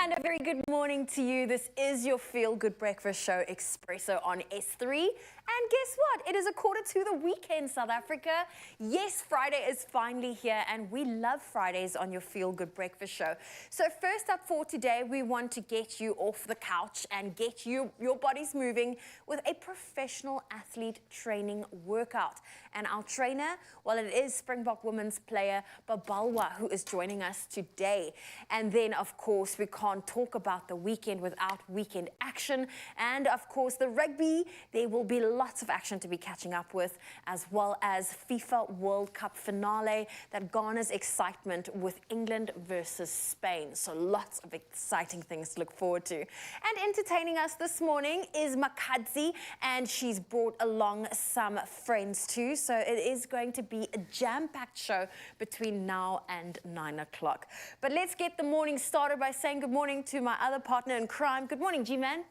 And a very good morning to you. This is your Feel Good Breakfast Show, Expresso on S3. And guess what? It is a quarter to the weekend, South Africa. Yes, Friday is finally here, and we love Fridays on your Feel Good Breakfast Show. So first up for today, we want to get you off the couch and get your bodies moving with a professional athlete training workout. And our trainer, well, it is Springbok women's player Babalwa, who is joining us today. And then, of course, we can't talk about the weekend without weekend action. And, of course, the rugby, there will be lots of action to be catching up with, as well as FIFA World Cup finale that garners excitement with England versus Spain. So lots of exciting things to look forward to. And entertaining us this morning is Makadzi, and she's brought along some friends too. So it is going to be a jam-packed show between now and 9 o'clock. But let's get the morning started by saying good morning to my other partner in crime. Good morning, G-Man.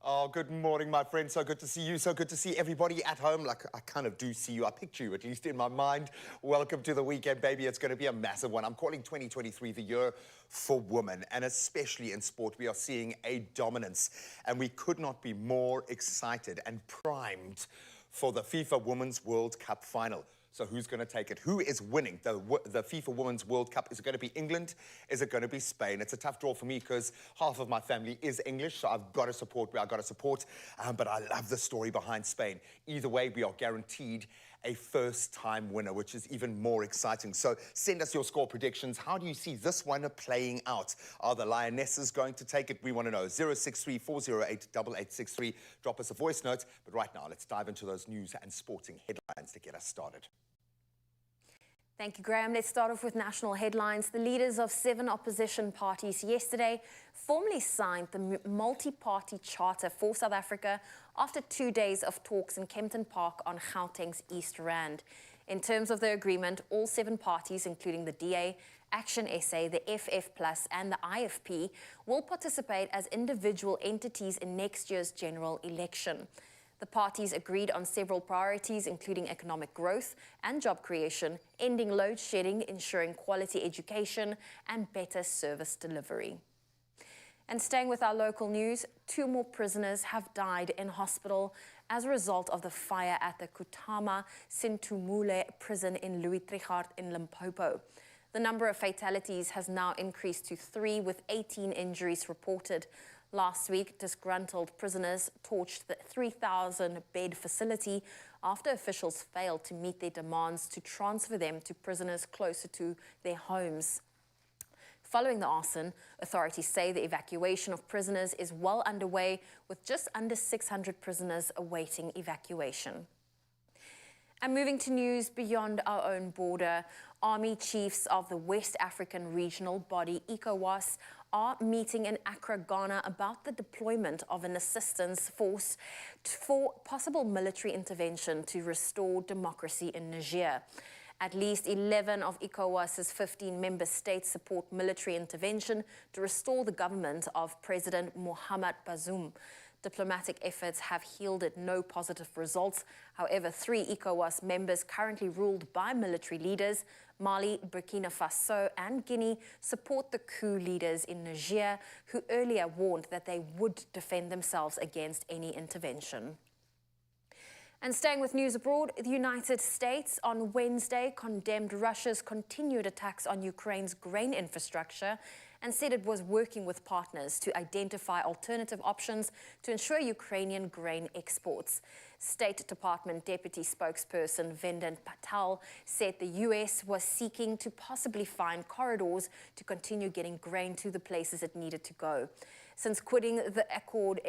Oh, good morning, my friend. So good to see you. So good to see everybody at home. Like, I kind of do see you. I picture you, at least in my mind. Welcome to the weekend, baby. It's going to be a massive one. I'm calling 2023 the year for women, and especially in sport, we are seeing a dominance. And we could not be more excited and primed for the FIFA Women's World Cup final. So who's going to take it? Who is winning the FIFA Women's World Cup? Is it going to be England? Is it going to be Spain? It's a tough draw for me because half of my family is English, so I've got to support where I've got to support. But I love the story behind Spain. Either way, we are guaranteed a first-time winner, which is even more exciting. So send us your score predictions. How do you see this one playing out? Are the Lionesses going to take it? We want to know. 063-408-8863. Drop us a voice note. But right now, let's dive into those news and sporting headlines to get us started. Thank you, Graham. Let's start off with national headlines. The leaders of 7 opposition parties yesterday formally signed the multi-party charter for South Africa after 2 days of talks in Kempton Park on Gauteng's East Rand. In terms of the agreement, all 7 parties, including the DA, Action SA, the FF Plus and the IFP, will participate as individual entities in next year's general election. The parties agreed on several priorities, including economic growth and job creation, ending load shedding, ensuring quality education, and better service delivery. And staying with our local news, 2 more prisoners have died in hospital as a result of the fire at the Kutama Sintumule prison in Louis Trichardt in Limpopo. The number of fatalities has now increased to 3, with 18 injuries reported. Last week, disgruntled prisoners torched the 3,000-bed facility after officials failed to meet their demands to transfer them to prisoners closer to their homes. Following the arson, authorities say the evacuation of prisoners is well underway, with just under 600 prisoners awaiting evacuation. And moving to news beyond our own border, army chiefs of the West African regional body ECOWAS are meeting in Accra, Ghana about the deployment of an assistance force for possible military intervention to restore democracy in Niger. At least 11 of ECOWAS's 15 member states support military intervention to restore the government of President Mohamed Bazoum. Diplomatic efforts have yielded no positive results. However, 3 ECOWAS members currently ruled by military leaders, Mali, Burkina Faso and Guinea, support the coup leaders in Niger, who earlier warned that they would defend themselves against any intervention. And staying with news abroad, the United States on Wednesday condemned Russia's continued attacks on Ukraine's grain infrastructure and said it was working with partners to identify alternative options to ensure Ukrainian grain exports. State Department Deputy Spokesperson Vendant Patel said the U.S. was seeking to possibly find corridors to continue getting grain to the places it needed to go. Since quitting the accord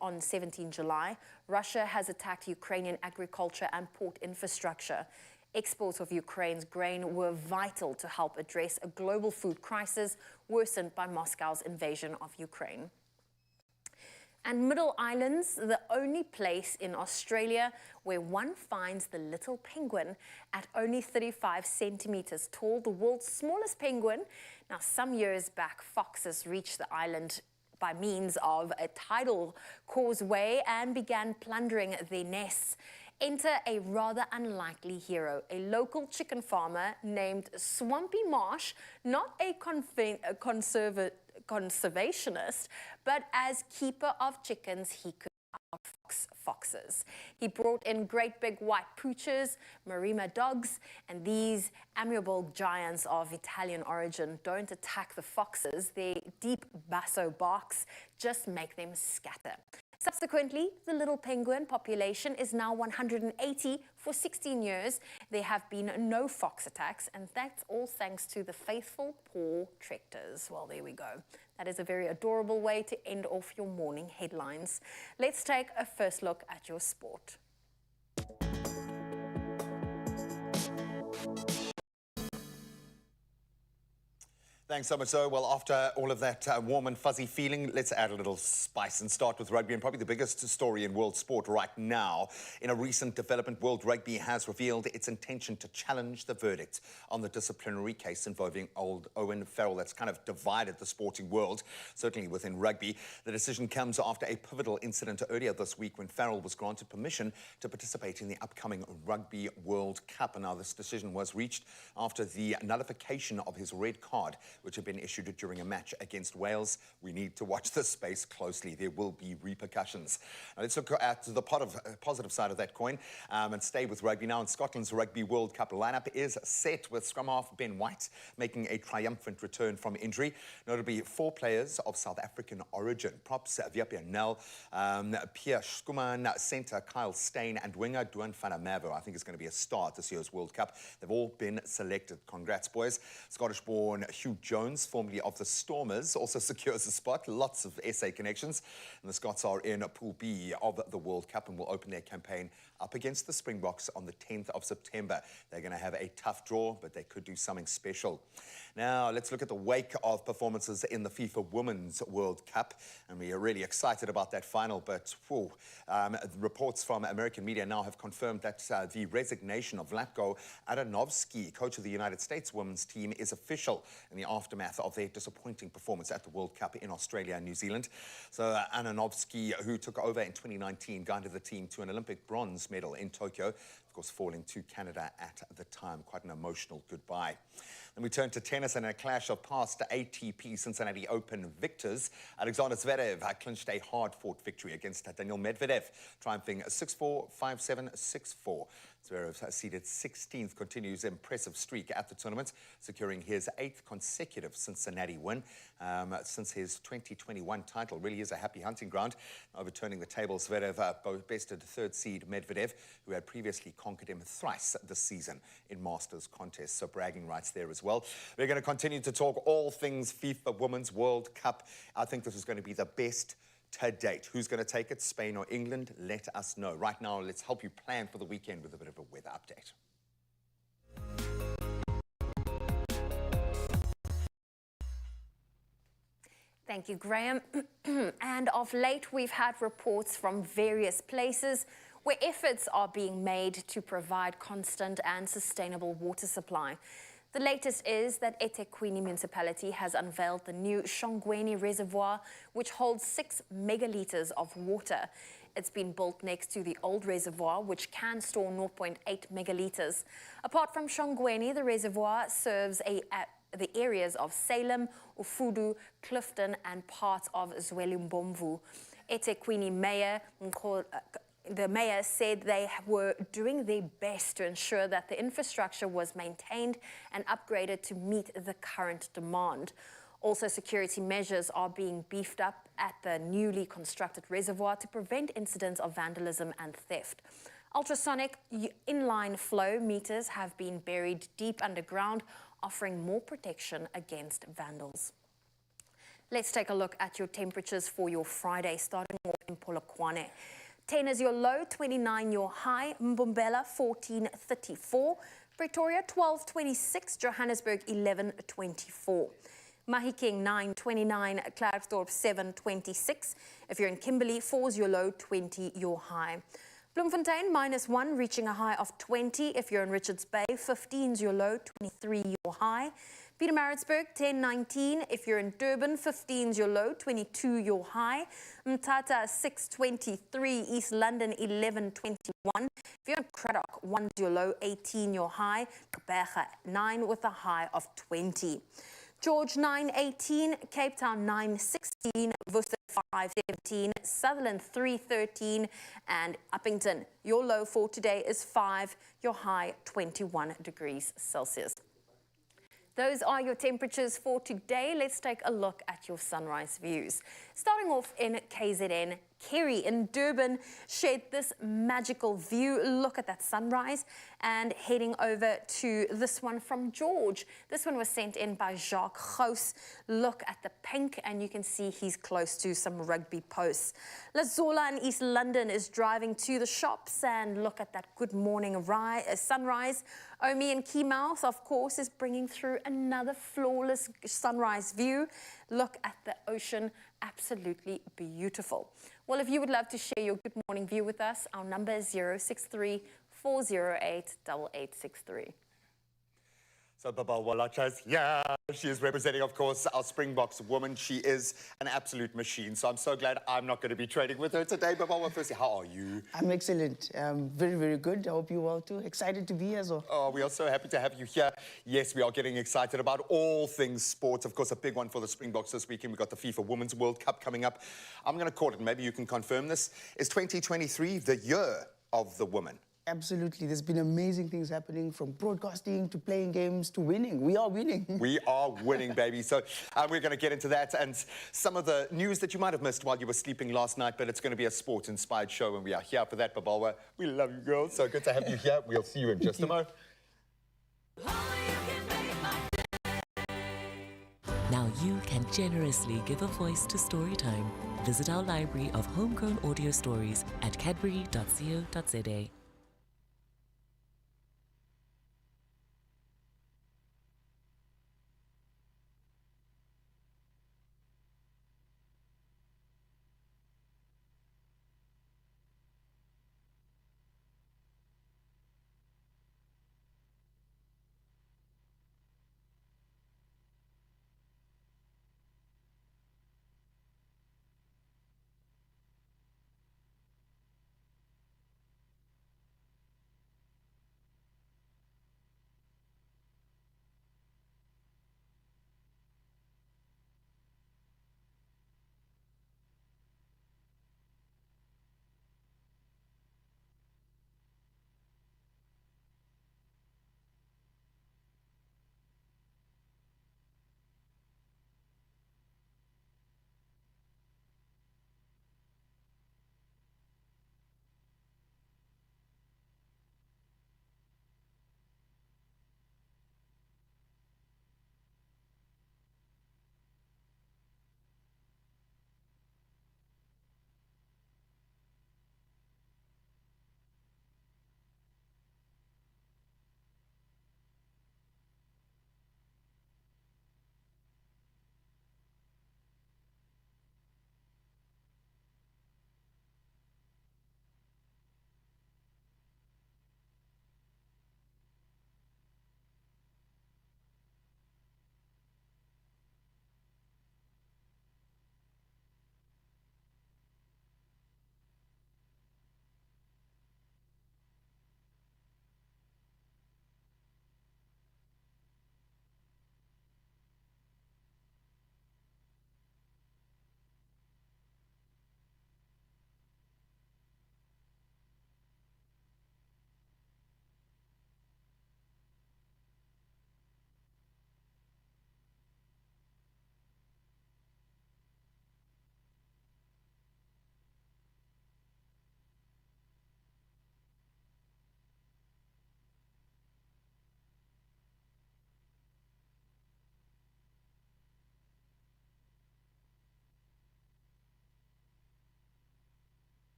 on 17 July, Russia has attacked Ukrainian agriculture and port infrastructure. Exports of Ukraine's grain were vital to help address a global food crisis worsened by Moscow's invasion of Ukraine. And Middle Islands, the only place in Australia where one finds the little penguin at only 35 centimeters tall, the world's smallest penguin. Now, some years back, foxes reached the island by means of a tidal causeway and began plundering their nests. Enter a rather unlikely hero, a local chicken farmer named Swampy Marsh, not a conservationist, but as keeper of chickens, he could outfox foxes. He brought in great big white poochers, Marima dogs, and these amiable giants of Italian origin don't attack the foxes. Their deep basso barks just make them scatter. Subsequently, the little penguin population is now 180 for 16 years. There have been no fox attacks, and that's all thanks to the faithful paw tractors. Well, there we go. That is a very adorable way to end off your morning headlines. Let's take a first look at your sport. Thanks so much, so. Well, after all of that warm and fuzzy feeling, let's add a little spice and start with rugby, and probably the biggest story in world sport right now. In a recent development, World Rugby has revealed its intention to challenge the verdict on the disciplinary case involving old Owen Farrell. That's kind of divided the sporting world, certainly within rugby. The decision comes after a pivotal incident earlier this week when Farrell was granted permission to participate in the upcoming Rugby World Cup. And now this decision was reached after the nullification of his red card, which had been issued during a match against Wales. We need to watch this space closely. There will be repercussions. Now let's look at the positive side of that coin and stay with rugby now. And Scotland's Rugby World Cup lineup is set with scrum half Ben White making a triumphant return from injury. Notably, 4 players of South African origin. Props Viapia Nel, Pierre Skuman, centre Kyle Steyn, and winger Duan Fanamavo. I think it's going to be a star at this year's World Cup. They've all been selected. Congrats, boys. Scottish-born Hugh Jones, formerly of the Stormers, also secures a spot. Lots of SA connections. And the Scots are in Pool B of the World Cup and will open their campaign up against the Springboks on the 10th of September. They're going to have a tough draw, but they could do something special. Now, let's look at the wake of performances in the FIFA Women's World Cup. And we are really excited about that final, but reports from American media now have confirmed that the resignation of Vlatko Adanovsky, coach of the United States women's team, is official in the aftermath of their disappointing performance at the World Cup in Australia and New Zealand. So Adanovsky, who took over in 2019, guided the team to an Olympic bronze medal in Tokyo, of course falling to Canada at the time. Quite an emotional goodbye. Then we turn to tennis, and a clash of past ATP Cincinnati Open victors. Alexander Zverev clinched a hard-fought victory against Daniil Medvedev, triumphing 6-4, 5-7, 6-4. Zverev, seeded 16th, continues impressive streak at the tournament, securing his 8th consecutive Cincinnati win since his 2021 title. Really is a happy hunting ground. Overturning the table, Zverev bested third seed Medvedev, who had previously conquered him thrice this season in Masters contests. So bragging rights there as well. We're going to continue to talk all things FIFA Women's World Cup. I think this is going to be the best to date. Who's going to take it, Spain or England? Let us know. Right now, let's help you plan for the weekend with a bit of a weather update. Thank you, Graham. And of late, we've had reports from various places where efforts are being made to provide constant and sustainable water supply. The latest is that eThekwini municipality has unveiled the new Shongweni Reservoir, which holds 6 megalitres of water. It's been built next to the old reservoir, which can store 0.8 megalitres. Apart from Shongweni, the reservoir serves the areas of Salem, Ufudu, Clifton, and parts of Zwelumbomvu. eThekwini Mayor the mayor said they were doing their best to ensure that the infrastructure was maintained and upgraded to meet the current demand. Also, security measures are being beefed up at the newly constructed reservoir to prevent incidents of vandalism and theft. Ultrasonic inline flow meters have been buried deep underground, offering more protection against vandals. Let's take a look at your temperatures for your Friday, starting off in Polokwane. 10 is your low, 29 your high, Mbombela 14.34, Pretoria 12.26, Johannesburg 11.24, Mahikeng 9.29, Klerksdorp 7.26. If you're in Kimberley, 4 is your low, 20 your high. Bloemfontein -1, reaching a high of 20. If you're in Richards Bay, 15 is your low, 23 your high. Pietermaritzburg 10.19. If you're in Durban, 15 is your low, 22 your high. Mthatha 6.23. East London 11.21. If you're in Cradock, 1 is your low, 18 your high. Gqeberha 9 with a high of 20. George 9:18, Cape Town 9:16, Worcester 5:17, Sutherland 3:13, and Uppington. Your low for today is 5, your high 21 degrees Celsius. Those are your temperatures for today. Let's take a look at your sunrise views. Starting off in KZN, Kerry in Durban shared this magical view. Look at that sunrise. And heading over to this one from George. This one was sent in by Jacques Gous. Look at the pink, and you can see he's close to some rugby posts. Lazola in East London is driving to the shops, and look at that good morning sunrise. Omi in Keymouth, of course, is bringing through another flawless sunrise view. Look at the ocean, absolutely beautiful. Well, if you would love to share your good morning view with us, our number is 063 408 8863. So Baba Walacha's, yeah, she is representing, of course, our Springboks woman. She is an absolute machine. So I'm so glad I'm not going to be trading with her today. Baba, firstly, how are you? I'm excellent. Very, very good. I hope you are too. Excited to be here as well. Oh, we are so happy to have you here. Yes, we are getting excited about all things sports. Of course, a big one for the Springboks this weekend. We've got the FIFA Women's World Cup coming up. I'm going to call it, maybe you can confirm this. Is 2023 the year of the woman? Absolutely. There's been amazing things happening, from broadcasting to playing games to winning. We are winning. We are winning, baby. So we're going to get into that and some of the news that you might have missed while you were sleeping last night, but it's going to be a sports-inspired show, and we are here for that, Babalwa. We love you, girls. So good to have you here. We'll see you in just a moment. Now you can generously give a voice to Storytime. Visit our library of homegrown audio stories at cadbury.co.za.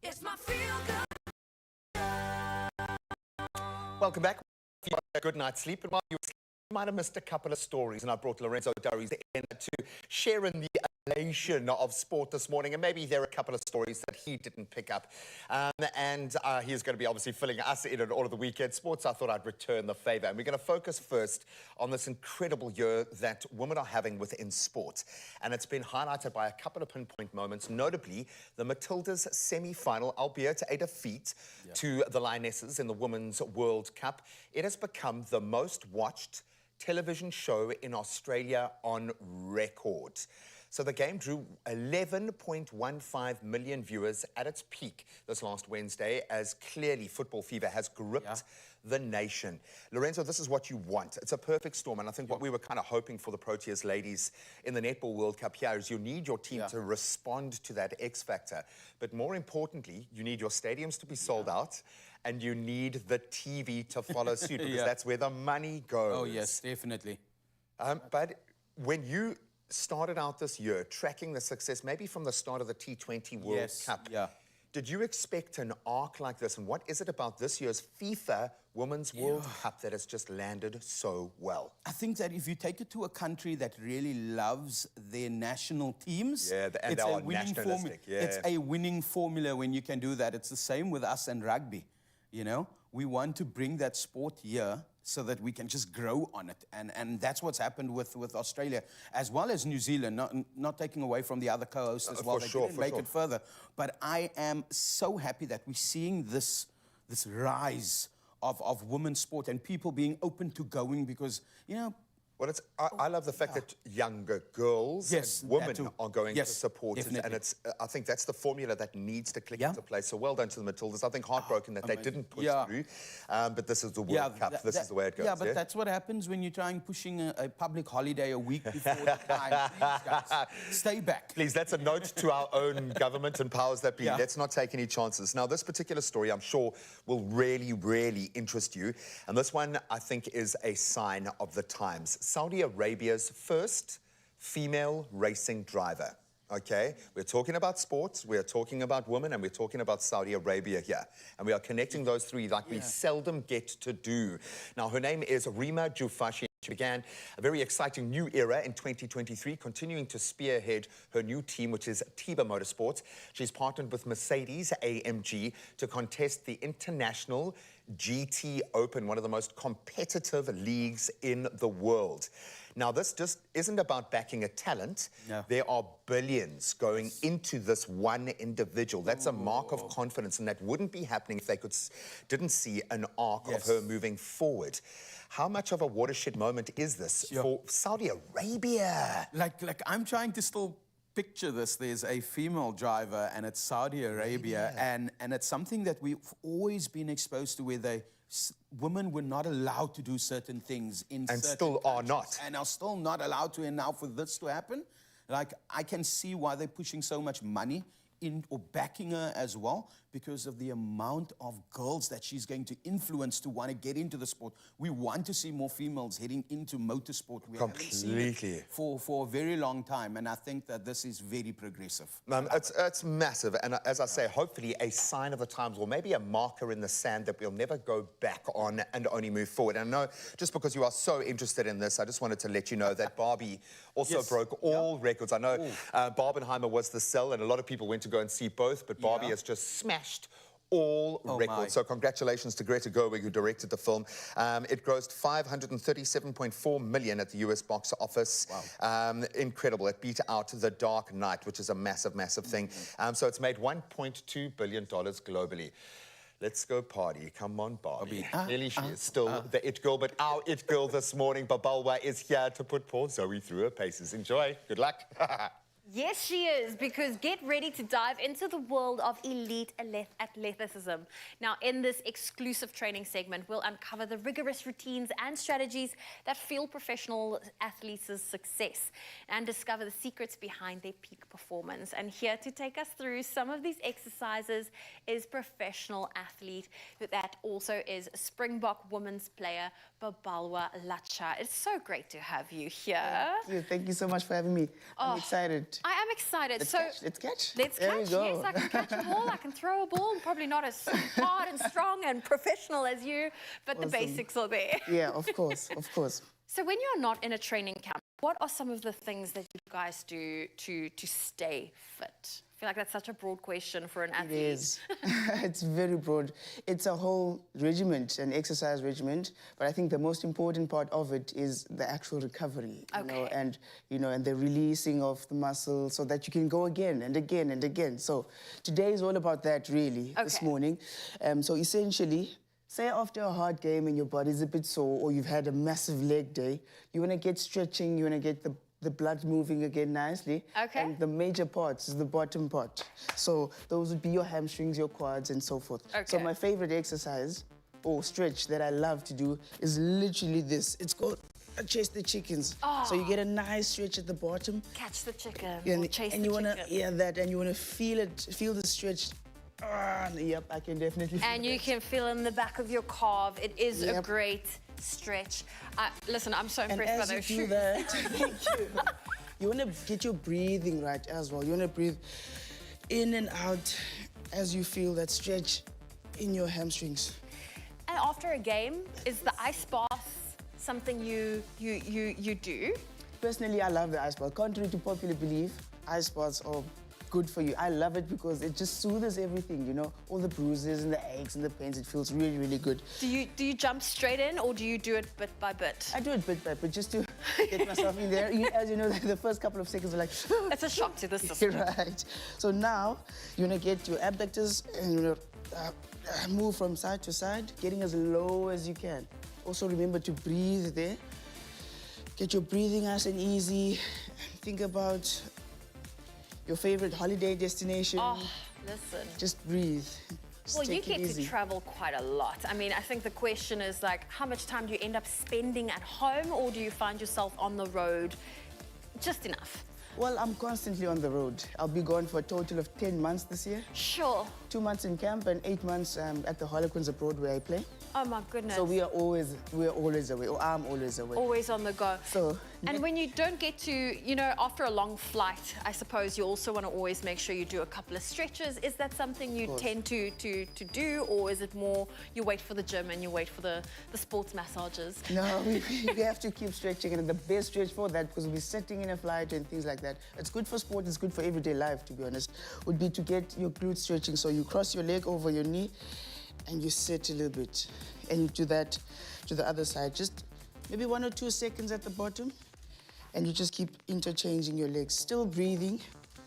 It's my feel good. Welcome back. A good night's sleep. And while you might have missed a couple of stories, and I brought Lorenzo Durries in to share in the revelation of sport this morning, and maybe there are a couple of stories that he didn't pick up. He's going to be obviously filling us in on all of the weekend sports. I thought I'd return the favor. And we're going to focus first on this incredible year that women are having within sport. And it's been highlighted by a couple of pinpoint moments, notably the Matildas semi-final, albeit a defeat to the Lionesses in the Women's World Cup. It has become the most watched television show in Australia on record. So the game drew 11.15 million viewers at its peak this last Wednesday, as clearly football fever has gripped the nation. Lorenzo, this is what you want. It's a perfect storm, and I think what we were kind of hoping for the Proteas ladies in the Netball World Cup here is you need your team to respond to that X factor. But more importantly, you need your stadiums to be sold out, and you need the TV to follow suit, because that's where the money goes. Oh, yes, definitely. But when you started out this year tracking the success, maybe from the start of the T20 World Cup, did you expect an arc like this? And what is it about this year's FIFA Women's World Cup that has just landed so well? I think that if you take it to a country that really loves their national teams, and it's they a are winning nationalistic. It's a winning formula when you can do that. It's the same with us and rugby. You know, we want to bring that sport here so that we can just grow on it. And that's what's happened with Australia, as well as New Zealand, not taking away from the other co-hosts as well. They didn't make it further. But I am so happy that we're seeing this rise of women's sport and people being open to going, because, you know, well, I love the fact that younger girls and women are going to support it, and I think that's the formula that needs to click into place. So well done to the Matildas. I think heartbroken that they didn't push through, but this is the World Cup. This is the way it goes. Yeah, but that's what happens when you're trying pushing a public holiday a week before the time. Please, guys, stay back. Please, that's a note to our own government and powers that be. Let's not take any chances. Now, this particular story, I'm sure, will really, really interest you. And this one, I think, is a sign of the times. Saudi Arabia's first female racing driver. Okay, we're talking about sports, we're talking about women, and we're talking about Saudi Arabia here. And we are connecting those three like we seldom get to do. Now, her name is Rima Jufashi. She began a very exciting new era in 2023, continuing to spearhead her new team, which is Tiba Motorsports. She's partnered with Mercedes-AMG to contest the International GT Open, one of the most competitive leagues in the world. Now, this just isn't about backing a talent. There are billions going into this one individual. That's a mark of confidence, and that wouldn't be happening if they didn't see an arc of her moving forward. How much of a watershed moment is this for Saudi Arabia? Like I'm trying to still picture this. There's a female driver, and it's Saudi Arabia, and it's something that we've always been exposed to, where women were not allowed to do certain things in certain still are not. And are still not allowed to. And now for this to happen, like, I can see why they're pushing so much money in, or backing her as well, because of the amount of girls that she's going to influence to want to get into the sport. We want to see more females heading into motorsport. We haven't seen it for a very long time, and I think that this is very progressive. It's massive, and as I say, hopefully a sign of the times, or maybe a marker in the sand that we'll never go back on and only move forward. And I know, just because you are so interested in this, I just wanted to let you know that Barbie also broke all records. I know Barbenheimer was the sell, and a lot of people went to go and see both, but Barbie has just smashed all records. So congratulations to Greta Gerwig, who directed the film. It grossed $537.4 million at the US box office. Incredible. It beat out The Dark Knight, which is a massive, massive thing. So it's made $1.2 billion globally. Let's go party. Come on, Barbie. Clearly, she is still the it girl, but our it girl this morning, Babalwa, is here to put poor Zoe through her paces. Enjoy. Good luck. Yes, she is, because get ready to dive into the world of elite athleticism. Now, in this exclusive training segment, we'll uncover the rigorous routines and strategies that fuel professional athletes' success and discover the secrets behind their peak performance. And here to take us through some of these exercises is professional athlete that also is Springbok women's player, Babalwa Lacha. It's so great to have you here. Thank you so much for having me. I'm excited. I am excited. Let's catch. Let's There we catch. go. Yes, I can catch a ball. I can throw a ball. Probably not as hard and strong and professional as you, but the basics are there. Yeah, of course, of course. So when you're not in a training camp, What are some of the things that you guys do to stay fit? I feel like that's such a broad question for an athlete. It is. It's very broad. It's a whole regiment, an exercise regiment. But I think the most important part of it is the actual recovery, and the releasing of the muscle so that you can go again and again and again. So today is all about that, really. This morning. So essentially, say after a hard game and your body's a bit sore or you've had a massive leg day, you want to get stretching, you want to get the blood moving again nicely. Okay. And the major parts is the bottom part. So those would be your hamstrings, your quads, and so forth. Okay. So my favorite exercise or stretch that I love to do is literally this. It's called chase the chickens. Oh. So you get a nice stretch at the bottom. Catch the chicken, And, or chase and the you wanna, chicken. and you wanna feel the stretch. Yep, I can definitely feel And you that. can feel in the back of your calf. It is a Yep. great stretch. Listen, I'm so And impressed by as you those do shoes. that, thank you. You want to get your breathing right as well. You want to breathe in and out as you feel that stretch in your hamstrings. And after a game, is the ice bath something you do? Personally, I love the ice bath. Contrary to popular belief, ice baths are good for you. I love it because it just soothes everything, you know, all the bruises and the aches and the pains. It feels really, really good. Do you jump straight in, or do you do it bit by bit? I do it bit by bit just to get myself in there. As you know, the first couple of seconds are like... It's a shock to the system. Right. So now, you want to get your abductors and you want to move from side to side, getting as low as you can. Also remember to breathe there. Get your breathing nice and easy. Think about your favorite holiday destination. Oh, listen. Just breathe. Just Well, you take it get to easy. travel quite a lot. I mean, I think the question is like, how much time do you end up spending at home, or do you find yourself on the road just enough? Well, I'm constantly on the road. I'll be gone for a total of 10 months this year. Sure. 2 months in camp and 8 months at the Harlequins abroad where I play. Oh my goodness. So we are always away, or I'm always away. Always on the go. So, and when you don't get to, you know, after a long flight, I suppose you also want to always make sure you do a couple of stretches. Is that something you tend to do, or is it more you wait for the gym and you wait for the sports massages? No, we have to keep stretching, and the best stretch for that, because we'll be sitting in a flight and things like that. It's good for sport, it's good for everyday life, to be honest, would be to get your glutes stretching. So you cross your leg over your knee and you sit a little bit. And you do that to the other side. Just maybe 1 or 2 seconds at the bottom. And you just keep interchanging your legs. Still breathing.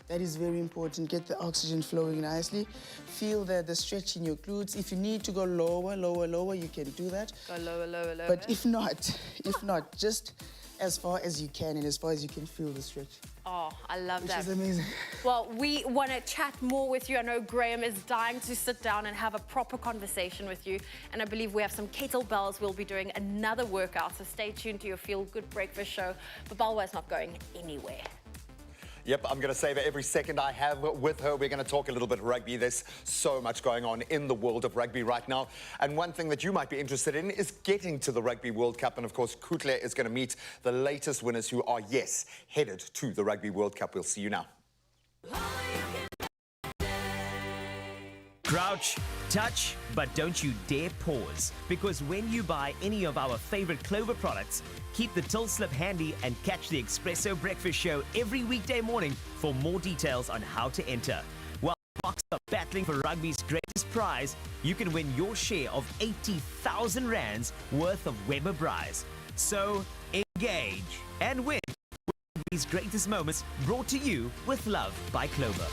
That is very important. Get the oxygen flowing nicely. Feel the stretch in your glutes. If you need to go lower, you can do that. Go lower, lower, lower. But if not, just as far as you can and as far as you can feel the stretch. Oh, I love Which that. is amazing. Well, we want to chat more with you. I know Graham is dying to sit down and have a proper conversation with you. And I believe we have some kettlebells. We'll be doing another workout. So stay tuned to your Feel Good Breakfast show. But Balwa is not going anywhere. Yep, I'm going to savor every second I have with her. We're going to talk a little bit rugby. There's so much going on in the world of rugby right now. And one thing that you might be interested in is getting to the Rugby World Cup. And of course, Kutle is going to meet the latest winners who are, yes, headed to the Rugby World Cup. We'll see you now. Crouch, touch, but don't you dare pause. Because when you buy any of our favorite Clover products, keep the till slip handy and catch the Expresso Breakfast Show every weekday morning for more details on how to enter. While Fox are battling for rugby's greatest prize, you can win your share of 80,000 rands worth of Weber Prize. So engage and win rugby's greatest moments, brought to you with love by Clover.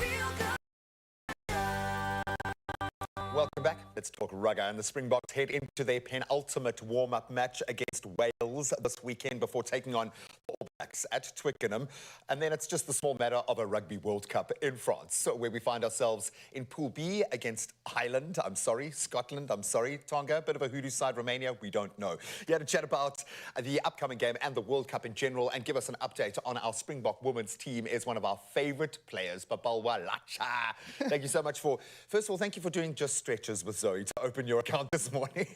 feel good. Welcome back. Let's talk rugby. And the Springboks head into their penultimate warm-up match against Wales this weekend before taking on the All Blacks at Twickenham. And then it's just the small matter of a Rugby World Cup in France, so where we find ourselves in Pool B against Ireland. I'm sorry, Scotland. I'm sorry, Tonga. A bit of a hoodoo side, Romania. We don't know. Here to chat about the upcoming game and the World Cup in general and give us an update on our Springbok women's team is one of our favourite players, Babalwa Lacha. Thank you so much for, first of all, thank you for doing just stretches with Zoe to open your account this morning.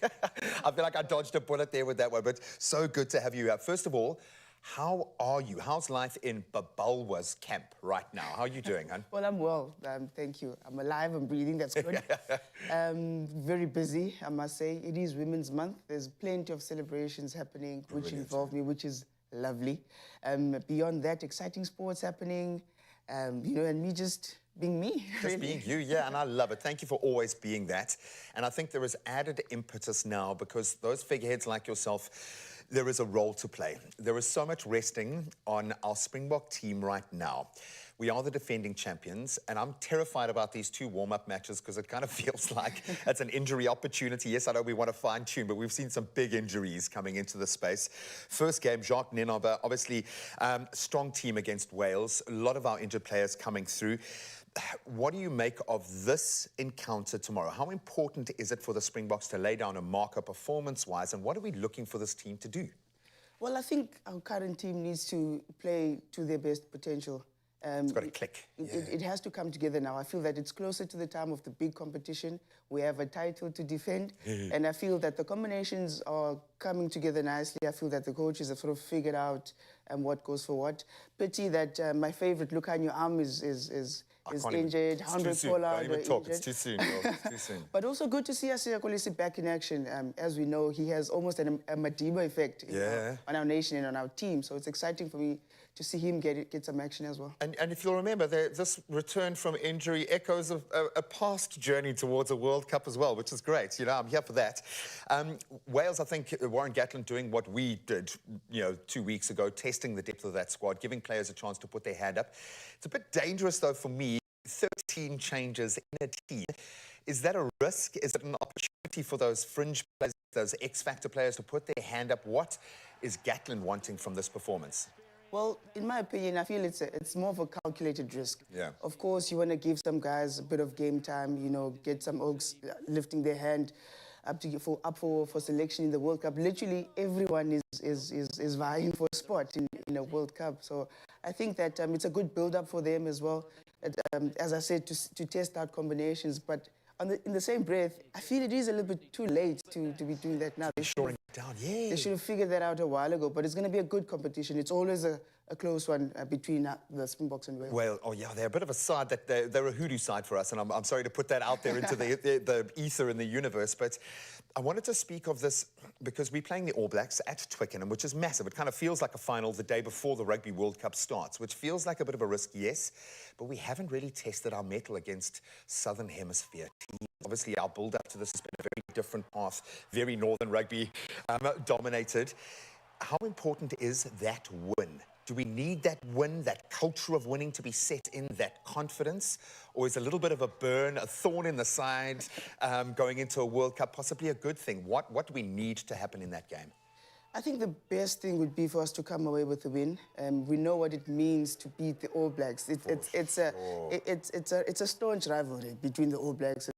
I feel like I dodged a bullet there with that one, but so good to have you here. First of all, how are you? How's life in Babalwa's camp right now? How are you doing, hon? Well, I'm well, thank you. I'm alive, I'm breathing, that's good. Very busy, I must say. It is Women's Month. There's plenty of celebrations happening, which involve me, which is lovely. Beyond that, exciting sports happening, you know, and me just being me. Just really. being you, yeah, and I love it. Thank you for always being that. And I think there is added impetus now because those figureheads like yourself, there is a role to play. There is so much resting on our Springbok team right now. We are the defending champions, and I'm terrified about these two warm-up matches because it kind of feels like it's an injury opportunity. Yes, I know we want to fine-tune, but we've seen some big injuries coming into the space. First game, Jacques Nenaba, obviously strong team against Wales. A lot of our injured players coming through. What do you make of this encounter tomorrow? How important is it for the Springboks to lay down a marker performance-wise, and what are we looking for this team to do? Well, I think our current team needs to play to their best potential. It's got to click. It has to come together now. I feel that it's closer to the time of the big competition. We have a title to defend, and I feel that the combinations are coming together nicely. I feel that the coaches have sort of figured out what goes for what. Pity that my favourite Lucanio Arm is injured. It's too soon. Don't even talk. It's too soon, bro. It's too soon. But also good to see Asiya Kolisi back in action. As we know, he has almost a Madiba effect on our nation and on our team. So it's exciting for me to see him get some action as well. And if you'll remember, this return from injury echoes a past journey towards a World Cup as well, which is great. You know, I'm here for that. Wales, I think, Warren Gatland doing what we did, you know, 2 weeks ago, testing the depth of that squad, giving players a chance to put their hand up. It's a bit dangerous, though, for me. 13 changes in a team. Is that a risk? Is it an opportunity for those fringe players, those X-factor players to put their hand up? What is Gatland wanting from this performance? Well, in my opinion, I feel it's more of a calculated risk. Yeah. Of course, you want to give some guys a bit of game time, you know, get some Oaks lifting their hand up for selection in the World Cup. Literally, everyone is vying for a spot in a World Cup. So I think that it's a good build-up for them as well. As I said, to test out combinations, but in the same breath, I feel it is a little bit too late to be doing that now. Shoring it down, yeah. They should have figured that out a while ago, but it's going to be a good competition. It's always a close one between the Springboks and Wales. Well, oh yeah, they're a bit of a side that they're a hoodoo side for us, and I'm sorry to put that out there into the ether in the universe, but I wanted to speak of this because we're playing the All Blacks at Twickenham, which is massive. It kind of feels like a final the day before the Rugby World Cup starts, which feels like a bit of a risk, yes, but we haven't really tested our mettle against Southern Hemisphere teams. Obviously, our build-up to this has been a very different path, very Northern Rugby dominated. How important is that win? Do we need that win, that culture of winning to be set in, that confidence? Or is a little bit of a burn, a thorn in the side going into a World Cup possibly a good thing? What do we need to happen in that game? I think the best thing would be for us to come away with a win. We know what it means to beat the All Blacks. It's a staunch rivalry between the All Blacks.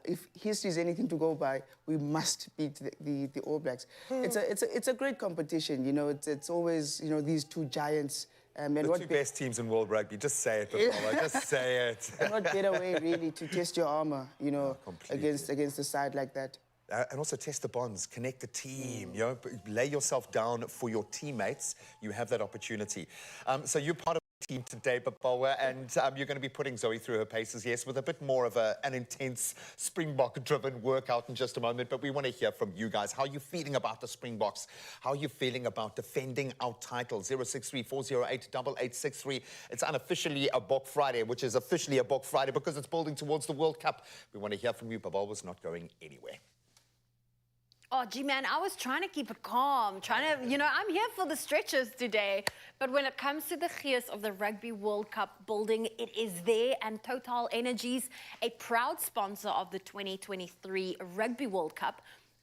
If history is anything to go by, we must beat the All Blacks. It's a great competition, you know. It's always, you know, these two giants. And the two best teams in world rugby. Just say it, Babalwa. Just say it. And what better way, really, to test your armour, you know, against a side like that. And also test the bonds, connect the team, you know, lay yourself down for your teammates. You have that opportunity. So you're part of the team today, Babalwa, and you're going to be putting Zoe through her paces, yes, with a bit more of an intense Springbok-driven workout in just a moment. But we want to hear from you guys. How are you feeling about the Springboks? How are you feeling about defending our title? 063-408-8863. It's unofficially a Bok Friday, which is officially a Bok Friday because it's building towards the World Cup. We want to hear from you. Babalwa's not going anywhere. Oh, gee, man, I was trying to keep it calm, I'm here for the stretches today. But when it comes to the gears of the Rugby World Cup building, it is there. And Total Energies, a proud sponsor of the 2023 Rugby World Cup,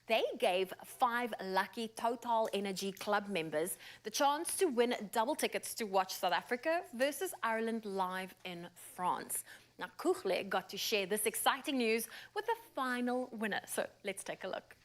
they gave 5 lucky Total Energy Club members the chance to win double tickets to watch South Africa versus Ireland live in France. Now, Kuchle got to share this exciting news with the final winner. So let's take a look.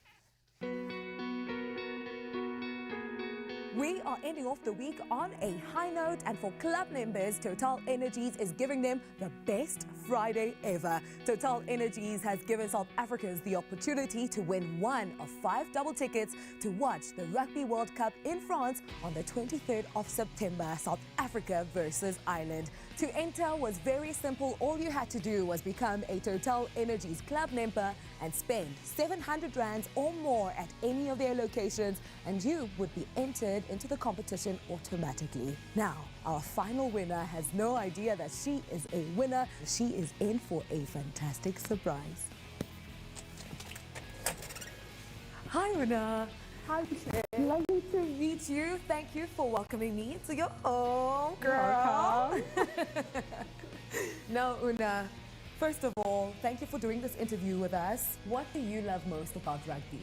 We are ending off the week on a high note, and for club members, Total Energies is giving them the best Friday ever. Total Energies has given South Africans the opportunity to win 1 of 5 double tickets to watch the Rugby World Cup in France on the 23rd of September, South Africa versus Ireland. To enter was very simple. All you had to do was become a Total Energies club member and spend 700 rands or more at any of their locations, and you would be entered into the competition automatically. Now, our final winner has no idea that she is a winner. She is in for a fantastic surprise. Hi, Una. Hi, Michelle. Lovely to meet you. Thank you for welcoming me to your home, girl. Now, Una, first of all, thank you for doing this interview with us. What do you love most about rugby?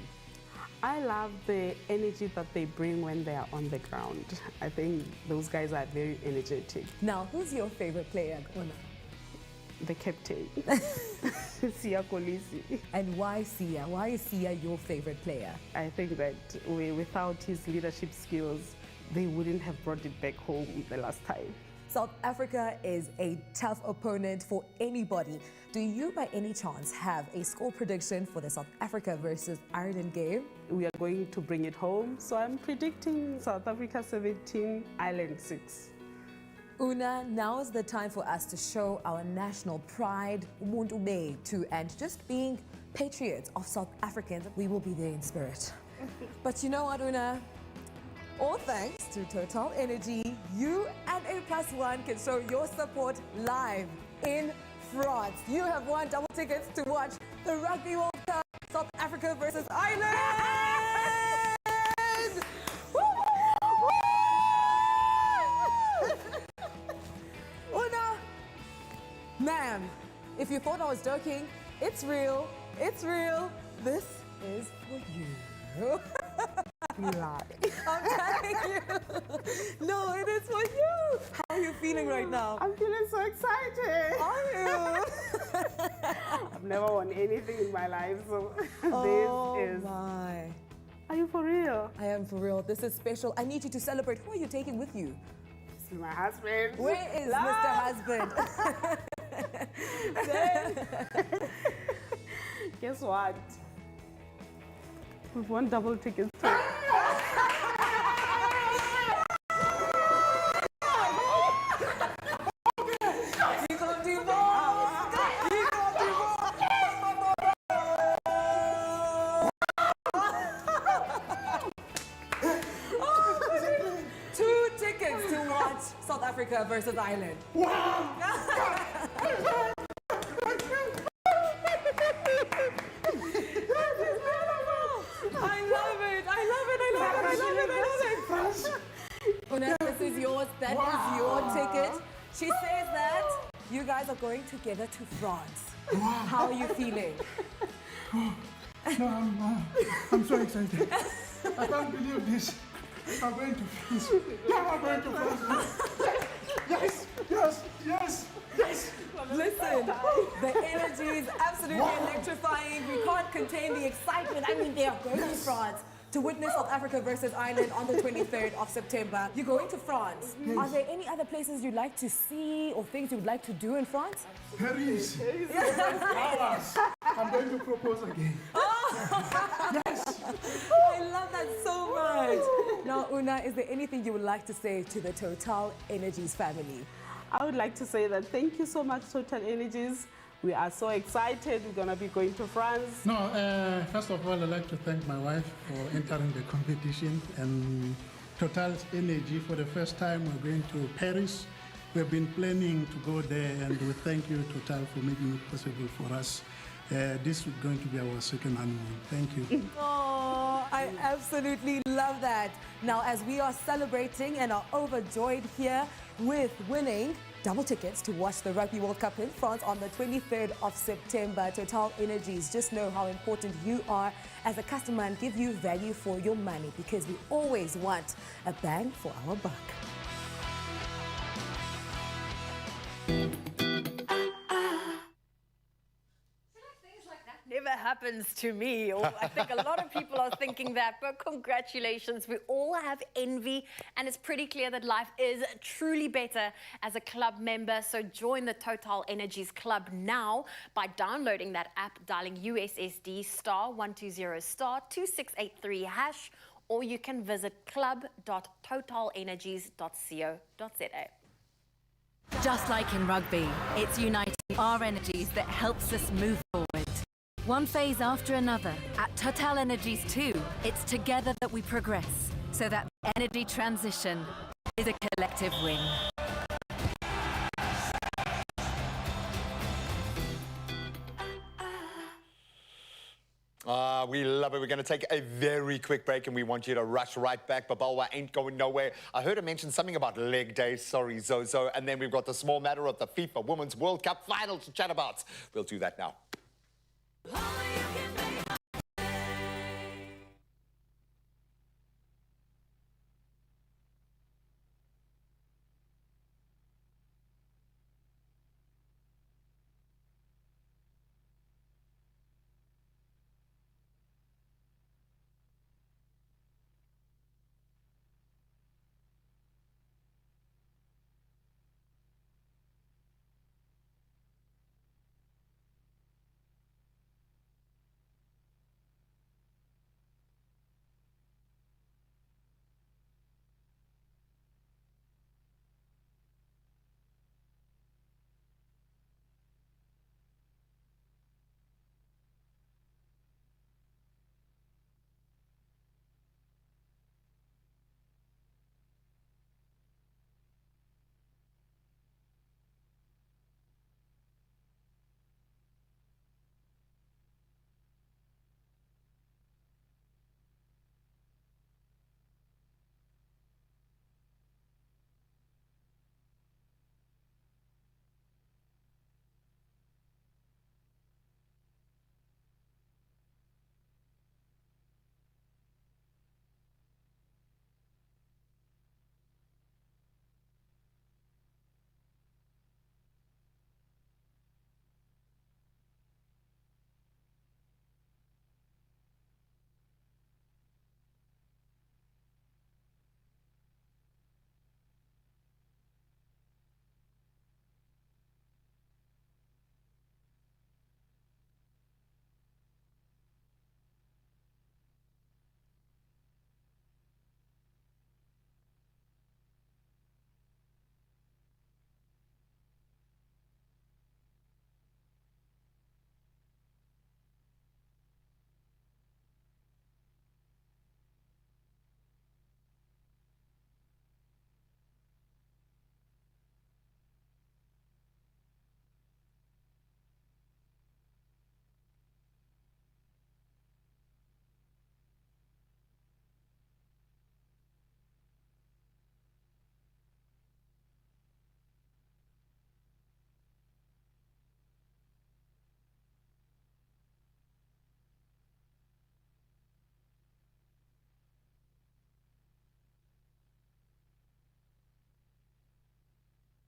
I love the energy that they bring when they are on the ground. I think those guys are very energetic. Now, who's your favorite player, Una? The captain, Sia Kolisi. And why Sia? Why is Sia your favorite player? I think that without his leadership skills, they wouldn't have brought it back home the last time. South Africa is a tough opponent for anybody. Do you, by any chance, have a score prediction for the South Africa versus Ireland game? We are going to bring it home, so I'm predicting South Africa 17, Ireland 6. Una, now is the time for us to show our national pride, Ubuntu Bethu, and just being patriots of South Africans. We will be there in spirit. But you know what, Una? All thanks to Total Energy, you and A+1 can show your support live in France. You have won double tickets to watch the Rugby World Cup, South Africa versus Ireland! Una, ma'am, if you thought I was joking, it's real. It's real. This is for you. You lie. I'm telling you. No, it is for you. How are you feeling right now? I'm feeling so excited. Are you? I've never won anything in my life, so Oh this is... my. Are you for real? I am for real. This is special. I need you to celebrate. Who are you taking with you? This is my husband. Where is Love. Mr. Husband? Guess what? We've won double tickets too. You gonna do more? You gonna do more? 2 tickets to watch South Africa versus Ireland. Wow! Una, this is yours. That is your ticket. She says that you guys are going together to France. Wow. How are you feeling? No, I'm so excited. I can't believe this. I'm going to France. Yeah, I'm going to France. Yes, yes, yes, yes. Listen, the energy is absolutely electrifying. We can't contain the excitement. I mean, they are going to France to witness South Africa versus Ireland on the 23rd of September. You're going to France. Yes. Are there any other places you'd like to see or things you'd like to do in France? Paris. Flowers. I'm going to propose again. Yes. I love that so much. Now, Una, is there anything you would like to say to the Total Energies family? I would like to say that thank you so much, Total Energies. We are so excited. We're going to be going to France. No, first of all, I'd like to thank my wife for entering the competition and Total Energy. For the first time, we're going to Paris. We've been planning to go there, and we thank you, Total, for making it possible for us. This is going to be our second honeymoon. Thank you. Aww. I absolutely love that. Now, as we are celebrating and are overjoyed here with winning double tickets to watch the Rugby World Cup in France on the 23rd of September, Total Energies, just know how important you are as a customer and give you value for your money, because we always want a bang for our buck. Never happens to me, or I think a lot of people are thinking that, but congratulations. We all have envy, and it's pretty clear that life is truly better as a club member. So join the Total Energies Club now by downloading that app, dialing USSD *120*2683#, or you can visit club.totalenergies.co.za. Just like in rugby, it's uniting our energies that helps us move forward. One phase after another. At Total Energies too, it's together that we progress, so that the energy transition is a collective win. We love it. We're going to take a very quick break, and we want you to rush right back. Babalwa ain't going nowhere. I heard her mention something about leg day. Sorry, Zozo. And then we've got the small matter of the FIFA Women's World Cup final to chat about. We'll do that now.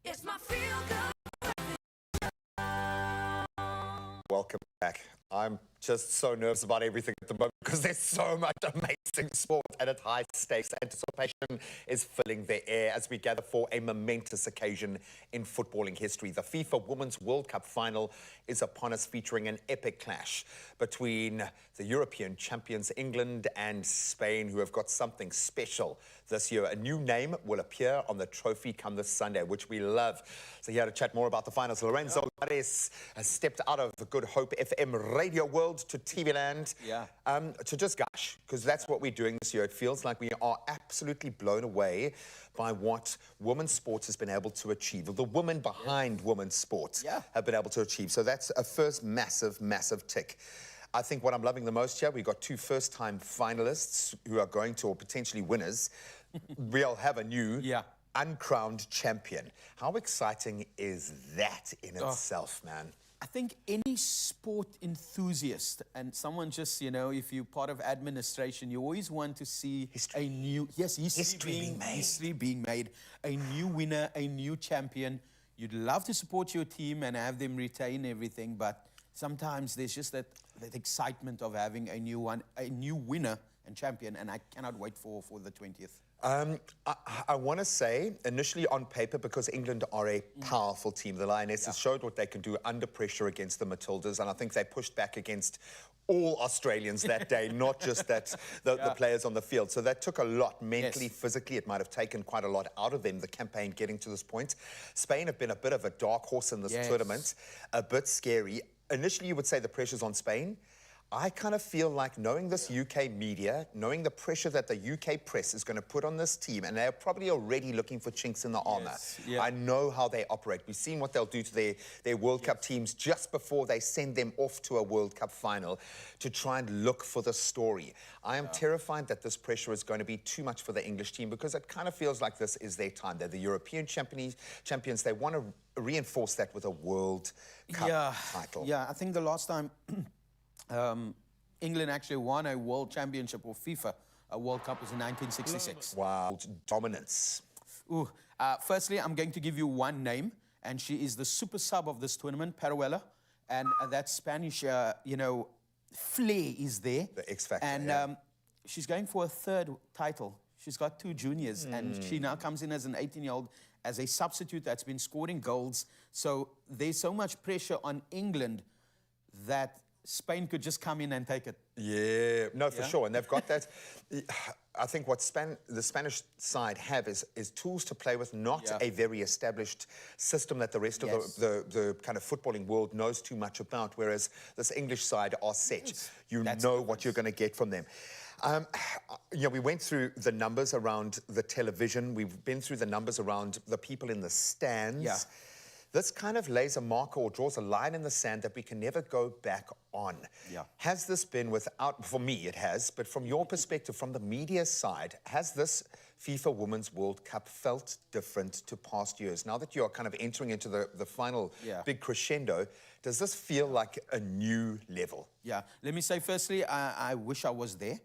It's my feel-good. Welcome back. I'm just so nervous about everything at the moment because there's so much amazing sport and at high stakes. Anticipation is filling the air as we gather for a momentous occasion in footballing history. The FIFA Women's World Cup final is upon us, featuring an epic clash between the European champions England and Spain, who have got something special this year. A new name will appear on the trophy come this Sunday, which we love. So here to chat more about the finals, Lorenzo Lares has stepped out of the Good Hope FM radio world to TV land to just gush, because that's what we're doing this year. It feels like we are absolutely blown away by what women's sports has been able to achieve, or the women behind women's sports have been able to achieve. So that's a first massive, massive tick. I think what I'm loving the most here, we've got 2 first-time finalists who are going to, or potentially winners. We'll have a new uncrowned champion. How exciting is that in itself, man? I think any sport enthusiast and someone just, you know, if you're part of administration, you always want to see a new, history being made, a new winner, a new champion. You'd love to support your team and have them retain everything, but sometimes there's just that excitement of having a new one, a new winner and champion, and I cannot wait for the 20th. I want to say, initially on paper, because England are a powerful team, the Lionesses showed what they can do under pressure against the Matildas, and I think they pushed back against all Australians that day, not just the players on the field. So that took a lot mentally, physically. It might have taken quite a lot out of them, the campaign getting to this point. Spain have been a bit of a dark horse in this tournament, a bit scary. Initially, you would say the pressure's on Spain. I kind of feel like, knowing this UK media, knowing the pressure that the UK press is going to put on this team, and they're probably already looking for chinks in the armour. I know how they operate. We've seen what they'll do to their World Cup teams just before they send them off to a World Cup final to try and look for the story. I am terrified that this pressure is going to be too much for the English team, because it kind of feels like this is their time. They're the European champions. They want to reinforce that with a World Cup title. Yeah, I think the last time England actually won a World Championship or FIFA a World Cup was in 1966. Wow, dominance. Ooh, firstly, I'm going to give you one name, and she is the super sub of this tournament, Paruella, and that Spanish, you know, flair is there. The X Factor, and she's going for a 3rd title. She's got 2 juniors, and she now comes in as an 18-year-old, as a substitute that's been scoring goals. So there's so much pressure on England that Spain could just come in and take it. Yeah, no, for sure. And they've got that. I think what the Spanish side have is tools to play with, not a very established system that the rest of the kind of footballing world knows too much about, whereas this English side are set. You know what you're going to get from them. You know, we went through the numbers around the television. We've been through the numbers around the people in the stands. This kind of lays a marker or draws a line in the sand that we can never go back on. Has this been without, for me it has, but from your perspective, from the media side, has this FIFA Women's World Cup felt different to past years? Now that you're kind of entering into the final big crescendo, does this feel like a new level? Yeah, let me say firstly, I wish I was there.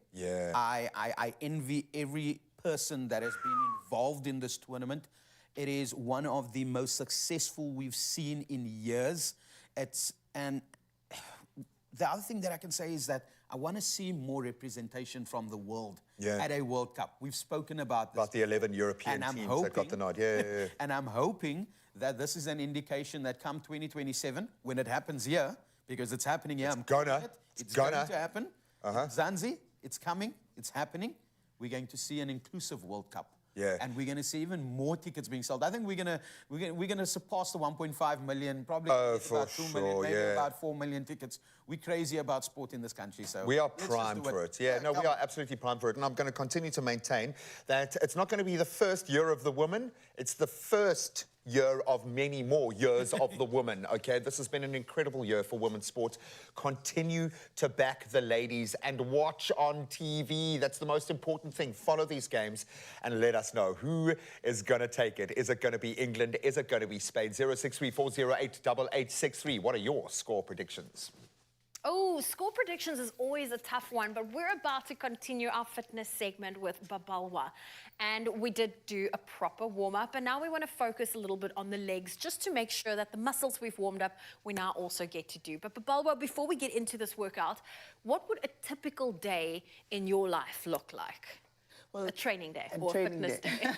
I envy every person that has been involved in this tournament. It is one of the most successful we've seen in years. And the other thing that I can say is that I want to see more representation from the world at a World Cup. We've spoken about this. About the 11 European teams that got the nod. And I'm hoping that this is an indication that come 2027, when it happens here, because it's happening here. It's going to happen. Zanzi, it's coming, it's happening. We're going to see an inclusive World Cup. And we're going to see even more tickets being sold. I think we're going to surpass the 1.5 million, probably about 2 million, maybe about 4 million tickets. We're crazy about sport in this country, so we are primed for it. We are absolutely primed for it, and I'm going to continue to maintain that it's not going to be the first year of the woman. It's the first year of many more years of the women, okay? This has been an incredible year for women's sport. Continue to back the ladies and watch on TV. That's the most important thing. Follow these games and let us know who is going to take it. Is it going to be England? Is it going to be Spain? 0634088863. What are your score predictions? Oh, score predictions is always a tough one, but we're about to continue our fitness segment with Babalwa. And we did do a proper warm-up, and now we want to focus a little bit on the legs, just to make sure that the muscles we've warmed up, we now also get to do. But Babalwa, before we get into this workout, what would a typical day in your life look like? Well, a training day or a fitness day?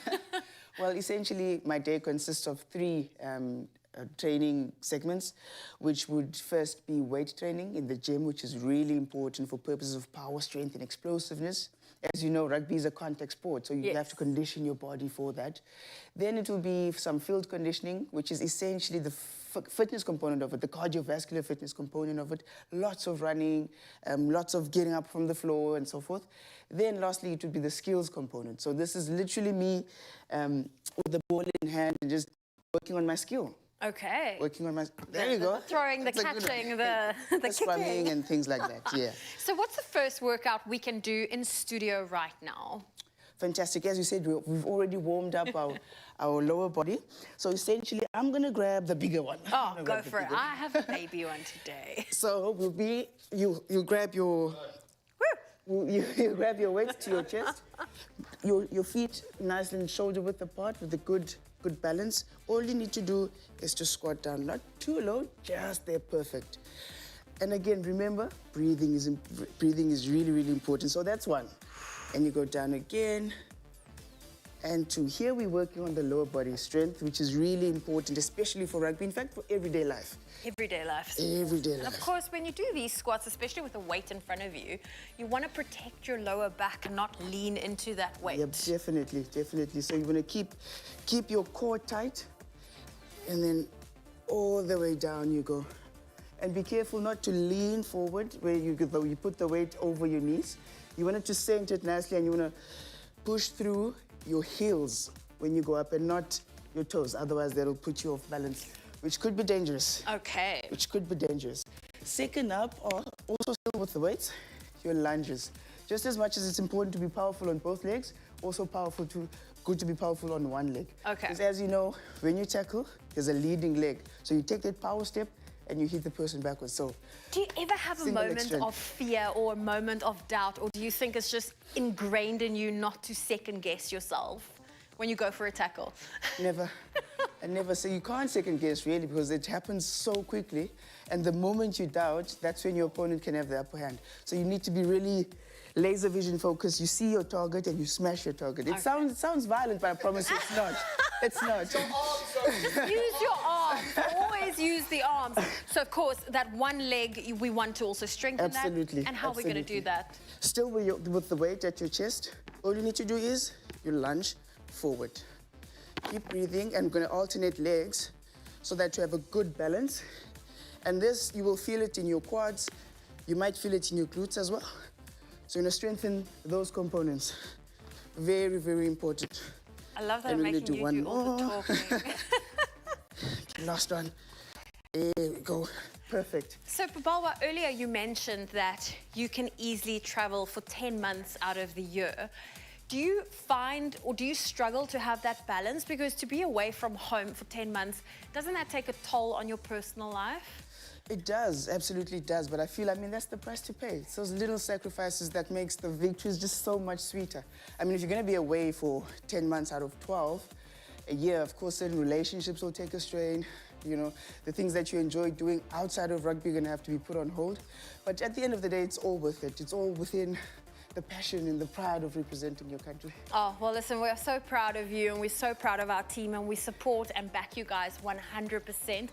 Well, essentially, my day consists of 3 training segments, which would first be weight training in the gym, which is really important for purposes of power, strength, and explosiveness. As you know, rugby is a contact sport, so you have to condition your body for that. Then it will be some field conditioning, which is essentially the fitness component of it, the cardiovascular fitness component of it. Lots of running, lots of getting up from the floor and so forth. Then lastly, it would be the skills component. So this is literally me with the ball in hand and just working on my skill. Okay. Working on my... There you go. Throwing, the That's a good one. catching, the Just running kicking. and things like that, yeah. So what's the first workout we can do in studio right now? Fantastic. As you said, we've already warmed up our lower body. So essentially, I'm going to grab the bigger one. Oh, go for it. I have a baby one today. So will be, you grab your... You grab your weights to your chest, your feet nice and shoulder width apart with a good balance. All you need to do is to squat down, not too low, just there, perfect. And again, remember, breathing is really, really important. So that's one. And you go down again. And two, here we're working on the lower body strength, which is really important, especially for rugby, in fact, for everyday life. Everyday life. Everyday life. And of course, when you do these squats, especially with the weight in front of you, you want to protect your lower back and not lean into that weight. Yep, definitely, definitely. So you want to keep your core tight, and then all the way down you go. And be careful not to lean forward where you put the weight over your knees. You want it to center it nicely, and you want to push through your heels when you go up and not your toes. Otherwise, that'll put you off balance, which could be dangerous. Okay. Which could be dangerous. Second up, or also still with the weights, your lunges. Just as much as it's important to be powerful on both legs, also good to be powerful on one leg. Okay. Because as you know, when you tackle, there's a leading leg. So you take that power step and you hit the person backwards. So do you ever have a single leg moment strength. of fear or a moment of doubt, or do you think it's just ingrained in you not to second guess yourself when you go for a tackle? Never. And never. So you can't second guess really, because it happens so quickly. And the moment you doubt, that's when your opponent can have the upper hand. So you need to be really laser vision focused. You see your target and you smash your target. It sounds violent, but I promise you it's not. It's not. Use your arms. Always use the arms. So, of course, that one leg, we want to also strengthen Absolutely. that. And how are we going to do that? Still with the weight at your chest, all you need to do is you lunge forward. Keep breathing, and we're going to alternate legs so that you have a good balance. And this, you will feel it in your quads. You might feel it in your glutes as well. So you're going to strengthen those components. Very, very important. I love that And I'm we're making gonna you do do all one the more. talking. Last one. There we go. Perfect. So, Babalwa, earlier you mentioned that you can easily travel for 10 months out of the year. Do you find, or do you struggle to have that balance? Because to be away from home for 10 months, doesn't that take a toll on your personal life? It does, absolutely does. But I feel, that's the price to pay. It's those little sacrifices that makes the victories just so much sweeter. If you're going to be away for 10 months out of 12, a year, of course, certain relationships will take a strain. The things that you enjoy doing outside of rugby are going to have to be put on hold. But at the end of the day, it's all worth it. It's all within the passion and the pride of representing your country. Oh, well, listen, we are so proud of you, and we're so proud of our team, and we support and back you guys 100%.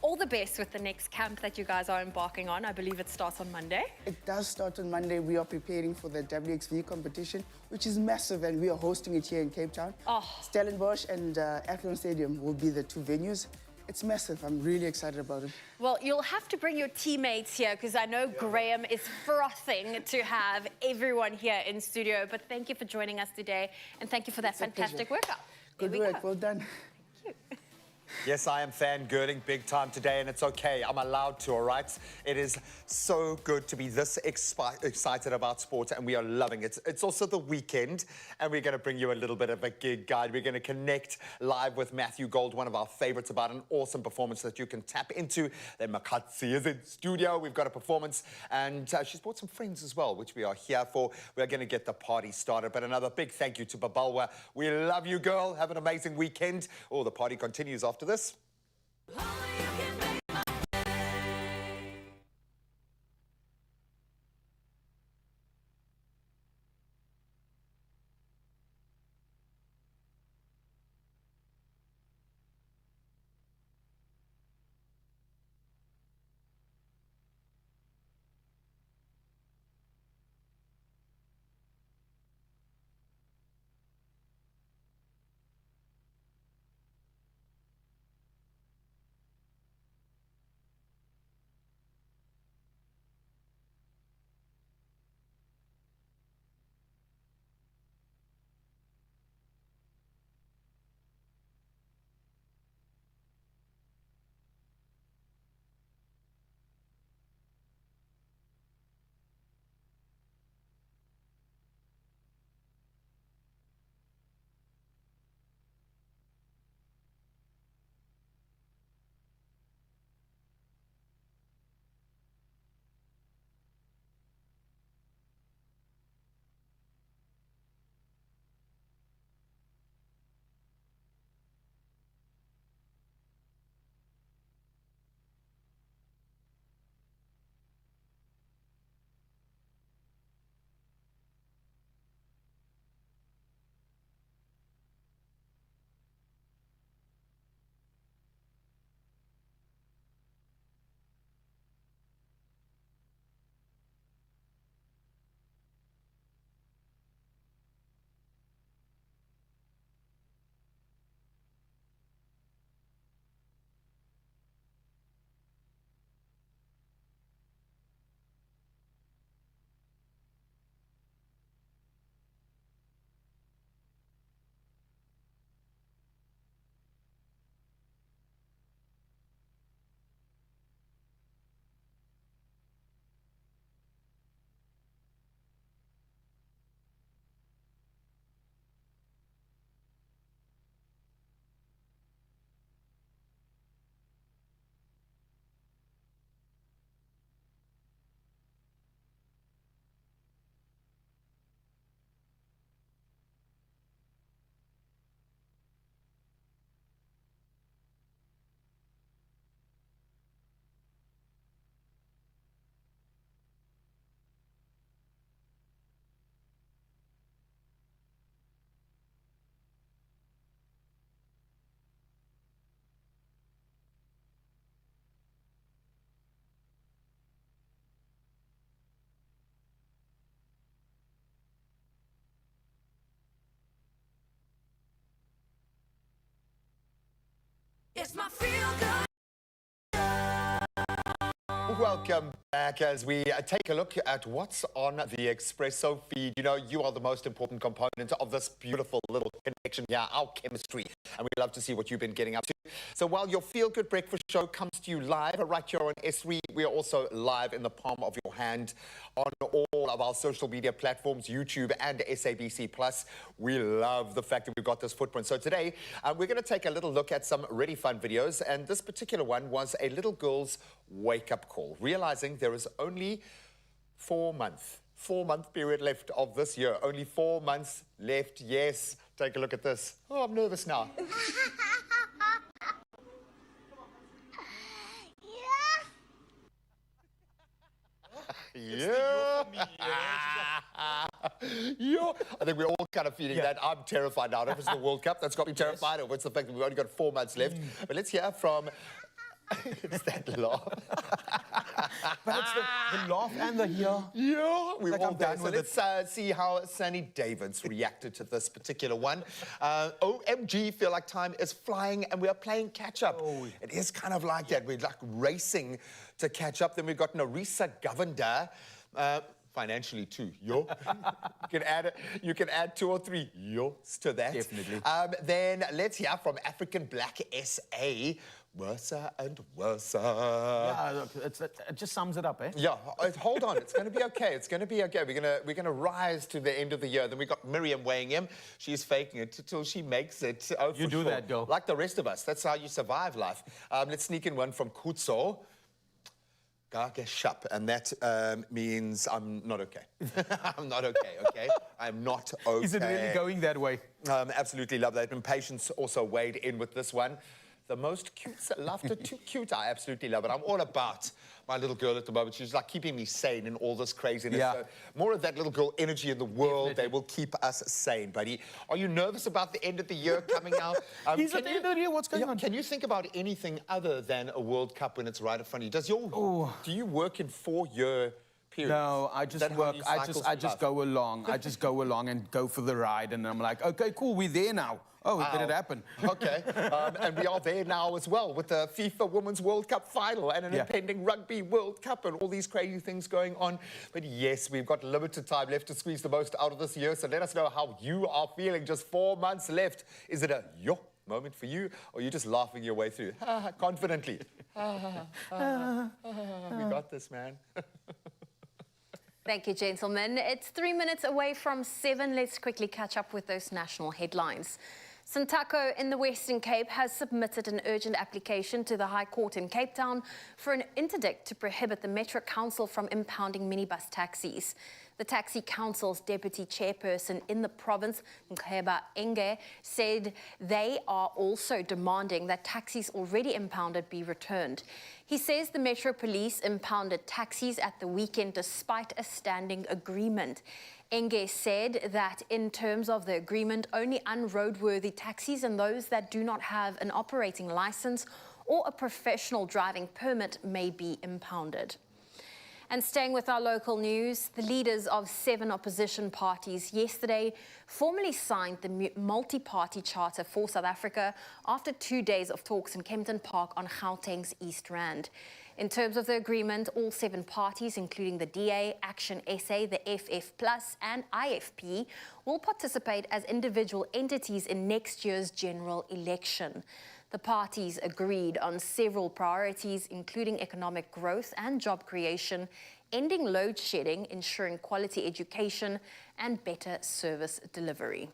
All the best with the next camp that you guys are embarking on. I believe it starts on Monday. It does start on Monday. We are preparing for the WXV competition, which is massive, and we are hosting it here in Cape Town. Oh. Stellenbosch and Athlone Stadium will be the two venues. It's massive. I'm really excited about it. Well, you'll have to bring your teammates here, because I know Graham is frothing to have everyone here in studio. But thank you for joining us today, and thank you for that fantastic workout. Good work. Well done. Thank you. Yes, I am fangirling big time today, and it's okay. I'm allowed to, all right? It is so good to be this excited about sport, and we are loving it. It's also the weekend, and we're going to bring you a little bit of a gig guide. We're going to connect live with Matthew Gold, one of our favorites, about an awesome performance that you can tap into. Then Makatsi is in studio. We've got a performance, and she's brought some friends as well, which we are here for. We're going to get the party started, but another big thank you to Babalwa. We love you, girl. Have an amazing weekend. Oh, the party continues after this. It's my feel good. Welcome back as we take a look at what's on the Expresso feed. You know, you are the most important component of this beautiful little connection here, our chemistry. And we love to see what you've been getting up to. So while your Feel Good Breakfast Show comes to you live right here on S3, we are also live in the palm of your hand on all of our social media platforms, YouTube and SABC+. We love the fact that we've got this footprint. So today, we're going to take a little look at some really fun videos. And this particular one was a little girl's wake-up call, realizing there is only 4-month period left of this year. Only 4 months left. Yes. Take a look at this. Oh, I'm nervous now. Yeah. Yeah. I think we're all kind of feeling that. I'm terrified now. If it's the World Cup, that's got me terrified. Or it's the fact that we've only got 4 months left. But let's hear from... It's that laugh. But it's the laugh and the yeah. Yeah, we're Like all I'm there. done So with let's see how Sunny Davids reacted to this particular one. OMG, feel like time is flying and we are playing catch up. Oh. It is kind of like that. We're like racing to catch up. Then we've got Narisa Govender. Financially too, yo. You can add 2 or 3 yo's to that. Definitely. Then let's hear from African Black SA. Worse and worse. Yeah, look, it just sums it up, eh? Yeah, hold on. It's going to be okay. It's going to be okay. We're going to rise to the end of the year. Then we got Miriam weighing in. She's faking it till she makes it. Oh, you do that, girl. Like the rest of us. That's how you survive life. Let's sneak in one from Kutso. Gageshap, and that means I'm not okay. I'm not okay, okay? I'm not okay. Is it really going that way? Absolutely love that. And Patience also weighed in with this one. The most cute laughter, too cute. I absolutely love it. I'm all about my little girl at the moment. She's like keeping me sane in all this craziness. Yeah. So more of that little girl energy in the world. Definitely. They will keep us sane, buddy. Are you nervous about the end of the year coming out? He's at the end of the year. What's going on? Can you think about anything other than a World Cup when it's right in front of you? Do you work in 4-year periods? No, I just work. I just go along. I just go along and go for the ride, and I'm like, okay, cool, we're there now. Oh, did it happen? Okay, and we are there now as well with the FIFA Women's World Cup final and an impending Rugby World Cup and all these crazy things going on. But yes, we've got limited time left to squeeze the most out of this year, so let us know how you are feeling. Just 4 months left. Is it a yo moment for you, or are you just laughing your way through confidently? We got this, man. Thank you, gentlemen. It's 3 minutes away from 7. Let's quickly catch up with those national headlines. Sintako in the Western Cape has submitted an urgent application to the High Court in Cape Town for an interdict to prohibit the Metro Council from impounding minibus taxis. The Taxi Council's deputy chairperson in the province, Nkeba Enge, said they are also demanding that taxis already impounded be returned. He says the Metro Police impounded taxis at the weekend despite a standing agreement. Enge said that in terms of the agreement, only unroadworthy taxis and those that do not have an operating license or a professional driving permit may be impounded. And staying with our local news, the leaders of 7 opposition parties yesterday formally signed the multi-party charter for South Africa after 2 days of talks in Kempton Park on Gauteng's East Rand. In terms of the agreement, all 7 parties, including the DA, Action SA, the FF Plus and IFP, will participate as individual entities in next year's general election. The parties agreed on several priorities, including economic growth and job creation, ending load shedding, ensuring quality education, and better service delivery.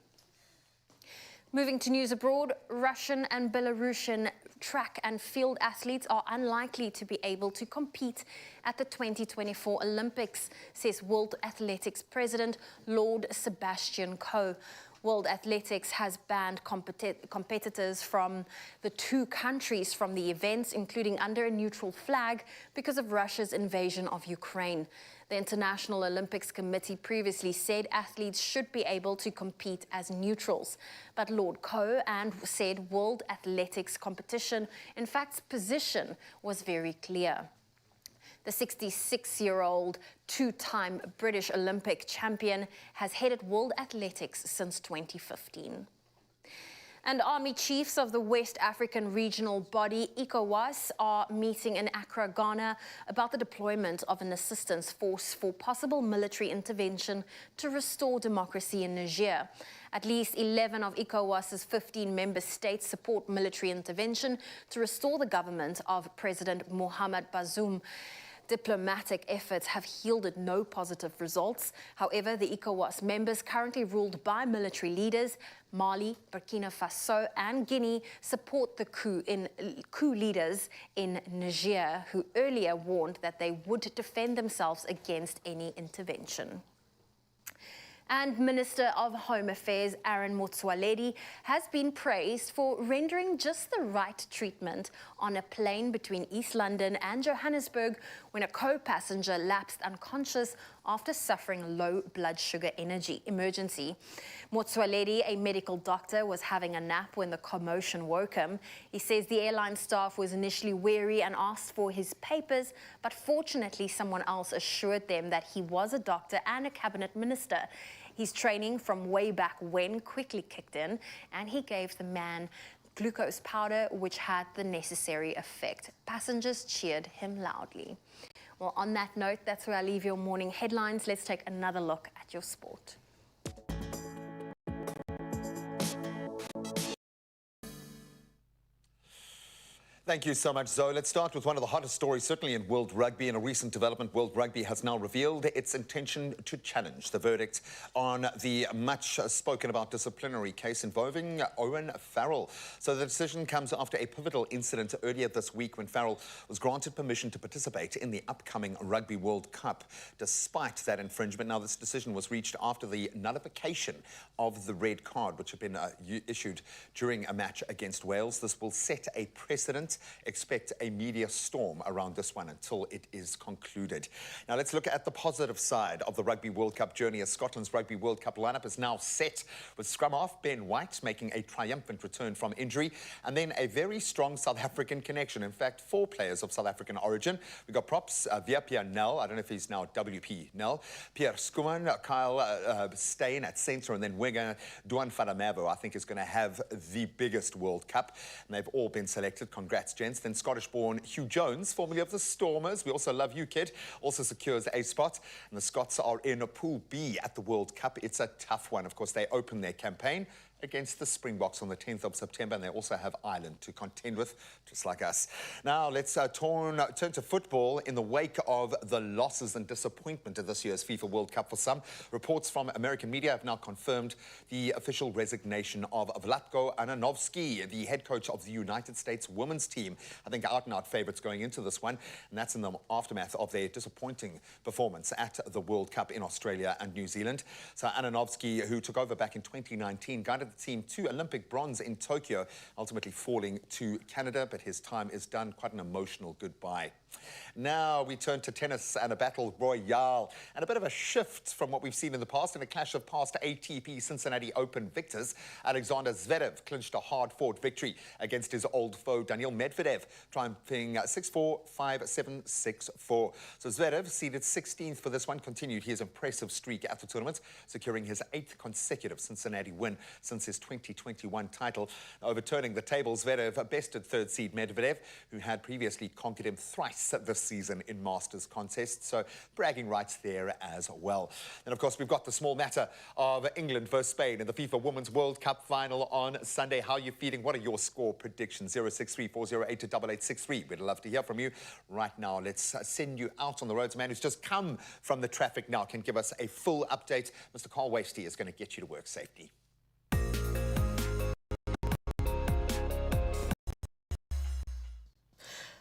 Moving to news abroad, Russian and Belarusian track and field athletes are unlikely to be able to compete at the 2024 Olympics, says World Athletics President Lord Sebastian Coe. World Athletics has banned competitors from the 2 countries from the events, including under a neutral flag, because of Russia's invasion of Ukraine. The International Olympics Committee previously said athletes should be able to compete as neutrals. But Lord Coe said World Athletics competition, in fact, position was very clear. The 66-year-old 2-time British Olympic champion has headed World Athletics since 2015. And army chiefs of the West African regional body, ECOWAS, are meeting in Accra, Ghana, about the deployment of an assistance force for possible military intervention to restore democracy in Niger. At least 11 of ECOWAS's 15 member states support military intervention to restore the government of President Mohamed Bazoum. Diplomatic efforts have yielded no positive results. However, the ECOWAS members currently ruled by military leaders, Mali, Burkina Faso and Guinea, support the coup leaders in Niger, who earlier warned that they would defend themselves against any intervention. And Minister of Home Affairs Aaron Motsoaledi has been praised for rendering just the right treatment on a plane between East London and Johannesburg when a co-passenger lapsed unconscious after suffering a low blood sugar emergency. Motsoaledi, a medical doctor, was having a nap when the commotion woke him. He says the airline staff was initially wary and asked for his papers, but fortunately someone else assured them that he was a doctor and a cabinet minister. His training from way back when quickly kicked in, and he gave the man glucose powder, which had the necessary effect. Passengers cheered him loudly. Well, on that note, that's where I leave your morning headlines. Let's take another look at your sport. Thank you so much, Zoe. Let's start with one of the hottest stories, certainly in World Rugby. In a recent development, World Rugby has now revealed its intention to challenge the verdict on the much-spoken-about disciplinary case involving Owen Farrell. So the decision comes after a pivotal incident earlier this week when Farrell was granted permission to participate in the upcoming Rugby World Cup. Despite that infringement, now this decision was reached after the nullification of the red card, which had been issued during a match against Wales. This will set a precedent. Expect a media storm around this one until it is concluded. Now let's look at the positive side of the Rugby World Cup journey, as Scotland's Rugby World Cup lineup is now set, with scrum half Ben White making a triumphant return from injury, and then a very strong South African connection. In fact, 4 players of South African origin. We've got props, Pierre Nel, I don't know if he's now WP Nel, Pierre Skuman, Kyle Steyn at centre, and then winger Duan Fadamavo, I think, is going to have the biggest World Cup. And they've all been selected. Congrats, gents. Then Scottish-born Hugh Jones, formerly of the Stormers, we also love you, kid, also secures a spot. And the Scots are in Pool B at the World Cup. It's a tough one. Of course, they open their campaign against the Springboks on the 10th of September, and they also have Ireland to contend with, just like us. Now, let's turn to football in the wake of the losses and disappointment of this year's FIFA World Cup for some. Reports from American media have now confirmed the official resignation of Vlatko Ananovsky, the head coach of the United States women's team. I think out-and-out favourites going into this one, and that's in the aftermath of their disappointing performance at the World Cup in Australia and New Zealand. So Ananovsky, who took over back in 2019, guided the team to Olympic bronze in Tokyo, ultimately falling to Canada, but his time is done. Quite an emotional goodbye. Now we turn to tennis and a battle royale, and a bit of a shift from what we've seen in the past. In a clash of past ATP Cincinnati Open victors, Alexander Zverev clinched a hard-fought victory against his old foe Daniil Medvedev, triumphing 6-4, 5-7, 6-4. So Zverev, seeded 16th for this one, continued his impressive streak at the tournament, securing his 8th consecutive Cincinnati win since his 2021 title. Overturning the tables, Zverev bested third seed Medvedev, who had previously conquered him thrice this season in Masters contests, so bragging rights there as well. And of course, we've got the small matter of England versus Spain in the FIFA Women's World Cup final on Sunday. How are you feeling? What are your score predictions? 063-408-8863. We'd love to hear from you. Right now, let's send you out on the roads. A man who's just come from the traffic now can give us a full update. Mr. Carl Wasty is going to get you to work safely.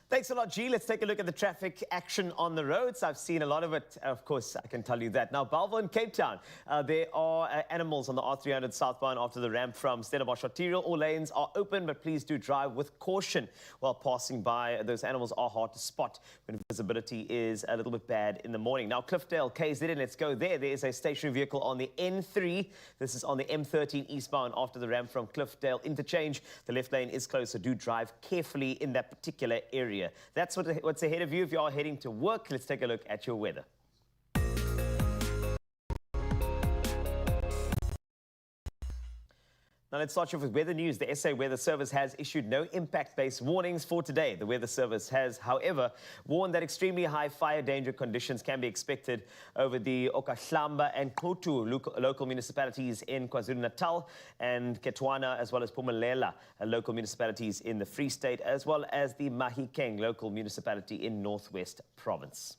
Thanks a lot, G. Let's take a look at the traffic action on the roads. I've seen a lot of it, of course, I can tell you that. Now, Bellville in Cape Town, there are animals on the R300 southbound after the ramp from Stellenbosch Arterial. All lanes are open, but please do drive with caution while passing by. Those animals are hard to spot when visibility is a little bit bad in the morning. Now, Cliffdale, KZN, let's go there. There is a stationary vehicle on the N3. This is on the M13 eastbound after the ramp from Cliffdale interchange. The left lane is closed, so do drive carefully in that particular area. That's what's ahead of you if you are heading to work. Let's take a look at your weather. Now let's start off with weather news. The SA Weather Service has issued no impact-based warnings for today. The Weather Service has, however, warned that extremely high fire danger conditions can be expected over the Okahlamba and Kotu local municipalities in KwaZulu-Natal and Ketwana, as well as Pumalela, local municipalities in the Free State, as well as the Mahikeng local municipality in Northwest Province.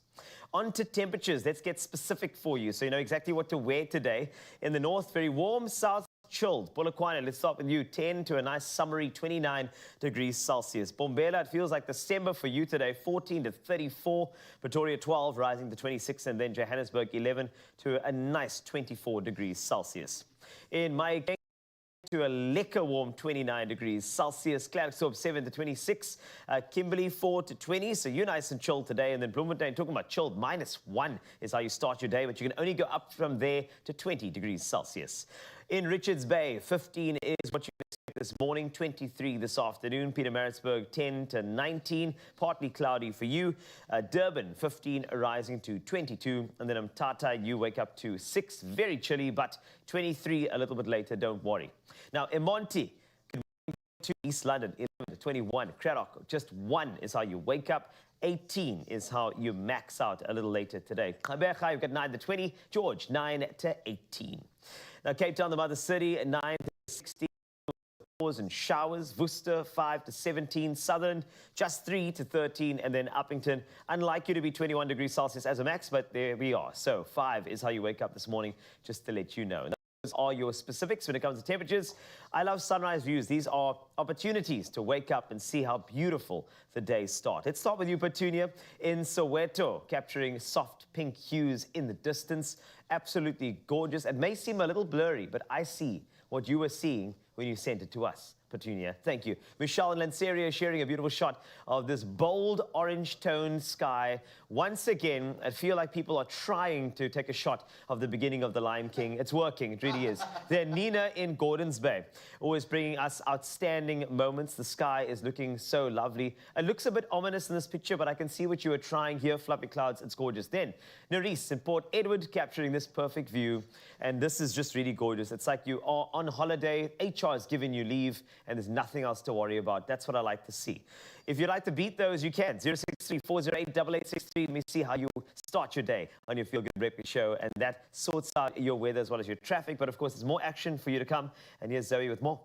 On to temperatures. Let's get specific for you so you know exactly what to wear today. In the north, very warm. South, chilled. Polokwane, let's start with you. 10 to a nice summery 29 degrees Celsius. Bombela, it feels like December for you today. 14 to 34. Pretoria, 12, rising to 26. And then Johannesburg, 11 to a nice 24 degrees Celsius. In Mahikeng, to a lekker warm 29 degrees Celsius. Klerksdorp 7 to 26. Kimberley 4 to 20. So you're nice and chilled today. And then Bloemfontein, talking about chilled, -1 is how you start your day. But you can only go up from there to 20 degrees Celsius. In Richards Bay, 15 is what you expect this morning, 23 this afternoon. Pietermaritzburg, 10 to 19. Partly cloudy for you. Durban, 15, rising to 22. And then Mthatha, you wake up to 6. Very chilly, but 23 a little bit later, don't worry. Now, Emonti, to East London, 11 to 21. Craddock, just 1 is how you wake up. 18 is how you max out a little later today. Gqeberha, you've got 9 to 20. George, 9 to 18. Now, Cape Town, the mother city, 9 to 16. And showers. Worcester, 5 to 17. Southern, just 3 to 13. And then Uppington, unlikely to be 21 degrees Celsius as a max, but there we are. So 5 is how you wake up this morning, just to let you know. Those are your specifics when it comes to temperatures. I love sunrise views. These are opportunities to wake up and see how beautiful the days start. Let's start with you, Petunia, in Soweto, capturing soft pink hues in the distance. Absolutely gorgeous. It may seem a little blurry, but I see what you were seeing when you sent it to us, Petunia. Thank you. Michelle and Lanceria sharing a beautiful shot of this bold orange toned sky. Once again, I feel like people are trying to take a shot of the beginning of The Lion King. It's working, it really is. Then Nina in Gordons Bay, always bringing us outstanding moments. The sky is looking so lovely. It looks a bit ominous in this picture, but I can see what you were trying here. Fluffy clouds, it's gorgeous. Then Nerisse in Port Edward, capturing this perfect view. And this is just really gorgeous. It's like you are on holiday, HR has given you leave, and there's nothing else to worry about. That's what I like to see. If you'd like to beat those, you can. 063-408-8863. Let me see how you start your day on your Feel Good Breakfast Show. And that sorts out your weather as well as your traffic. But of course, there's more action for you to come. And here's Zoe with more.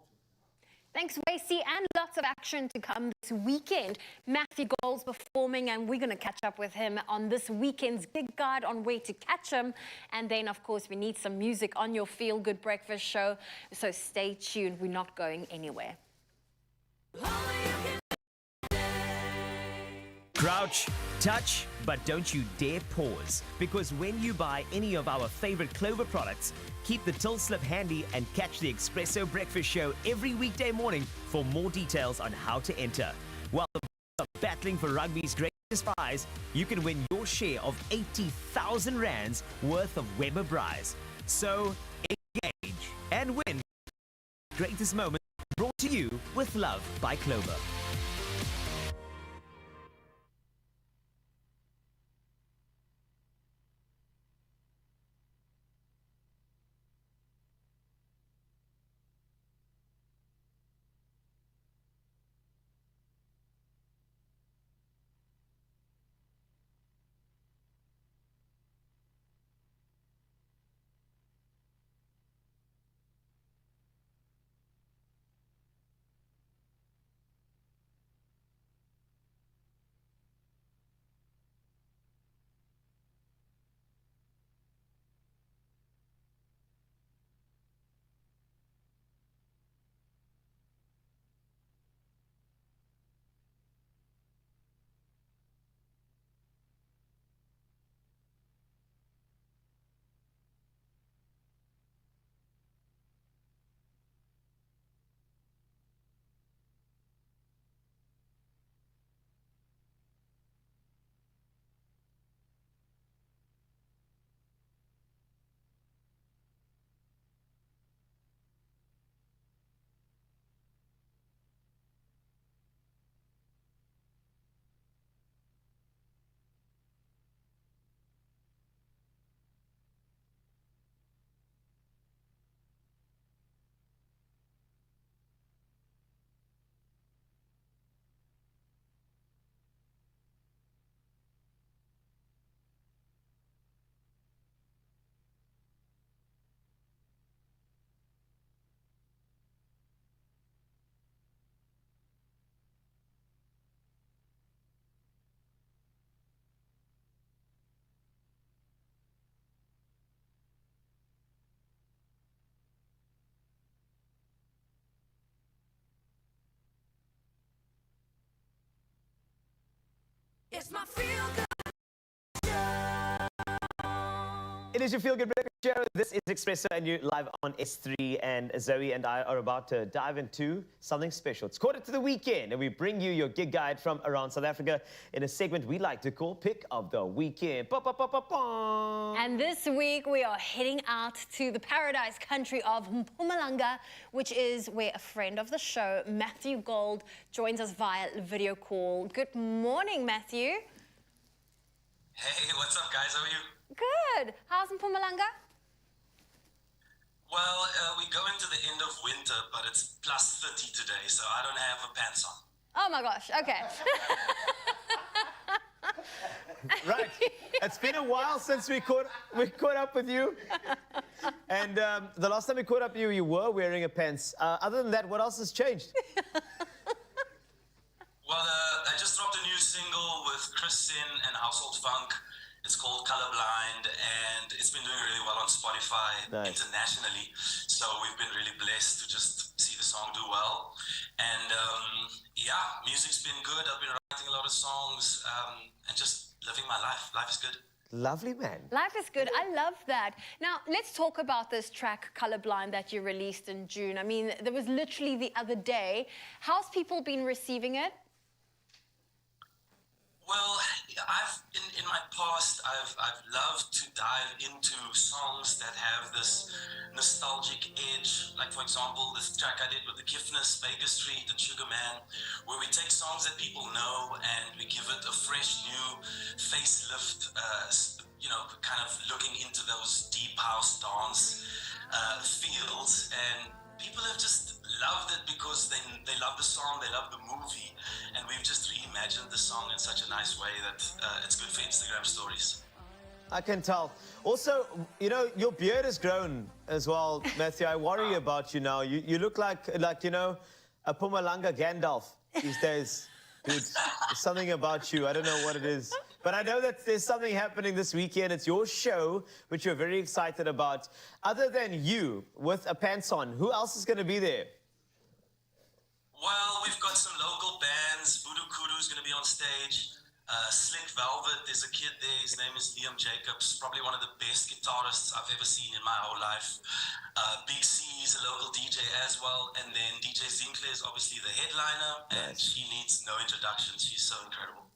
Thanks, Wasey, and lots of action to come this weekend. Matthew Gold's performing, and we're going to catch up with him on this weekend's gig guide on where to catch him. And then, of course, we need some music on your Feel Good Breakfast Show. So stay tuned. We're not going anywhere. Crouch, touch, but don't you dare pause. Because when you buy any of our favorite Clover products, keep the till slip handy and catch the Expresso Breakfast Show every weekday morning for more details on how to enter. While the boys are battling for rugby's greatest prize, you can win your share of 80,000 rands worth of Weber Prize. So engage and win greatest moment, brought to you with love by Clover. It is your Feel Good Breakfast Show. This is Expresso and you're live on S3, and Zoe and I are about to dive into something special. It's quarter to the weekend and we bring you your gig guide from around South Africa in a segment we like to call Pick of the Weekend. And this week we are heading out to the paradise country of Mpumalanga, which is where a friend of the show, Matthew Gold, joins us via video call. Good morning, Matthew. Hey, what's up, guys? How are you? Good. How's Mpumalanga? Well, we go into the end of winter, but it's plus 30 today, so I don't have a pants on. Oh my gosh, okay. Right. It's been a while since we caught up with you. And the last time we caught up with you, you were wearing a pants. Other than that, what else has changed? Well, I just dropped a new single with Chris Sin and Household Funk. It's called Colorblind, and it's been doing really well on Spotify internationally. So we've been really blessed to just see the song do well. And yeah, music's been good. I've been writing a lot of songs and just living my life. Life is good. Lovely, man. Life is good. I love that. Now, let's talk about this track, Colorblind, that you released in June. I mean, there was literally the other day. How's people been receiving it? Well, in my past, I've loved to dive into songs that have this nostalgic edge. Like, for example, this track I did with the Kiffness, Baker Street, and Sugar Man, where we take songs that people know and we give it a fresh new facelift, you know, kind of looking into those deep house dance fields. And people have just loved it because they love the song, they love the movie, and we've just reimagined the song in such a nice way that it's good for Instagram stories. I can tell. Also, you know, your beard has grown as well, Matthew. I worry about you now. You look like you know, a Mpumalanga Gandalf these days. Dude, there's something about you. I don't know what it is. But I know that there's something happening this weekend. It's your show, which you're very excited about. Other than you, with a pants on, who else is going to be there? Well, we've got some local bands. Voodoo Kudu's going to be on stage. Slick Velvet, there's a kid there. His name is Liam Jacobs. Probably one of the best guitarists I've ever seen in my whole life. Big C is a local DJ as well. And then DJ Zinkle is obviously the headliner. And she needs no introduction. She's so incredible.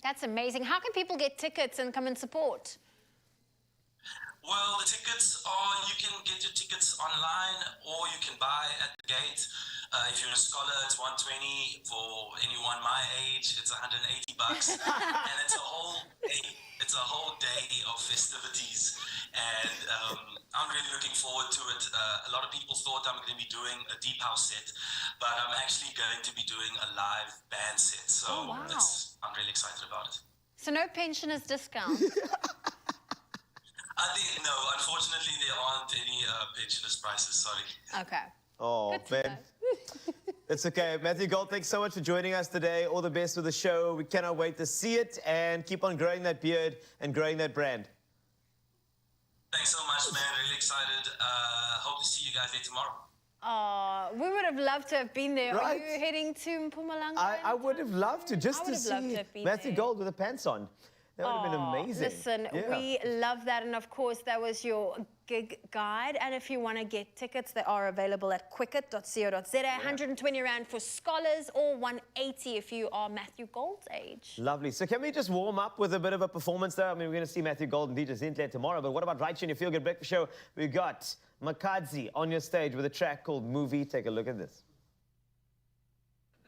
That's amazing. How can people get tickets and come and support? Well, the tickets are, you can get your tickets online or you can buy at the gate. If you're a scholar, it's 120. For anyone my age, it's 180 bucks. And it's a whole day of festivities. And I'm really looking forward to it. A lot of people thought I'm going to be doing a deep house set, but I'm actually going to be doing a live band set. So I'm really excited about it. So no pensioners discount? No, unfortunately, there aren't any pensioners prices, sorry. Okay. Oh, man. It's okay. Matthew Gold, thanks so much for joining us today. All the best with the show. We cannot wait to see it and keep on growing that beard and growing that brand. Thanks so much, man. Really excited. Hope to see you guys there tomorrow. Oh, we would have loved to have been there. Right. Are you heading to Mpumalanga? I would have loved to, just to see Matthew Gold with the pants on. That would have been amazing. Listen, we love that. And of course, that was your gig guide. And if you want to get tickets, they are available at quicket.co.za. 120 Rand for scholars or 180 if you are Matthew Gold's age. Lovely. So can we just warm up with a bit of a performance there? I mean, we're going to see Matthew Gold and DJ Zintle tomorrow. But what about right here in your Feel Good Breakfast Show? We got Makadzi on your stage with a track called Movie. Take a look at this.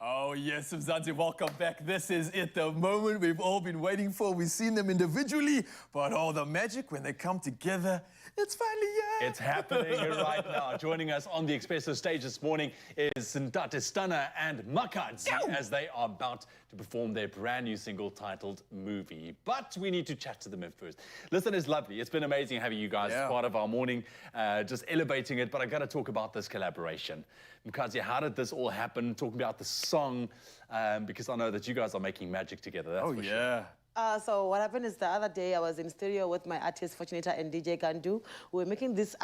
Oh, yes, Mzansi, welcome back. This is it, the moment we've all been waiting for. We've seen them individually, but oh, the magic when they come together, it's finally here. It's happening right now. Joining us on the Expresso stage this morning is Ntate Stunner and Makadzi as they are about to perform their brand new single titled Movie. But we need to chat to them first. Listen, it's lovely. It's been amazing having you guys as part of our morning, just elevating it. But I got to talk about this collaboration. Makadzi, how did this all happen? Talking about the song, because I know that you guys are making magic together. That's for sure. So what happened is the other day I was in studio with my artist Fortunata and DJ Gandu. We were making this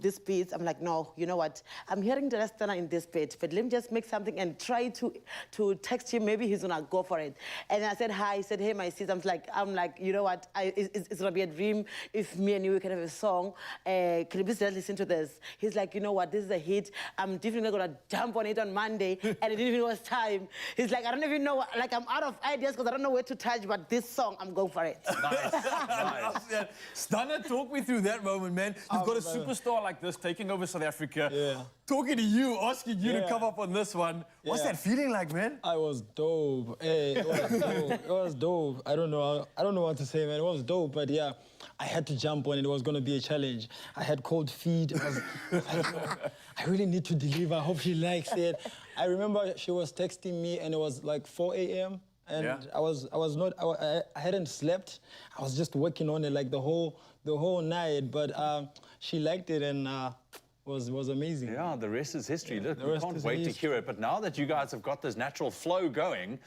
this beats. I'm like, no, you know what? I'm hearing the Rastana in this beat, but let me just make something and try to text him. Maybe he's gonna go for it. And I said hi. He said, hey, my sis. I'm like, you know what? It's gonna be a dream if me and you can have a song. Can you please just listen to this? He's like, you know what? This is a hit. I'm definitely gonna jump on it on Monday, and it didn't even was time. He's like, I don't even know. Like I'm out of ideas because I don't know where to touch, but this song, I'm going for it. Nice. Nice. Yeah. Stunner, talk me through that moment, man. You've got a superstar like this taking over South Africa, talking to you, asking you to come up on this one. What's that feeling like, man? I was dope. Hey, it was dope. It was dope. I don't know what to say, man. It was dope, but yeah, I had to jump on it. It was going to be a challenge. I had cold feet. I really need to deliver. I hope she likes it. I remember she was texting me, and it was like 4 a.m. And I hadn't slept. I was just working on it like the whole night. But she liked it and was amazing. Yeah, the rest is history. Look, we can't wait to hear it. But now that you guys have got this natural flow going,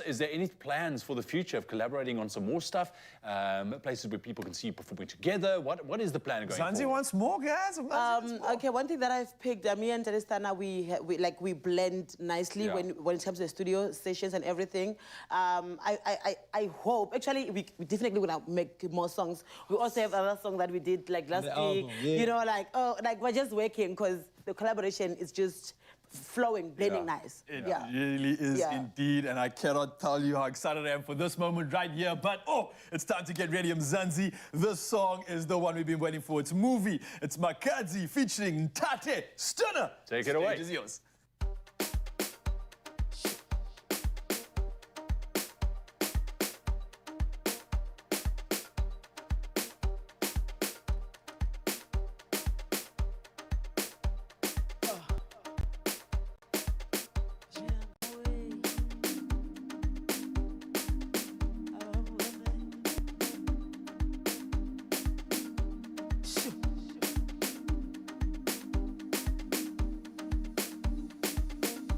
is there any plans for the future of collaborating on some more stuff? Places where people can see you performing together? What is the plan going Zanzi forward? wants more, guys. Okay, one thing that I've picked, me and Terestana, we blend nicely when it comes to the studio sessions and everything. I hope, actually, we definitely gonna make more songs. We also have another song that we did like last week. You know, like we're just working because the collaboration is just flowing, blending nice. It really is indeed, and I cannot tell you how excited I am for this moment right here. But it's time to get ready, Mzansi. This song is the one we've been waiting for. It's Movie. It's Makadzi featuring Tate Stunner. Take it away. Stage is yours.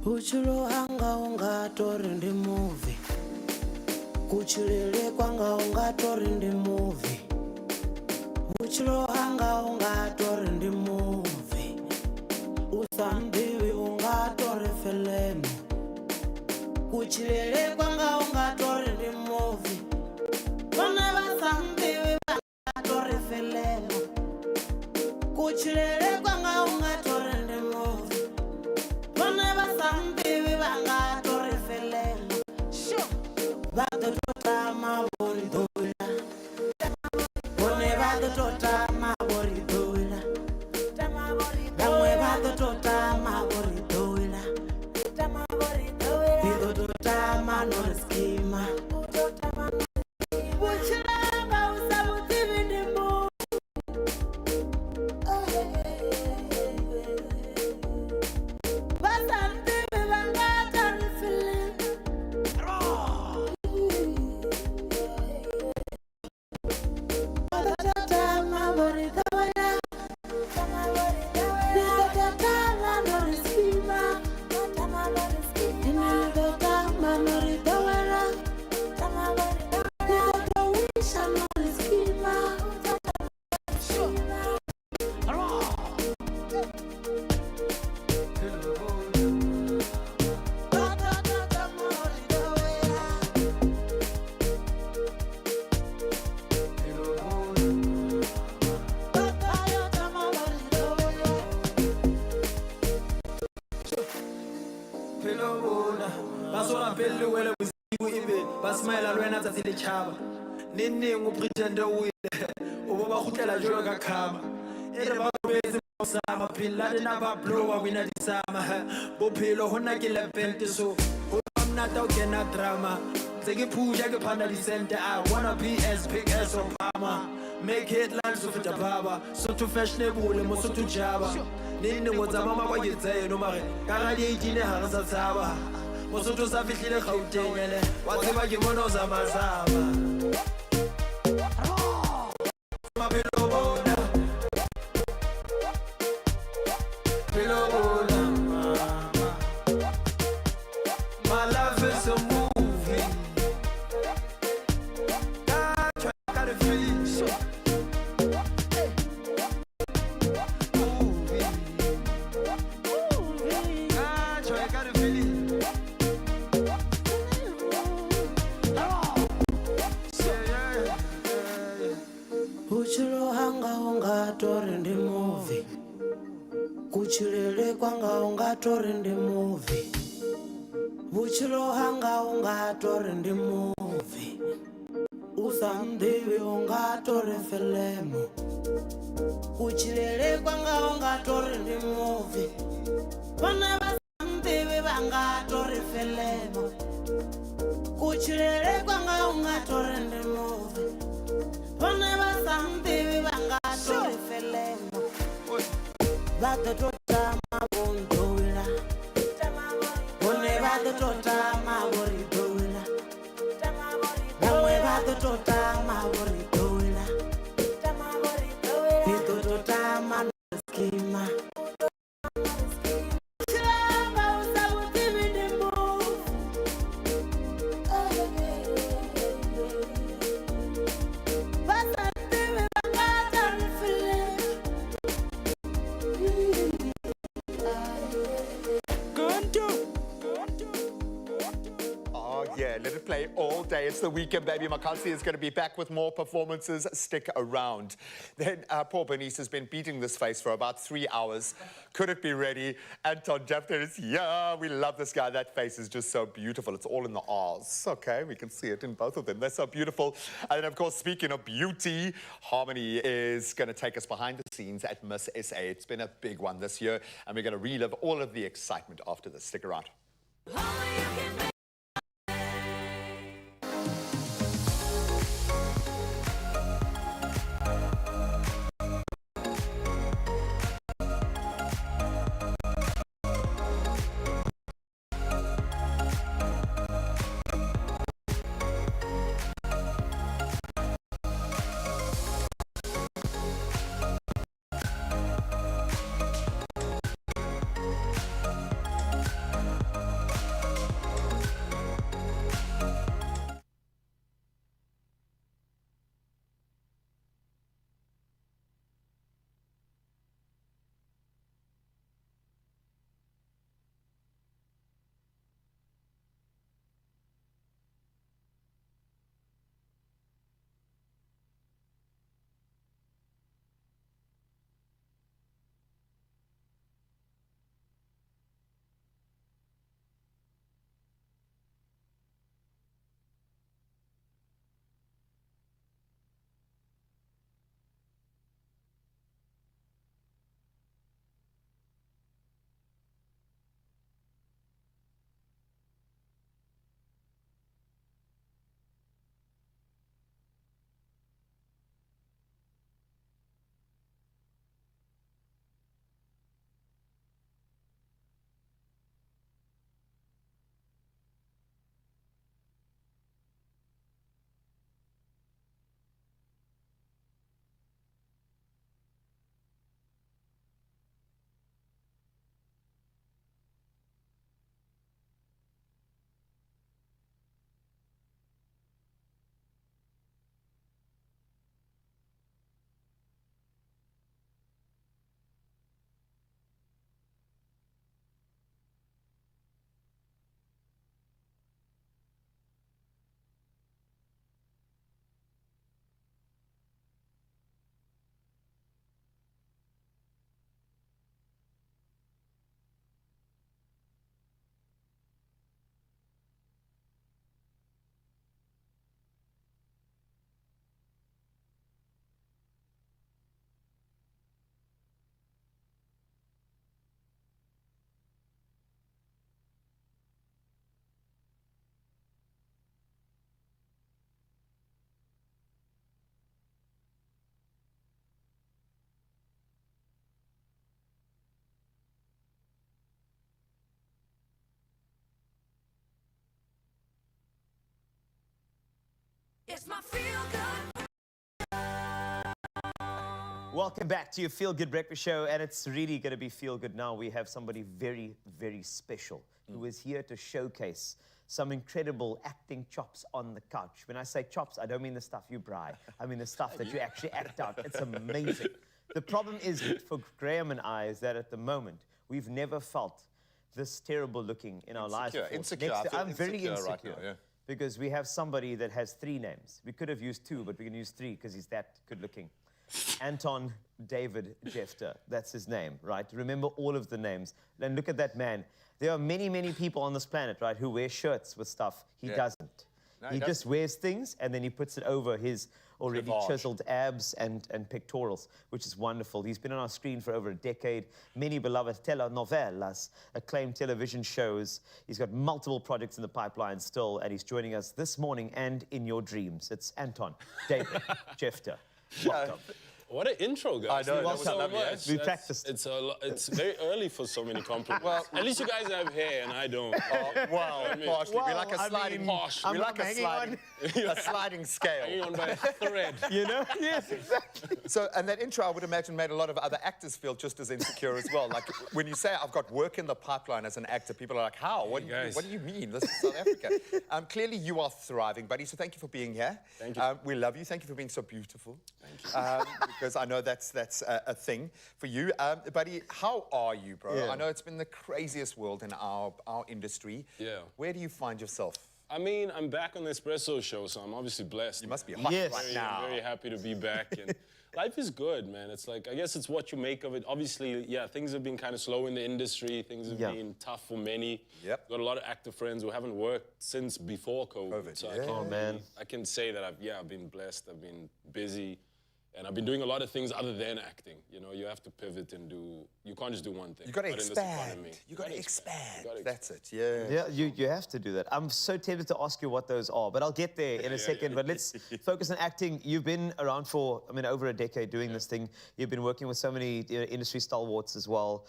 Kuchulo hanga ungatori ndi movie. Kuchulele kwanga ungatori ndi movie. Kuchulo hanga ungatori ndi movie. Usambiwi ungatori filemu. Kuchulele kwanga ungatori ndi movie. Kone basambiwi ungatori filemu. Kuchulele kwanga ungatori ndi movie. Nini ngupretend wile uboba khutlela jolo ka khama ere ba bezi mosama phila na ba blowa wina disama bophelo hona ke le belt so I'm not out kena drama tseke phusha ke phana di center I wanna be as big as Obama make headlines of the baba so to fashionable mo so to jaba nini ngotsa mama kwa yetse no mare ka ga di 18 ha re sa tsaba mo so to sa fihlile Gauteng ele wa tseba ke mono za mazaba kwanga ungatori ndi movie Vuchilo hanga ungatori ndi movie Usamdivi ungatori filemu Kuchilele kwanga ungatori ndi movie Vana vasamdivi vangatori filemu Kuchilele kwanga ungatori ndi movie Vana vasamdivi vangatori filemu Vatatota mabondola One vatatota maboridola Vamwe vatatota maboridola Vitotota manoskima Chilamba usawutivi ndi move Vasamdivi vangatori filemu Oh, yeah, let it play all day. It's the weekend, baby. Makasi is going to be back with more performances. Stick around. Then poor Bernice has been beating this face for about 3 hours. Could it be ready? Anton Jefter is here. We love this guy. That face is just so beautiful. It's all in the R's. Okay, we can see it in both of them. They're so beautiful. And then, of course, speaking of beauty, Harmony is going to take us behind the scenes at Miss SA. It's been a big one this year, and we're going to relive all of the excitement after this. Stick around. It's my feel good. Welcome back to your Feel Good Breakfast Show, and it's really going to be Feel Good now. We have somebody very, very special who is here to showcase some incredible acting chops on the couch. When I say chops, I don't mean the stuff you bry. I mean the stuff that you actually act out. It's amazing. The problem is for Graham and I is that at the moment, we've never felt this terrible looking in our lives before. Insecure. I'm very insecure right now, yeah. because we have somebody that has 3 names. We could have used 2, but we can use 3 because he's that good looking. Anton David Jefter. That's his name, right? Remember all of the names. And look at that man. There are many, many people on this planet, right, who wear shirts with stuff. He doesn't. No, he just wears things and then he puts it over his already Cleavage. chiseled abs and pectorals, which is wonderful. He's been on our screen for over a decade. Many beloved telenovelas, acclaimed television shows. He's got multiple projects in the pipeline still, and he's joining us this morning and in your dreams. It's Anton David Jefter. Welcome. What an intro, guys. I know, Thank you so lovely, much. We practiced. It's very early for so many compliments. Well, at least you guys have hair and I don't. Well, partially. We like a sliding, I'm we like a sliding scale. Hanging on by a thread. You know? Yes, exactly. So, and that intro, I would imagine, made a lot of other actors feel just as insecure as well. Like, when you say, I've got work in the pipeline as an actor, people are like, how? What do you mean? This is South Africa. Clearly, you are thriving, buddy, so thank you for being here. Thank you. We love you. Thank you for being so beautiful. Thank you. Because I know that's a thing for you. Buddy, how are you, bro? Yeah. I know it's been the craziest world in our industry. Yeah. Where do you find yourself? I mean, I'm back on the Expresso show, so I'm obviously blessed. You must be hot right now. I'm very happy to be back. And life is good, man. It's like, I guess it's what you make of it. Obviously, yeah, things have been kind of slow in the industry. Things have been tough for many. Yep. Got a lot of actor friends who haven't worked since before COVID. So I can say that I've been blessed. I've been busy. And I've been doing a lot of things other than acting. You know, you have to pivot and you can't just do one thing. You got to Not in this expand. economy. You got to expand. You gotta That's it, yeah. Yeah, you have to do that. I'm so tempted to ask you what those are, but I'll get there in a second. But let's focus on acting. You've been around for, over a decade doing this thing. You've been working with so many industry stalwarts as well.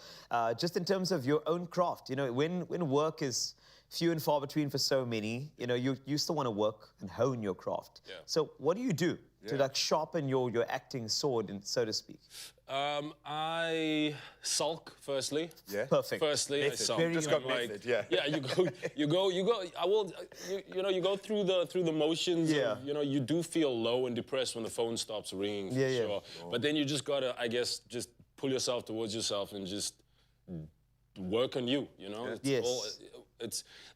Just in terms of your own craft, when work is few and far between for so many, you still want to work and hone your craft. Yeah. So what do you do to sharpen your acting sword, so to speak? I sulk, firstly. Yeah. Perfect. Firstly, method. I sulk. Just got method, yeah. Yeah, you go. You go through the motions. Yeah. Of, you do feel low and depressed when the phone stops ringing. For sure. But then you just gotta, I guess, just pull yourself towards yourself and just work on you.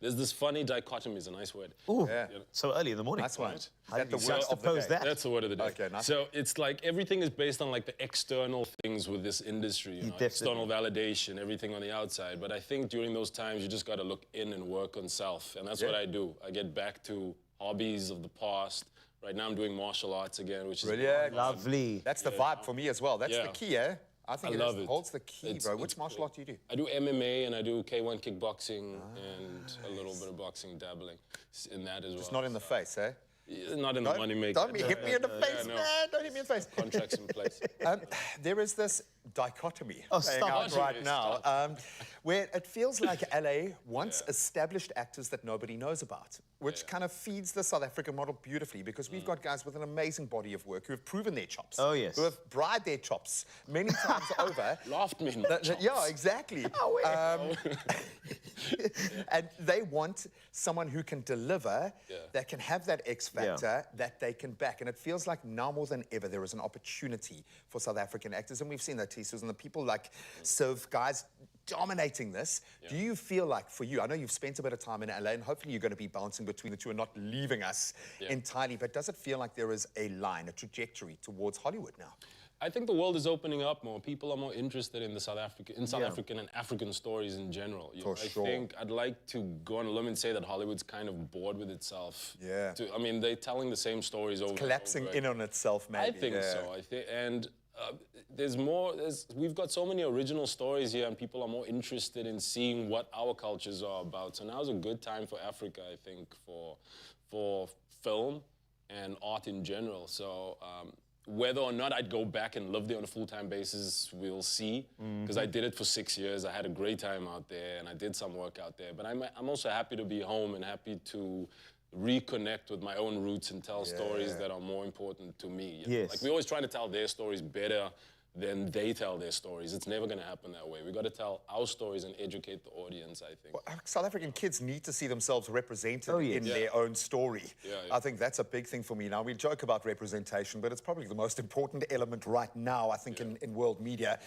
There's this funny dichotomy, is a nice word. Ooh, so early in the morning. Nice one. Right. How do you juxtapose that? That's the word of the day. Okay, nice. So it's like everything is based on like the external things with this industry, external validation, everything on the outside. But I think during those times, you just got to look in and work on self. And that's what I do. I get back to hobbies of the past. Right now I'm doing martial arts again, which is brilliant. Lovely. That's the vibe for me as well. That's the key, eh? I think I love it. holds the key, bro. Which martial art do you do? I do MMA and I do K1 kickboxing and a little bit of boxing, dabbling in that as well. Just not in the face, eh? Not in the money maker. Don't hit me in the face, man. Don't hit me in the face. Contracts in place. There is this dichotomy playing out right now where it feels like LA wants established actors that nobody knows about, which kind of feeds the South African model beautifully because we've got guys with an amazing body of work who have proven their chops. Oh, yes. Who have bribed their chops many times over. Laughed me. Yeah, exactly. And they want someone who can deliver, that can have that X factor, that they can back. And it feels like now more than ever there is an opportunity for South African actors. And we've seen that, Tissus, and the people like Civ, guys dominating this. Do you feel like, for you, I know you've spent a bit of time in LA and hopefully you're going to be bouncing between the two and not leaving us entirely, but does it feel like there is a line, a trajectory towards Hollywood now? I think the world is opening up more. People are more interested in the South African and African stories in general. For sure. I think I'd like to go on a limb and say that Hollywood's kind of bored with itself. Yeah. I mean, they're telling the same stories over. Collapsing and over. in on itself, maybe. I think so. And there's more. We've got so many original stories here, and people are more interested in seeing what our cultures are about. So now's a good time for Africa, I think, for film and art in general. So. Whether or not I'd go back and live there on a full-time basis, we'll see. Because I did it for 6 years. I had a great time out there, and I did some work out there. But I'm also happy to be home and happy to reconnect with my own roots and tell stories that are more important to me. You know? Like, we're always trying to tell their stories better than they tell their stories. It's never going to happen that way. We've got to tell our stories and educate the audience, I think. Well, South African kids need to see themselves represented in their own story. I think that's a big thing for me. Now, we joke about representation, but it's probably the most important element right now, I think, in world media.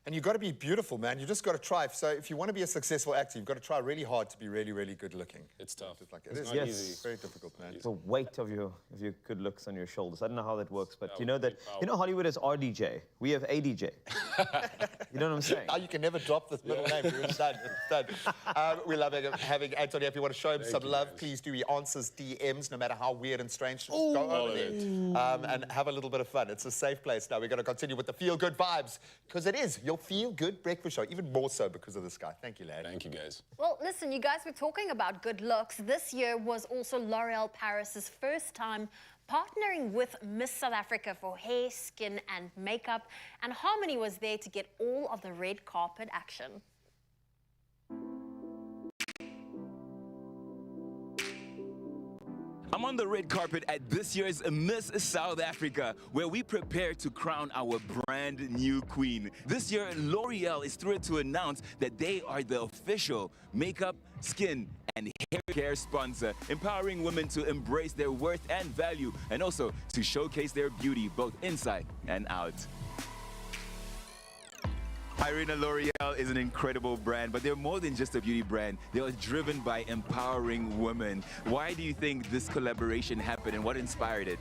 And you've got to be beautiful, man. You just got to try. So if you want to be a successful actor, you've got to try really hard to be really, really good looking. It's tough. It's like, It's not not easy. easy. Very difficult, man. The weight of your good looks on your shoulders. I don't know how that works, but you know Hollywood is RDJ. We have ADJ. You know what I'm saying? You can never drop this middle name. It's done. It's done. We love having Anthony. If you want to show him some love, please do. He answers DMs, no matter how weird and strange. Just go over there and have a little bit of fun. It's a safe place. Now we're going to continue with the feel-good vibes, because it is your feel-good breakfast show, even more so because of this guy. Thank you, lad. Thank you, guys. Well, listen, you guys were talking about good looks. This year was also L'Oreal Paris's first time partnering with Miss South Africa for hair, skin and makeup. And Harmony was there to get all of the red carpet action. I'm on the red carpet at this year's Miss South Africa, where we prepare to crown our brand new queen. This year, L'Oreal is thrilled to announce that they are the official makeup, skin, and hair care sponsor, empowering women to embrace their worth and value, and also to showcase their beauty both inside and out. Irina, L'Oreal is an incredible brand, but they're more than just a beauty brand. They are driven by empowering women. Why do you think this collaboration happened and what inspired it?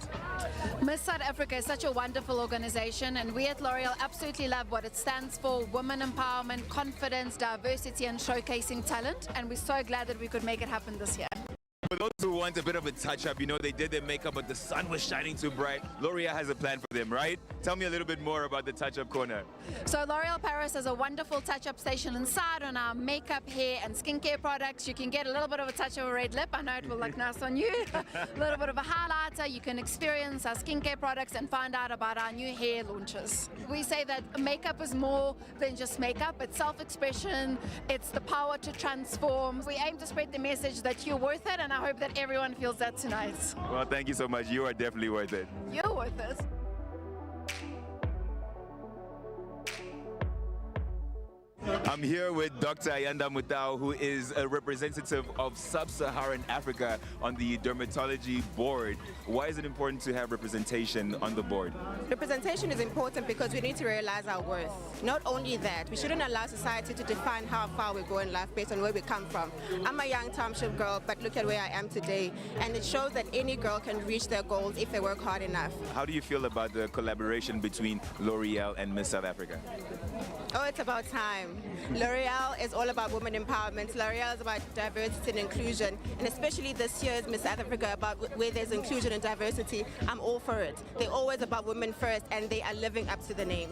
Miss South Africa is such a wonderful organization, and we at L'Oreal absolutely love what it stands for: women empowerment, confidence, diversity and showcasing talent, and we're so glad that we could make it happen this year. For those who want a bit of a touch-up, you know, they did their makeup, but the sun was shining too bright. L'Oreal has a plan for them, right? Tell me a little bit more about the touch-up corner. So L'Oreal Paris has a wonderful touch-up station inside on our makeup, hair and skincare products. You can get a little bit of a touch of a red lip. I know it will look nice on you. A little bit of a highlighter. You can experience our skincare products and find out about our new hair launches. We say that makeup is more than just makeup. It's self-expression. It's the power to transform. We aim to spread the message that you're worth it, and I hope that everyone feels that tonight. Well, thank you so much. You are definitely worth it. You're worth it. I'm here with Dr. Ayanda Mutau, who is a representative of Sub-Saharan Africa on the dermatology board. Why is it important to have representation on the board? Representation is important because we need to realize our worth. Not only that, we shouldn't allow society to define how far we go in life based on where we come from. I'm a young township girl, but look at where I am today. And it shows that any girl can reach their goals if they work hard enough. How do you feel about the collaboration between L'Oreal and Miss South Africa? Oh, it's about time. L'Oreal is all about women empowerment. L'Oreal is about diversity and inclusion. And especially this year's Miss South Africa, about where there's inclusion and diversity, I'm all for it. They're always about women first, and they are living up to the name.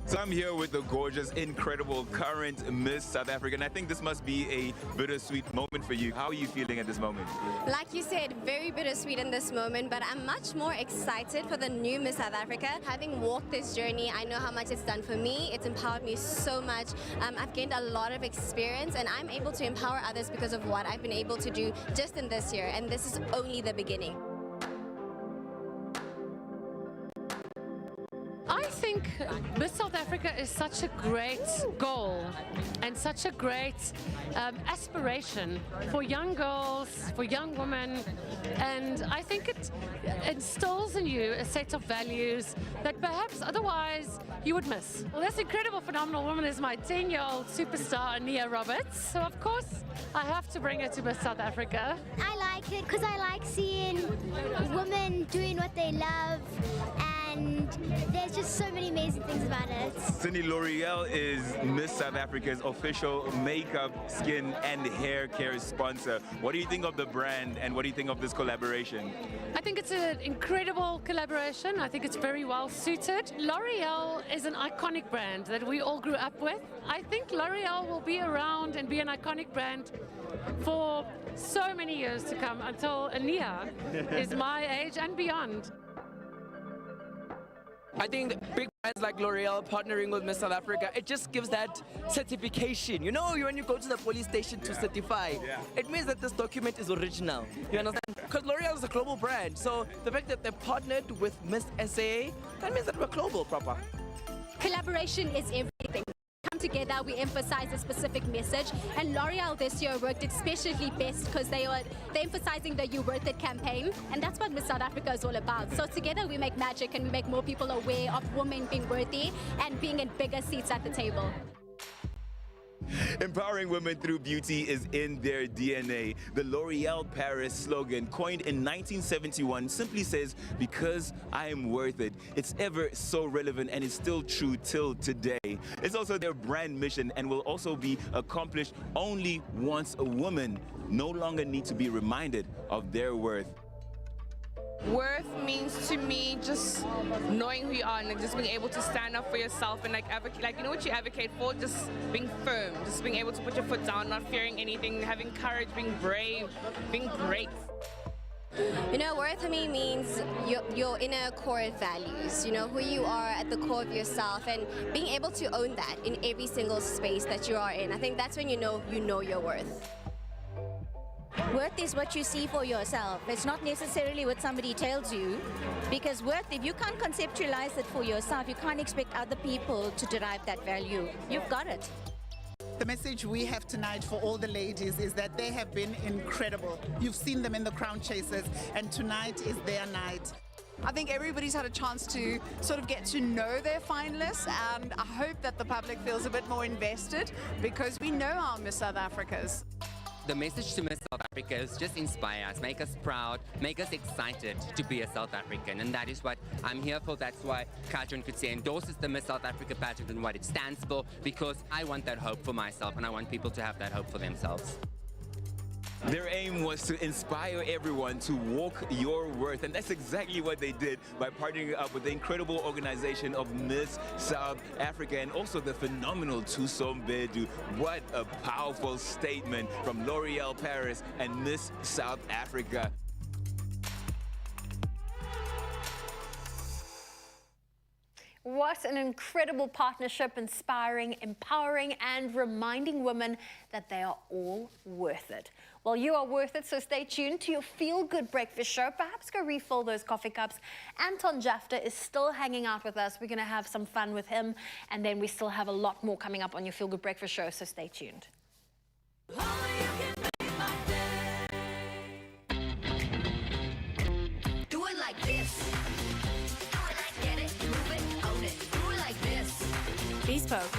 So I'm here with the gorgeous, incredible current Miss South Africa, and I think this must be a bittersweet moment for you. How are you feeling at this moment? Like you said, very bittersweet in this moment, but I'm much more excited for the new Miss South Africa. Having walked this journey, I know how much it's done for me. It's empowered me so much. I've gained a lot of experience, and I'm able to empower others because of what I've been able to do just in this year, and this is only the beginning. I think Miss South Africa is such a great goal and such a great aspiration for young girls, for young women, and I think it instills in you a set of values that perhaps otherwise you would miss. Well, this incredible, phenomenal woman is my 10-year-old superstar, Nia Roberts, so of course I have to bring her to Miss South Africa. I like it because I like seeing women doing what they love, and there's just so many amazing things about it. Cindy, L'Oreal is Miss South Africa's official makeup, skin, and hair care sponsor. What do you think of the brand, and what do you think of this collaboration? I think it's an incredible collaboration. I think it's very well suited. L'Oreal is an iconic brand that we all grew up with. I think L'Oreal will be around and be an iconic brand for so many years to come, until Ania is my age and beyond. I think big brands like L'Oreal partnering with Miss South Africa, it just gives that certification. You know, when you go to the police station to certify, it means that this document is original. You understand? Because L'Oreal is a global brand, so the fact that they partnered with Miss SA, that means that we're global proper. Collaboration is everything. Come together, we emphasize a specific message. And L'Oreal this year worked especially best because they're emphasizing the You Worth It campaign. And that's what Miss South Africa is all about. So together we make magic and we make more people aware of women being worthy and being in bigger seats at the table. Empowering women through beauty is in their DNA. The L'Oreal Paris slogan, coined in 1971, simply says, "Because I am worth it." It's ever so relevant and it's still true till today. It's also their brand mission and will also be accomplished only once a woman no longer needs to be reminded of their worth. Worth means to me just knowing who you are and just being able to stand up for yourself and like advocate, like you know what you advocate for, just being firm, just being able to put your foot down, not fearing anything, having courage, being brave, being great. You know, worth to me means your inner core values, you know, who you are at the core of yourself and being able to own that in every single space that you are in. I think that's when you know your worth. Worth is what you see for yourself. It's not necessarily what somebody tells you, because worth, if you can't conceptualize it for yourself, you can't expect other people to derive that value. You've got it. The message we have tonight for all the ladies is that they have been incredible. You've seen them in the crown chasers, and tonight is their night. I think everybody's had a chance to sort of get to know their finalists, and I hope that the public feels a bit more invested because we know our Miss South Africas. The message to Miss South Africa is just inspire us, make us proud, make us excited to be a South African, and that is what I'm here for. That's why Katrin could say endorses the Miss South Africa pageant and what it stands for, because I want that hope for myself and I want people to have that hope for themselves. Their aim was to inspire everyone to walk your worth, and that's exactly what they did by partnering up with the incredible organization of Miss South Africa and also the phenomenal Thuso Mbedu. What a powerful statement from L'Oreal Paris and Miss South Africa. What an incredible partnership, inspiring, empowering, and reminding women that they are all worth it. Well, you are worth it, so stay tuned to your feel-good breakfast show. Perhaps go refill those coffee cups. Anton Jafta is still hanging out with us. We're going to have some fun with him, and then we still have a lot more coming up on your feel-good breakfast show, so stay tuned. Do it like this. Do it like get it, move it, own it. Do it like this. Bespoke.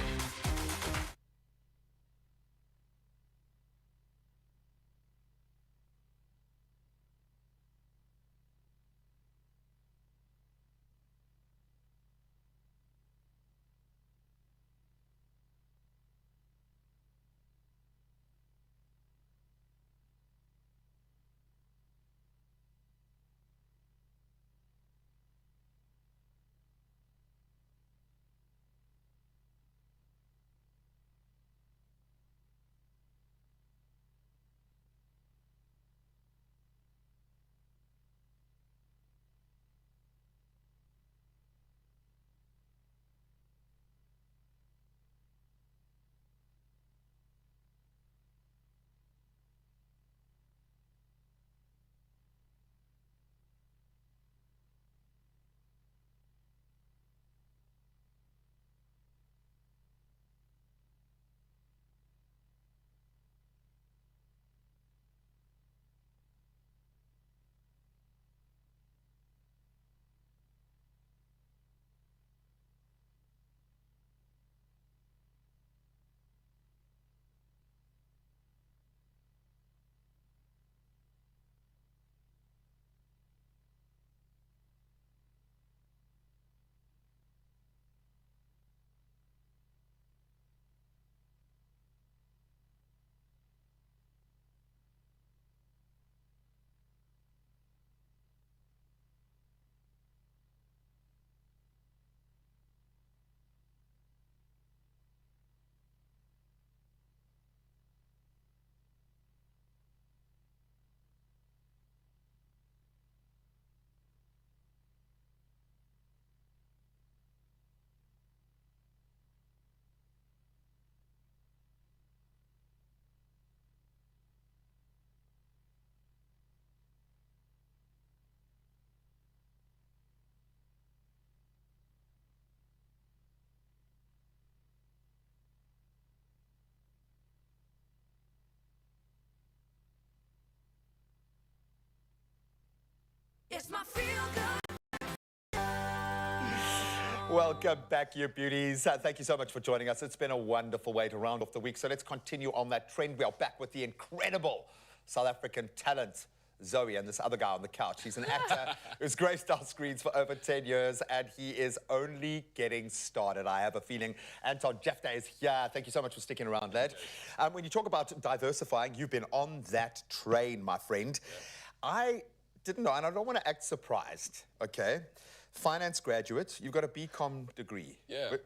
It's my feel good. Welcome back, you beauties. Thank you so much for joining us. It's been a wonderful way to round off the week. So let's continue on that trend. We are back with the incredible South African talent, Zoe, and this other guy on the couch. He's an actor who's graced our screens for over 10 years, and he is only getting started. I have a feeling Anton Jeffday is here. Thank you so much for sticking around, lad. When you talk about diversifying, you've been on that train, my friend. I didn't know, and I don't want to act surprised, okay? Finance graduate, you've got a BCom degree. Yeah,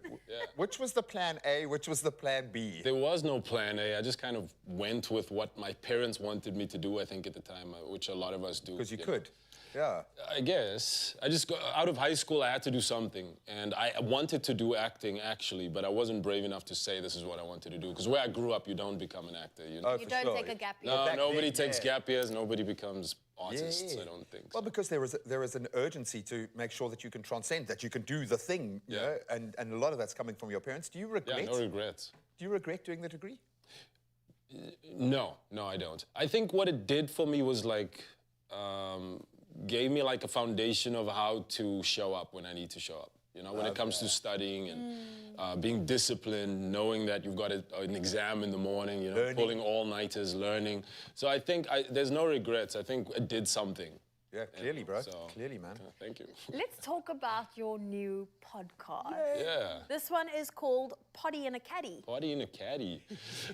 Which was the plan A, which was the plan B? There was no plan A. I just kind of went with what my parents wanted me to do, I think, at the time, which a lot of us do. Because you could. Yeah. I guess. I just got out of high school, I had to do something. And I wanted to do acting, actually, but I wasn't brave enough to say this is what I wanted to do. Because where I grew up, you don't become an actor. You know? You don't take a gap year. No, nobody takes gap years. Nobody becomes artists, I don't think. Well, because there is an urgency to make sure that you can transcend, that you can do the thing, you know? And a lot of that's coming from your parents. Do you regret? Yeah, no regrets. Do you regret doing the degree? No, I don't. I think what it did for me was like, gave me like a foundation of how to show up when I need to show up. You know, when it comes to studying and being disciplined, knowing that you've got an exam in the morning, you know, pulling all-nighters, learning. So I think there's no regrets. I think it did something. Yeah, clearly, bro. Clearly, man. Thank you. Let's talk about your new podcast. Yeah. This one is called Potty in a Caddy. Potty in a Caddy.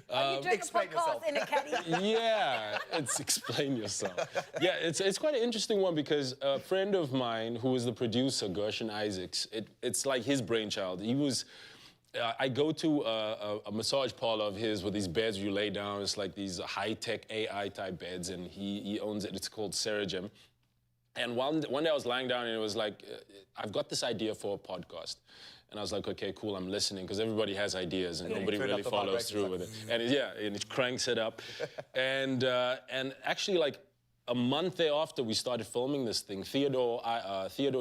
Are you doing a podcast in a caddy? Yeah, it's explain yourself. Yeah, it's quite an interesting one because a friend of mine who is the producer, Gershon Isaacs, it's like his brainchild. He was... I go to a massage parlor of his with these beds you lay down. It's like these high-tech AI-type beds, and he owns it. It's called Seragem. And one day I was lying down, and it was like, I've got this idea for a podcast. And I was like, okay, cool, I'm listening, because everybody has ideas, and nobody really follows through with it. And and it cranks it up. and actually, like, a month thereafter, we started filming this thing. Theodore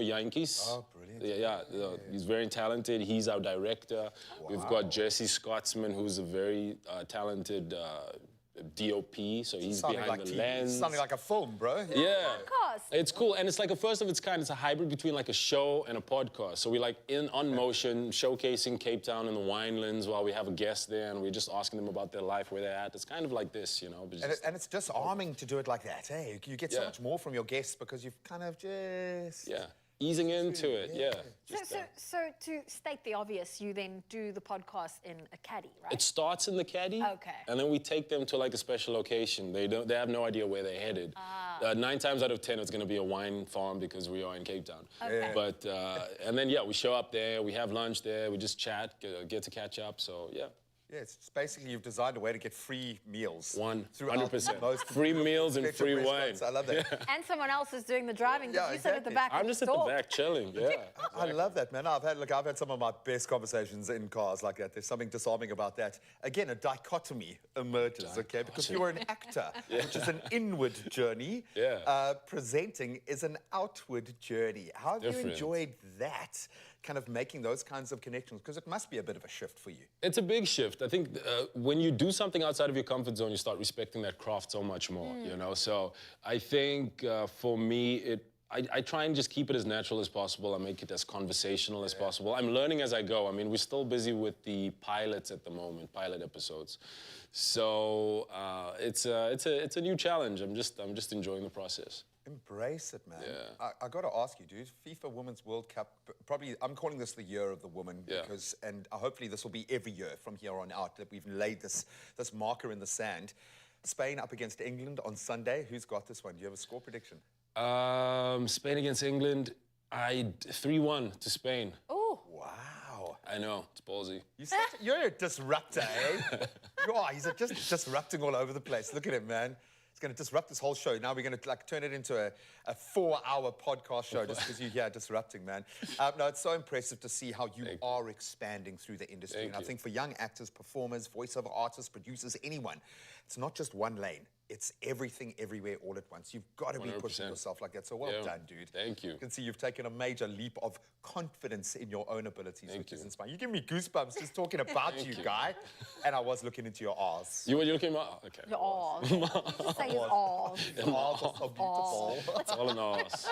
Yankees. Oh, brilliant. Yeah, he's very talented. He's our director. Wow. We've got Jesse Scotsman, who's a very talented DOP, so he's behind like the lens. It's something like a film, bro. Yeah. It's cool, and it's like a first of its kind. It's a hybrid between like a show and a podcast. So we're like on motion, showcasing Cape Town and the winelands while we have a guest there, and we're just asking them about their life, where they're at. It's kind of like this, you know. And it's disarming to do it like that, hey? You get so much more from your guests because you've kind of just... Yeah. Easing into it, yeah. So to state the obvious, you then do the podcast in a caddy, right? It starts in the caddy, and then we take them to like a special location. They have no idea where they're headed. 9 times out of 10, it's going to be a wine farm because we are in Cape Town. Okay. But and then we show up there, we have lunch there, we just chat, get to catch up. So yeah. Yeah, it's basically you've designed a way to get free meals. 100%. Free meals and free wine. I love that. And someone else is doing the driving because you sit at the back. I'm just at the back chilling, yeah. I love that, man. I've had some of my best conversations in cars like that. There's something disarming about that. Again, a dichotomy emerges, okay? Because you're an actor, which is an inward journey. Presenting is an outward journey. How have you enjoyed that? Kind of making those kinds of connections, because it must be a bit of a shift for you. It's a big shift. I think when you do something outside of your comfort zone, you start respecting that craft so much more, you know? So I think for me, I try and just keep it as natural as possible. I make it as conversational as possible. I'm learning as I go. I mean, we're still busy with the pilots at the moment, pilot episodes. So it's a new challenge. I'm just enjoying the process. Embrace it, man. Yeah. I got to ask you, dude. FIFA Women's World Cup, probably, I'm calling this the year of the woman because, and hopefully this will be every year from here on out that we've laid this marker in the sand. Spain up against England on Sunday. Who's got this one? Do you have a score prediction? Spain against England, 3-1 to Spain. Oh. Wow. I know, it's ballsy. You're a disruptor, eh? He's just disrupting all over the place. Look at him, man. It's going to disrupt this whole show. Now we're going to like turn it into a 4-hour podcast show just because you're here disrupting, man. No, it's so impressive to see how you are expanding through the industry. And I think for young actors, performers, voiceover artists, producers, anyone, it's not just one lane. it's everything, everywhere, all at once. You've got to be pushing 100%. yourself like that. So well done, dude. Thank you. You can see you've taken a major leap of confidence in your own abilities, Thank which you. is inspiring. You give me goosebumps just talking about you, guy. And I was looking into your arse. You were looking at my... Okay. Your arse. Just say his arse. Your arse is so beautiful. It's all an arse.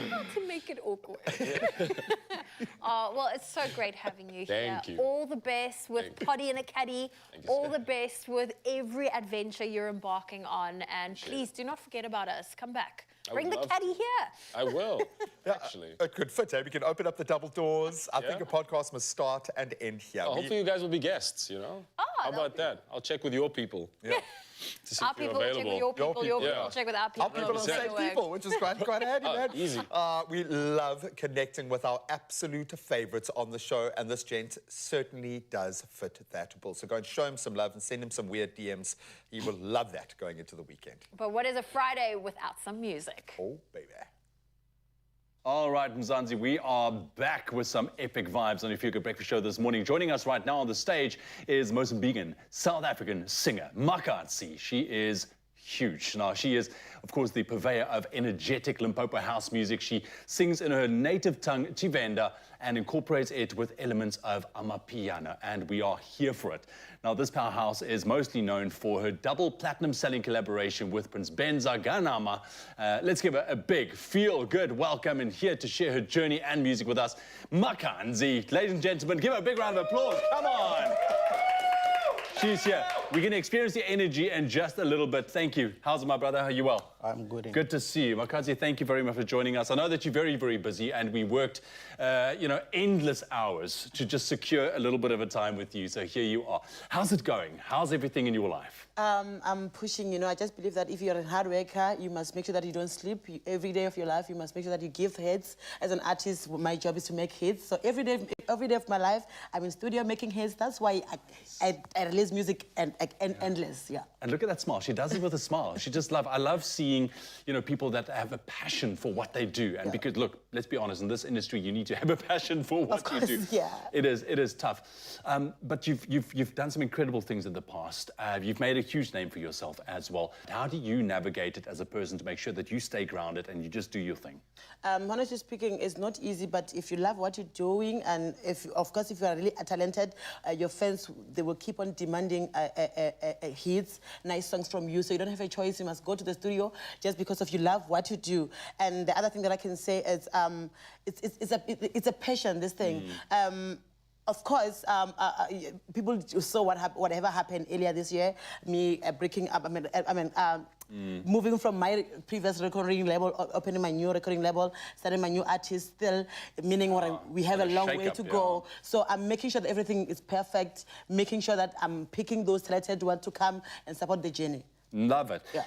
Not to make it awkward. Well, it's so great having you here. Thank you. All the best with Potty and a Caddy. All the best with every adventure you're embarking on. And please do not forget about us. Come back. I Bring would the love caddy to. here. I will, actually. It could fit, eh? We can open up the double doors. I think a podcast must start and end here. Oh, hopefully you guys will be guests, you know? How about that? I'll check with your people. Yeah. To see Our if you're people will check with your people, your people Yeah. will check with our people. Our people are the same people, which is quite handy, man. Easy. We love connecting with our absolute favourites on the show, and this gent certainly does fit that bill. So go and show him some love and send him some weird DMs. He will love that going into the weekend. But what is a Friday without some music? Oh, baby. All right, Mzansi, we are back with some epic vibes on your Feel Good Breakfast Show this morning. Joining us right now on the stage is Mozambican, South African singer, Makatsi. She is huge. Now, she is, of course, the purveyor of energetic Limpopo house music. She sings in her native tongue, Tshivenda, and incorporates it with elements of Amapiano, and we are here for it. Now, this powerhouse is mostly known for her double platinum-selling collaboration with Prince Benza Ganama. Let's give her a big feel-good welcome, and here to share her journey and music with us, Makatsi. Ladies and gentlemen, give her a big round of applause. Come on. She's here. We're going to experience the energy in just a little bit. Thank you. How's it, my brother? Are you well? I'm good. Good to see you. Makatsi, thank you very much for joining us. I know that you're very, very busy, and we worked, endless hours to just secure a little bit of a time with you. So here you are. How's it going? How's everything in your life? I'm pushing, I just believe that if you're a hard worker, you must make sure that you don't sleep. Every day of your life, you must make sure that you give hits. As an artist, my job is to make hits. So every day of my life, I'm in studio making hits. That's why I release music and endless, yeah. And look at that smile. She does it with a smile. I love seeing, people that have a passion for what they do. And because, look, let's be honest, in this industry, you need to have a passion for what you do. Yeah. It is tough. But you've done some incredible things in the past. You've made a huge name for yourself as well. How do you navigate it as a person to make sure that you stay grounded and you just do your thing? Honestly speaking, it's not easy, but if you love what you're doing, and if you are really talented, your fans, they will keep on demanding hits, nice songs from you, so you don't have a choice. You must go to the studio just because of you love what you do. And the other thing that I can say is it's a passion, this thing. Of course, people saw whatever happened earlier this year, me breaking up, moving from my previous recording label, opening my new recording label, starting my new artist still, meaning we have a long way to go. So I'm making sure that everything is perfect, making sure that I'm picking those talented ones to come and support the journey. Love it. Yeah.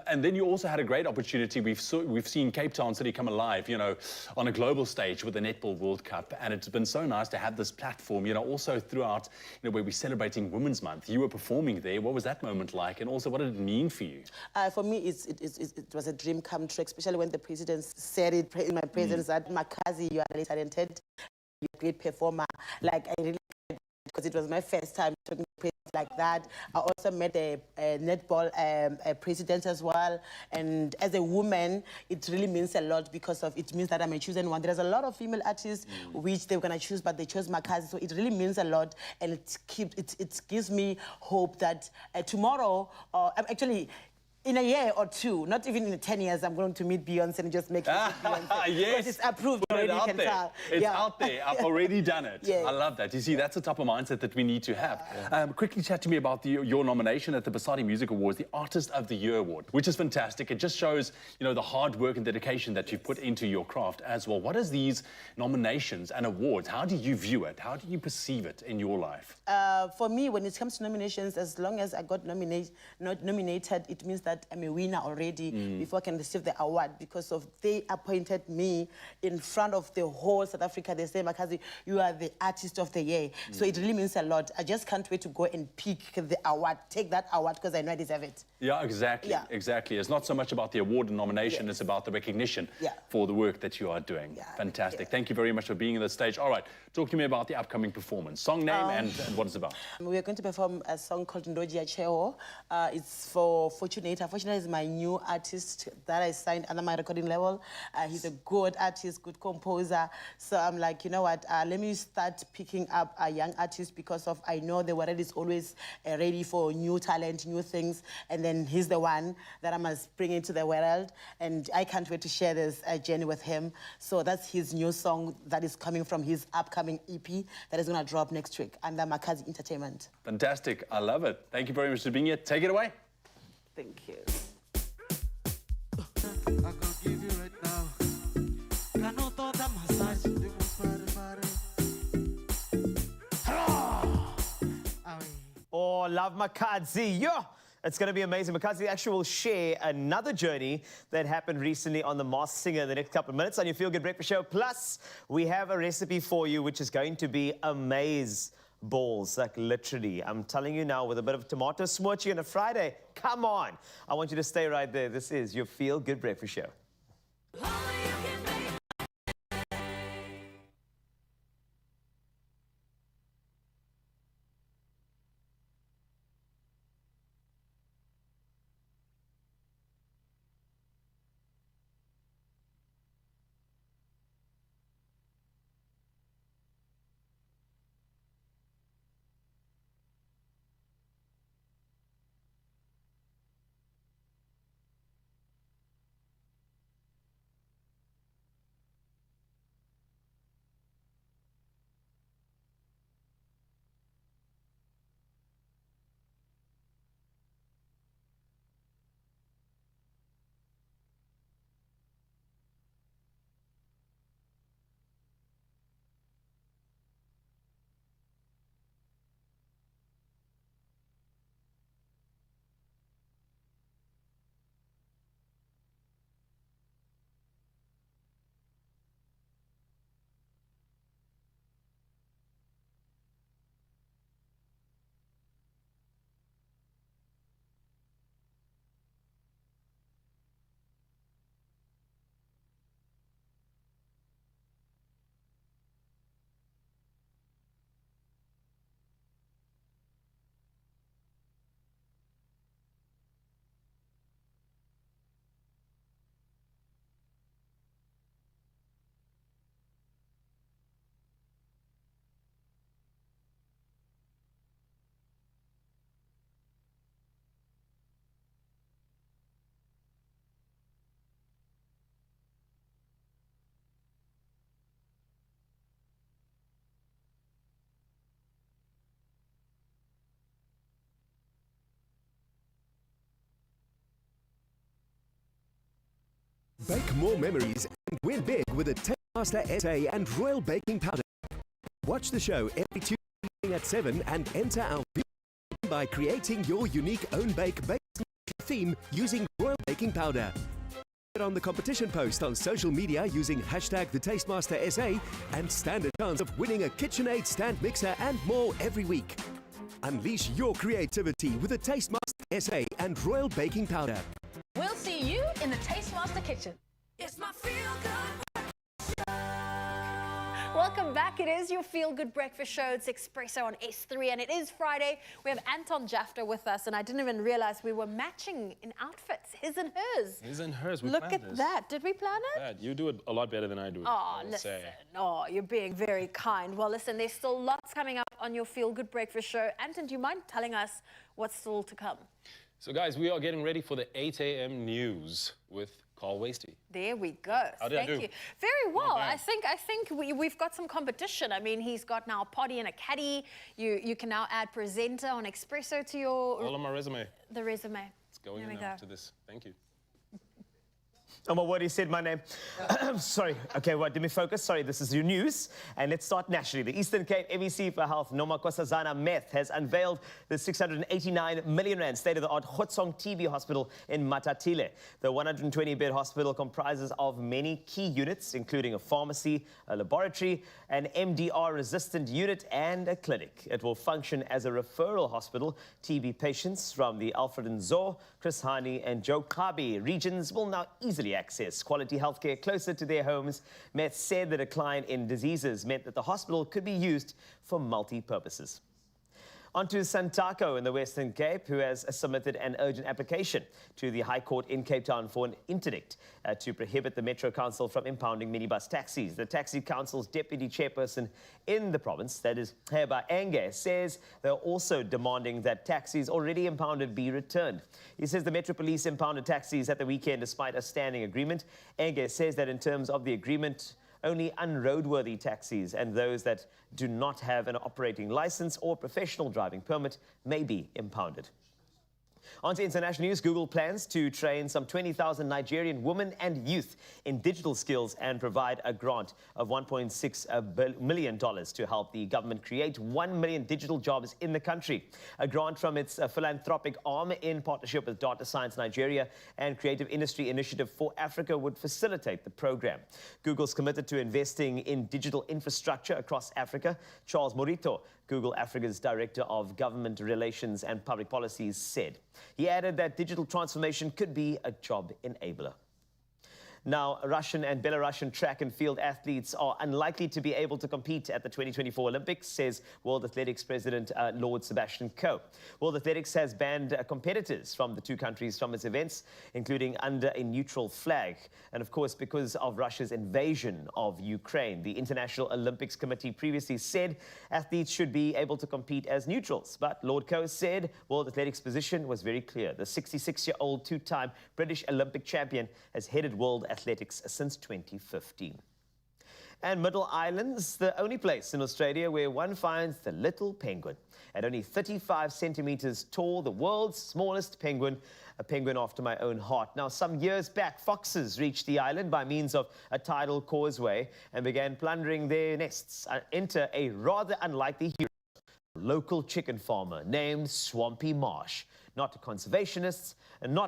And then you also had a great opportunity. We've seen Cape Town City come alive, on a global stage with the Netball World Cup. And it's been so nice to have this platform, also throughout, where we're celebrating Women's Month. You were performing there. What was that moment like? And also, what did it mean for you? For me, it was a dream come true, especially when the president said it in my presence that, Makatsi, you are really talented, you're a great performer. Like, I really, because it was my first time talking to president like that. I also met a netball president as well. And as a woman, it really means a lot because it means that I'm a chosen one. There's a lot of female artists which they were going to choose, but they chose Makatsi. So it really means a lot. And it gives me hope that tomorrow, actually, in a year or two, not even in 10 years, I'm going to meet Beyonce and just make it with Beyonce. Yes. Because it's approved Put already, it out you can there. tell. It's out there. I've already done it. Yeah. I love that. You see, that's the type of mindset that we need to have. Quickly chat to me about your nomination at the Basadi Music Awards, the Artist of the Year Award, which is fantastic. It just shows, the hard work and dedication that you've put into your craft as well. What is these nominations and awards? How do you view it? How do you perceive it in your life? For me, when it comes to nominations, as long as I got nominated, it means that that I'm a winner already before I can receive the award, because of they appointed me in front of the whole South Africa. They say, Makazi, you are the artist of the year. So it really means a lot. I just can't wait to go and pick the award, take that award, because I know I deserve it. Yeah, exactly. Yeah. Exactly. It's not so much about the award and nomination, it's about the recognition for the work that you are doing. Fantastic. Thank you very much for being on the stage. All right, talk to me about the upcoming performance. Song name and what it's about. We are going to perform a song called Ndoji Cheo. It's for Fortunata. Fortunata is my new artist that I signed under my recording label. He's a good artist, good composer. So I'm like, you know what, let me start picking up a young artist, because of I know the world is always ready for new talent, new things. And then he's the one that I must bring into the world. And I can't wait to share this journey with him. So that's his new song that is coming from his upcoming EP that is going to drop next week under Makazi Entertainment. Fantastic. I love it. Thank you very much for being here. Take it away. Thank you. Oh, love Makazi. Yo! It's going to be amazing. Makazi actually will share another journey that happened recently on The Masked Singer in the next couple of minutes on your Feel Good Breakfast Show. Plus, we have a recipe for you, which is going to be amaze balls, like literally. I'm telling you now, with a bit of tomato smoochie on a Friday. Come on. I want you to stay right there. This is your Feel Good Breakfast Show. Bake more memories and win big with a Taskmaster SA and Royal Baking Powder. Watch the show every Tuesday evening at 7 and enter our by creating your unique own bake theme using Royal Baking Powder. Get on the competition post on social media using #TheTastemasterSA and stand a chance of winning a KitchenAid stand mixer and more every week. Unleash your creativity with the Tastemaster SA and Royal Baking Powder. We'll see you in the Tastemaster kitchen. It's my feel good. Welcome back. It is your Feel Good Breakfast Show. It's Expresso on S3, and it is Friday. We have Anton Jafta with us, and I didn't even realize we were matching in outfits, his and hers. His and hers. We Look planned at this. that. Did we plan it? Yeah, you do it a lot better than I do. Oh, listen. Oh, you're being very kind. Well, listen, there's still lots coming up on your Feel Good Breakfast Show. Anton, do you mind telling us what's still to come? So, guys, we are getting ready for the 8 a.m. news with Carl Wasty. There we go. How did I Thank do? you. Very well. bad. I think we've got some competition. I mean, he's got now a potty and a caddy. You can now add presenter on Expresso to your All on my resume. the resume. It's going There in we now go. to this. Thank you. Omar Wadi said my name. Sorry. Okay, what? Let me focus. Sorry, this is your news. And let's start nationally. The Eastern Cape MEC for Health, Noma Kosazana Meth, has unveiled the 689 million rand state-of-the-art Khotsong TB hospital in Matatile. The 120-bed hospital comprises of many key units, including a pharmacy, a laboratory, an MDR-resistant unit, and a clinic. It will function as a referral hospital. TB patients from the Alfred Nzo, Chris Hani, and Joe Kabi regions will now easily access quality healthcare closer to their homes. Met said the decline in diseases meant that the hospital could be used for multi-purposes. On to Santaco in the Western Cape, who has submitted an urgent application to the High Court in Cape Town for an interdict to prohibit the Metro Council from impounding minibus taxis. The Taxi Council's deputy chairperson in the province, that is Heba Enge, says they're also demanding that taxis already impounded be returned. He says the Metro Police impounded taxis at the weekend despite a standing agreement. Enge says that in terms of the agreement, only unroadworthy taxis and those that do not have an operating license or professional driving permit may be impounded. On to international news. Google plans to train some 20,000 Nigerian women and youth in digital skills and provide a grant of $1.6 million to help the government create 1 million digital jobs in the country. A grant from its philanthropic arm in partnership with Data Science Nigeria and Creative Industry Initiative for Africa would facilitate the program. Google's committed to investing in digital infrastructure across Africa. Charles Morito, Google Africa's Director of Government Relations and Public Policies, said. He added that digital transformation could be a job enabler. Now, Russian and Belarusian track and field athletes are unlikely to be able to compete at the 2024 Olympics, says World Athletics President Lord Sebastian Coe. World Athletics has banned competitors from the two countries from its events, including under a neutral flag. And of course, because of Russia's invasion of Ukraine, the International Olympics Committee previously said athletes should be able to compete as neutrals. But Lord Coe said World Athletics' position was very clear. The 66-year-old two-time British Olympic champion has headed World Athletics since 2015. And Middle Island's the only place in Australia where one finds the little penguin. At only 35 centimeters tall, the world's smallest penguin, a penguin after my own heart. Now, some years back, foxes reached the island by means of a tidal causeway and began plundering their nests. Enter a rather unlikely hero, a local chicken farmer named Swampy Marsh. Not conservationists, and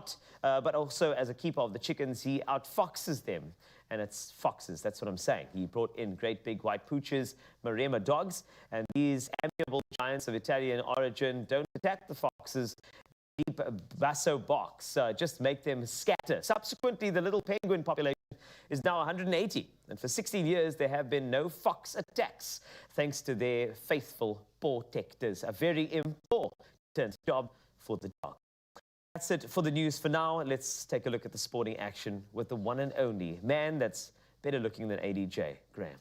but also as a keeper of the chickens, he outfoxes them. And it's foxes, that's what I'm saying. He brought in great big white pooches, Maremma dogs, and these amiable giants of Italian origin don't attack the foxes. Deep basso box, just make them scatter. Subsequently, the little penguin population is now 180, and for 16 years there have been no fox attacks, thanks to their faithful protectors. A very important job for the dog. That's it for the news for now. Let's take a look at the sporting action with the one and only man that's better looking than ADJ, Graham.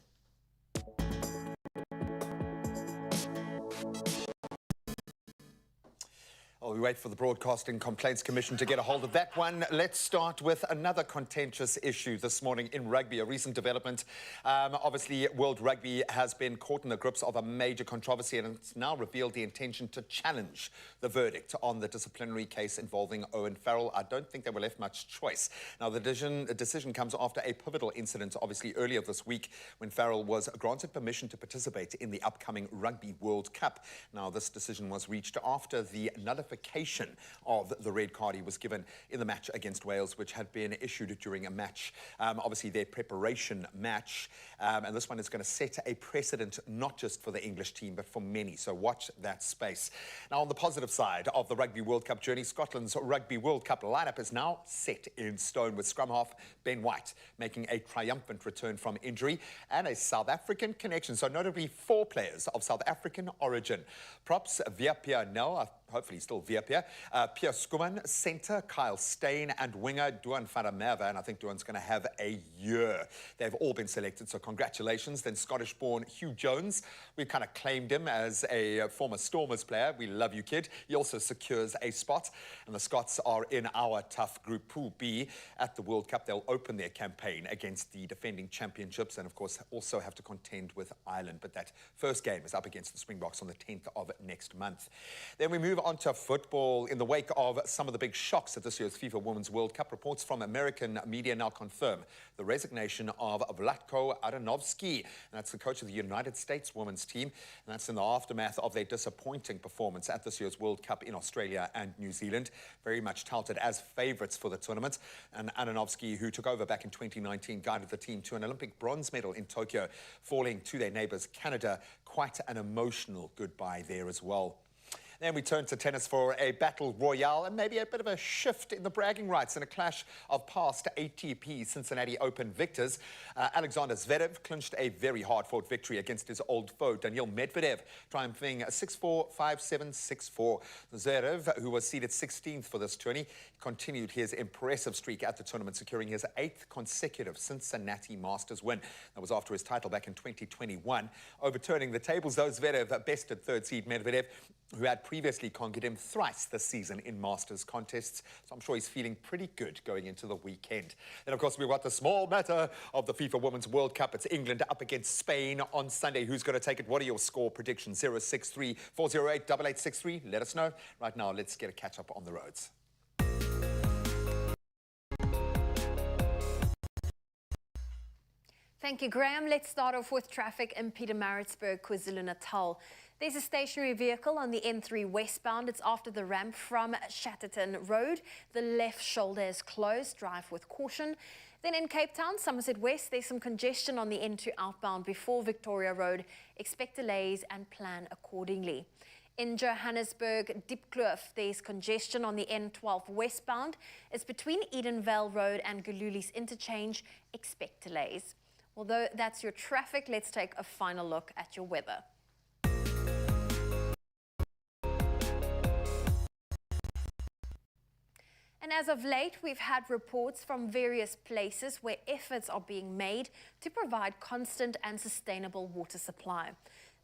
While we wait for the Broadcasting Complaints Commission to get a hold of that one, let's start with another contentious issue this morning in rugby, a recent development. Obviously, World Rugby has been caught in the grips of a major controversy, and it's now revealed the intention to challenge the verdict on the disciplinary case involving Owen Farrell. I don't think they were left much choice. Now, the decision comes after a pivotal incident, obviously earlier this week, when Farrell was granted permission to participate in the upcoming Rugby World Cup. Now, this decision was reached after the nullification of the red card he was given in the match against Wales, which had been issued during a match, obviously their preparation match, and this one is going to set a precedent not just for the English team but for many, so watch that space. Now, on the positive side of the Rugby World Cup journey, Scotland's Rugby World Cup lineup is now set in stone, with scrum half Ben White making a triumphant return from injury and a South African connection, so notably 4 players of South African origin. Props Viapia Nel, hopefully still Viapia, Pierre Skuman, centre Kyle Steyn, and winger Duan Farameva, and I think Duan's going to have a year. They've all been selected, so congratulations. Then Scottish-born Hugh Jones, we kind of claimed him as a former Stormers player. We love you, kid. He also secures a spot, and the Scots are in our tough Group Pool B at the World Cup. They'll open their campaign against the defending championships and, of course, also have to contend with Ireland, but that first game is up against the Springboks on the 10th of next month. Then we move on to football. In the wake of some of the big shocks at this year's FIFA Women's World Cup, reports from American media now confirm the resignation of Vlatko Adanovsky. That's the coach of the United States women's team. And that's in the aftermath of their disappointing performance at this year's World Cup in Australia and New Zealand. Very much touted as favourites for the tournament. And Adanovsky, who took over back in 2019, guided the team to an Olympic bronze medal in Tokyo, falling to their neighbours Canada. Quite an emotional goodbye there as well. Then we turn to tennis for a battle royale and maybe a bit of a shift in the bragging rights in a clash of past ATP Cincinnati Open victors. Alexander Zverev clinched a very hard-fought victory against his old foe, Daniil Medvedev, triumphing 6-4, 5-7, 6-4. Zverev, who was seeded 16th for this tourney, continued his impressive streak at the tournament, securing his 8th consecutive Cincinnati Masters win. That was after his title back in 2021. Overturning the tables, though, Zverev bested third seed Medvedev, who had previously conquered him thrice this season in Masters contests. So I'm sure he's feeling pretty good going into the weekend. Then, of course, we've got the small matter of the FIFA Women's World Cup. It's England up against Spain on Sunday. Who's going to take it? What are your score predictions? 063 408 8863. Let us know. Right now, let's get a catch-up on the roads. Thank you, Graham. Let's start off with traffic in Pietermaritzburg, KwaZulu-Natal. There's a stationary vehicle on the N3 westbound. It's after the ramp from Chatterton Road. The left shoulder is closed. Drive with caution. Then in Cape Town, Somerset West, there's some congestion on the N2 outbound before Victoria Road. Expect delays and plan accordingly. In Johannesburg, Diepkloof, there's congestion on the N12 westbound. It's between Edenvale Road and Galuli's interchange. Expect delays. Although that's your traffic, let's take a final look at your weather. And as of late, we've had reports from various places where efforts are being made to provide constant and sustainable water supply.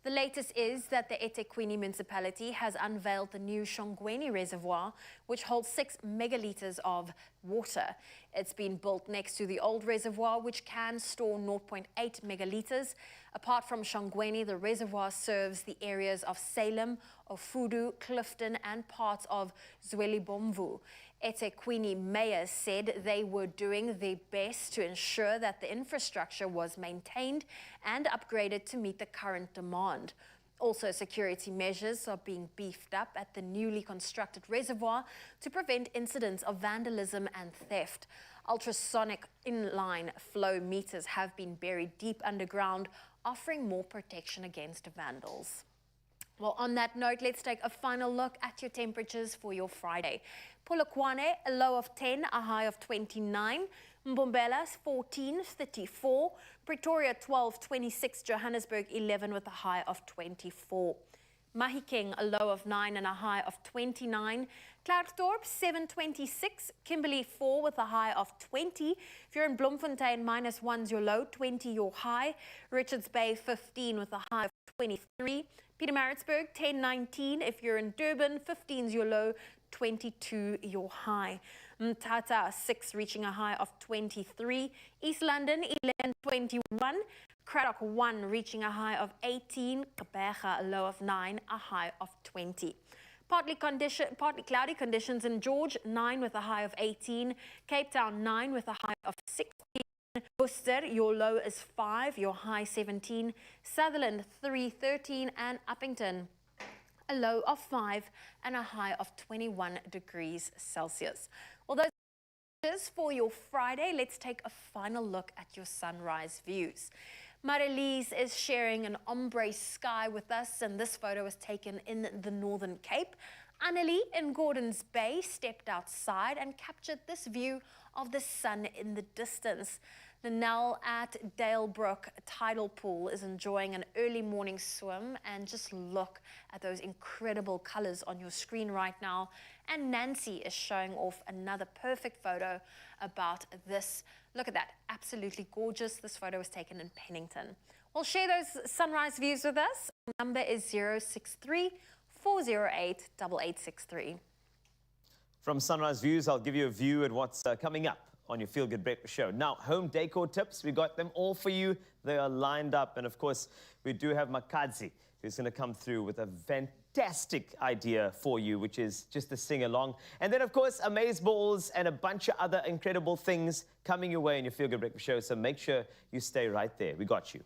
The latest is that the eThekwini municipality has unveiled the new Shongweni Reservoir, which holds 6 megalitres of water. It's been built next to the old reservoir, which can store 0.8 megalitres. Apart from Shongweni, the reservoir serves the areas of Salem, Ofudu, Clifton, and parts of Zwelibomvu. eThekwini mayor said they were doing their best to ensure that the infrastructure was maintained and upgraded to meet the current demand. Also, security measures are being beefed up at the newly constructed reservoir to prevent incidents of vandalism and theft. Ultrasonic inline flow meters have been buried deep underground, offering more protection against vandals. Well, on that note, let's take a final look at your temperatures for your Friday. Polokwane, a low of 10, a high of 29. Mbombela, 14, 34. Pretoria, 12, 26. Johannesburg, 11, with a high of 24. Mahikeng, a low of 9 and a high of 29. Klerksdorp, 7, 26. Kimberley, 4, with a high of 20. If you're in Bloemfontein, -1's your low, 20 your high. Richards Bay, 15, with a high of 23. Pietermaritzburg, 10, 19. If you're in Durban, 15's your low, 22 your high. Mthatha, 6, reaching a high of 23. East London, 11, 21. Cradock, 1, reaching a high of 18. Gqeberha, a low of 9, a high of 20. Partly cloudy conditions in George, 9 with a high of 18. Cape Town, 9 with a high of 16. Worcester, your low is 5, your high 17. Sutherland, 3, 13. And Uppington, a low of 5 and a high of 21 degrees Celsius. Well, those are for your Friday. Let's take a final look at your sunrise views. Marilise is sharing an ombre sky with us, and this photo was taken in the Northern Cape. Annelie in Gordons Bay stepped outside and captured this view of the sun in the distance. Nell at Dalebrook Tidal Pool is enjoying an early morning swim, and just look at those incredible colors on your screen right now. And Nancy is showing off another perfect photo about this. Look at that, absolutely gorgeous. This photo was taken in Pennington. Well, share those sunrise views with us. The number is 063 408 8863. From Sunrise Views, I'll give you a view at what's coming up on your Feel Good Breakfast Show. Now, home decor tips, we got them all for you. They are lined up. And of course, we do have Makadzi, who's going to come through with a fantastic idea for you, which is just a sing-along. And then, of course, amaze balls and a bunch of other incredible things coming your way in your Feel Good Breakfast Show. So make sure you stay right there. We got you.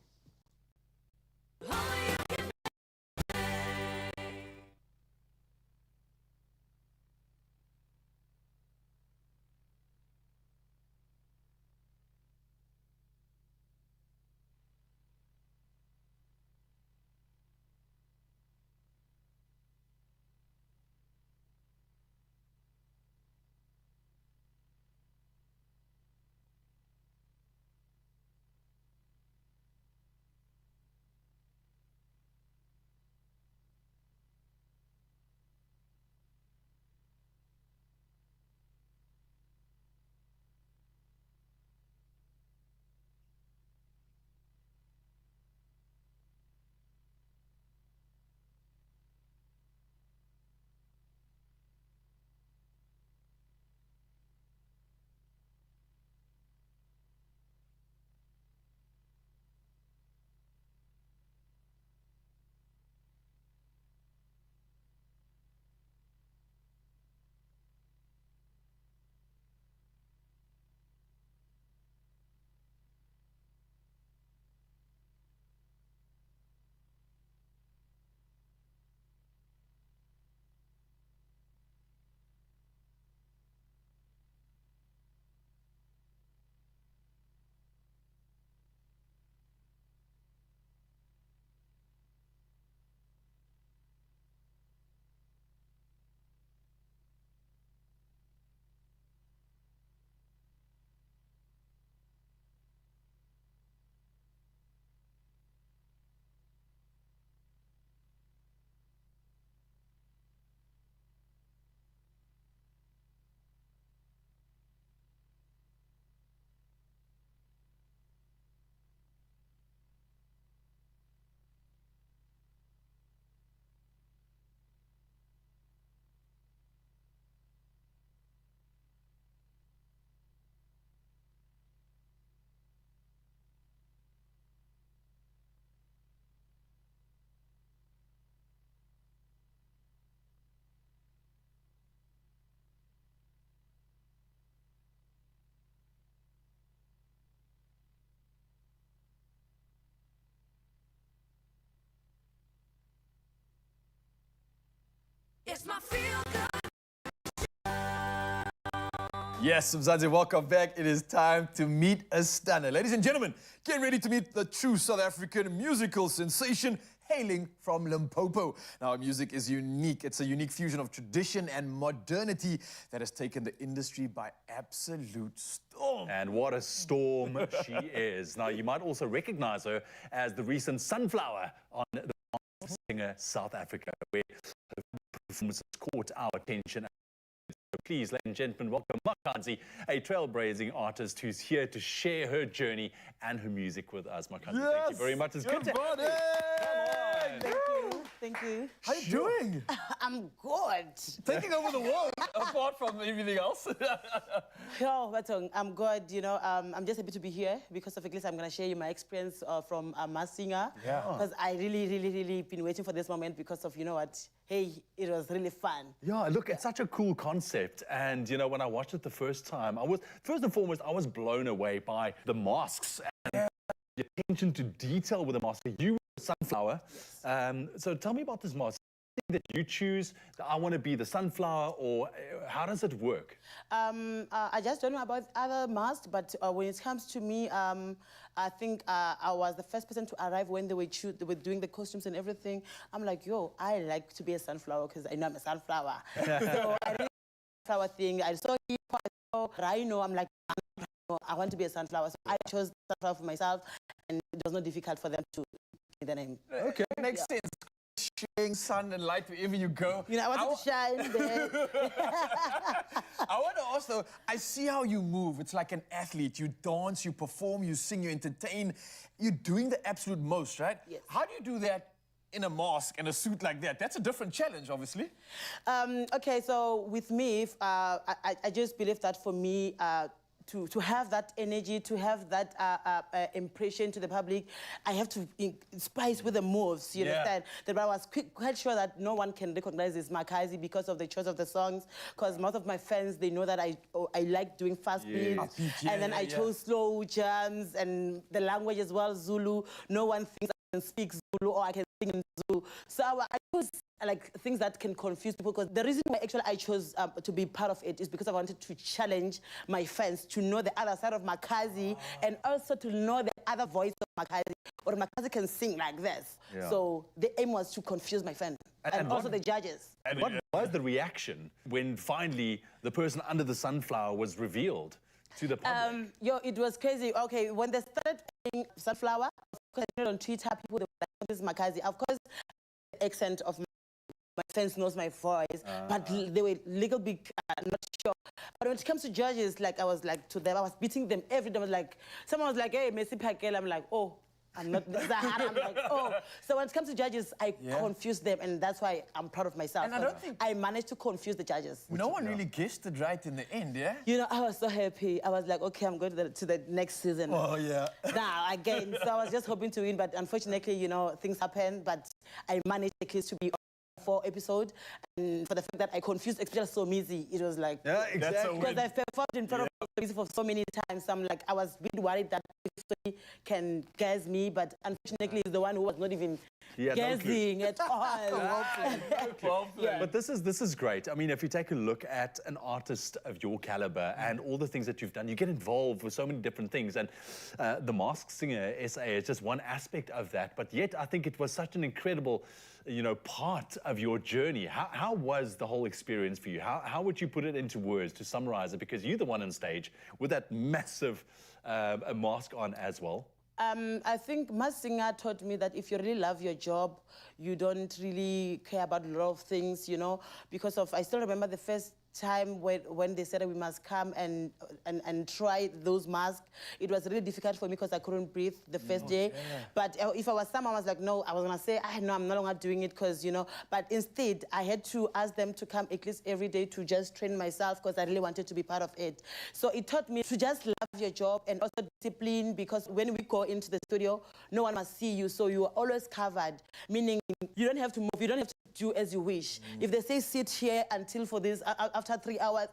It's my feel good. Yes, Mzansi, welcome back. It is time to meet a stunner. Ladies and gentlemen, get ready to meet the true South African musical sensation hailing from Limpopo. Now, her music is unique. It's a unique fusion of tradition and modernity that has taken the industry by absolute storm. And what a storm she is. Now, you might also recognize her as the recent Sunflower on the Masked Singer South Africa, where her performance caught our attention. So please, ladies and gentlemen, welcome Makadzi, a trailblazing artist who's here to share her journey and her music with us. Makadzi, Yes. thank you very much. It's good to have you. Thank you. Thank you. How you doing? I'm good. Taking over the world, apart from everything else. Yo, Batong, I'm good. You know, I'm just happy to be here because of at least I'm going to share you my experience from Masked Singer. Yeah. Because I really been waiting for this moment because of, you know what, hey, it was really fun. Yeah, look, it's such a cool concept. And, you know, when I watched it the first time, first and foremost, I was blown away by the masks and the attention to detail with the mask. You were a sunflower. So tell me about this mask. That you choose, that I want to be the sunflower, or how does it work? I just don't know about other masks, but when it comes to me, I think I was the first person to arrive when they were doing the costumes and everything. I'm like, yo, I like to be a sunflower because I know I'm a sunflower. So I really sunflower thing. I saw hip hop, I saw rhino. I'm like, I want to be a sunflower. So I chose sunflower for myself, and it was not difficult for them to get the name. Okay, makes sense. Sharing sun and light wherever you go. You know, I want to shine there. I want to also, I see how you move. It's like an athlete. You dance, you perform, you sing, you entertain. You're doing the absolute most, right? Yes. How do you do that in a mask and a suit like that? That's a different challenge, obviously. Okay, so with me, I just believe that for me, to have that energy, to have that impression to the public, I have to spice with the moves, you understand? That I was quite sure that no one can recognize this Makazi because of the choice of the songs, because most of my fans, they know that I like doing fast beats, and then I chose slow jams, and the language as well, Zulu. No one thinks I can speak Zulu or I can sing in Zulu. So I chose like things that can confuse people, because the reason why actually I chose to be part of it is because I wanted to challenge my fans to know the other side of Makazi, and also to know the other voice of Makazi, or Makazi can sing like this. So the aim was to confuse my fans and also the judges. And what was the reaction when finally the person under the sunflower was revealed to the public? It was crazy. Okay, when they started playing Sunflower, of course, on Twitter, people they were like, this is Makazi. Of course, the accent of my fans knows my voice, but they were a little bit not sure. But when it comes to judges, like I was like to them, I was beating them every day. I was like, someone was like, hey, Messi Pakel. I'm like, oh. I'm not Zahara. I'm like, oh. So when it comes to judges, I confuse them, and that's why I'm proud of myself. And I don't think I managed to confuse the judges. No one really guessed it right in the end, yeah? You know, I was so happy. I was like, okay, I'm going to the next season. Oh, yeah. Now, again. So I was just hoping to win, but unfortunately, you know, things happen. But I managed the case to be 4 episodes, and for the fact that I confused especially Somizi, it was like, exactly. Because I performed in front of Somizi for so many times, I'm like, I was a bit worried that Somizi can guess me, but unfortunately, he's the one who was not even guessing at all. But this is great. I mean, if you take a look at an artist of your caliber and all the things that you've done, you get involved with so many different things, and the Masked Singer SA is just one aspect of that. But yet, I think it was such an incredible, you know, part of your journey. How was the whole experience for you? How would you put it into words to summarize it? Because you're the one on stage with that massive mask on as well. I think Masked Singer taught me that if you really love your job, you don't really care about a lot of things, you know, because I still remember the first time when they said we must come and try those masks. It was really difficult for me because I couldn't breathe the first day. But if I was someone, I was like, no, I was gonna say, no, I'm no longer doing it because, you know, but instead I had to ask them to come at least every day to just train myself because I really wanted to be part of it. So it taught me to just love your job and also discipline, because when we go into the studio, no one must see you, so you are always covered, meaning you don't have to move, you don't have to do as you wish. If they say sit here until for this, after 3 hours,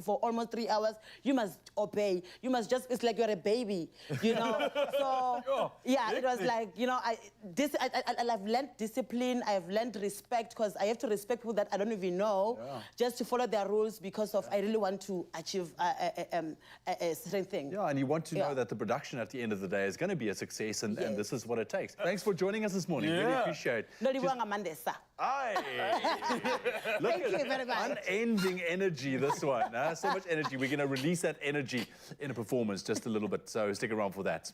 for almost 3 hours, you must obey. You must just, it's like you're a baby, you know? So, yeah, it was like, you know, I've learned discipline, I've learned respect, because I have to respect people that I don't even know, just to follow their rules because of I really want to achieve a certain thing. Yeah, and you want to know that the production at the end of the day is going to be a success, and this is what it takes. Thanks for joining us this morning. Really appreciate it. Thank you very much. Unending energy, this one. So much energy. We're going to release that energy in a performance just a little bit, so stick around for that.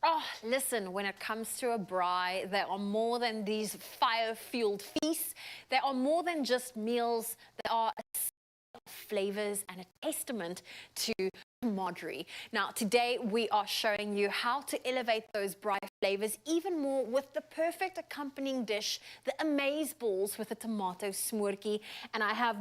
Oh, listen, when it comes to a braai, there are more than these fire-fueled feasts. There are more than just meals. There are flavors and a testament to camaraderie. Now, today we are showing you how to elevate those braai flavors even more with the perfect accompanying dish, the amaze balls with a tomato smoortjie. And I have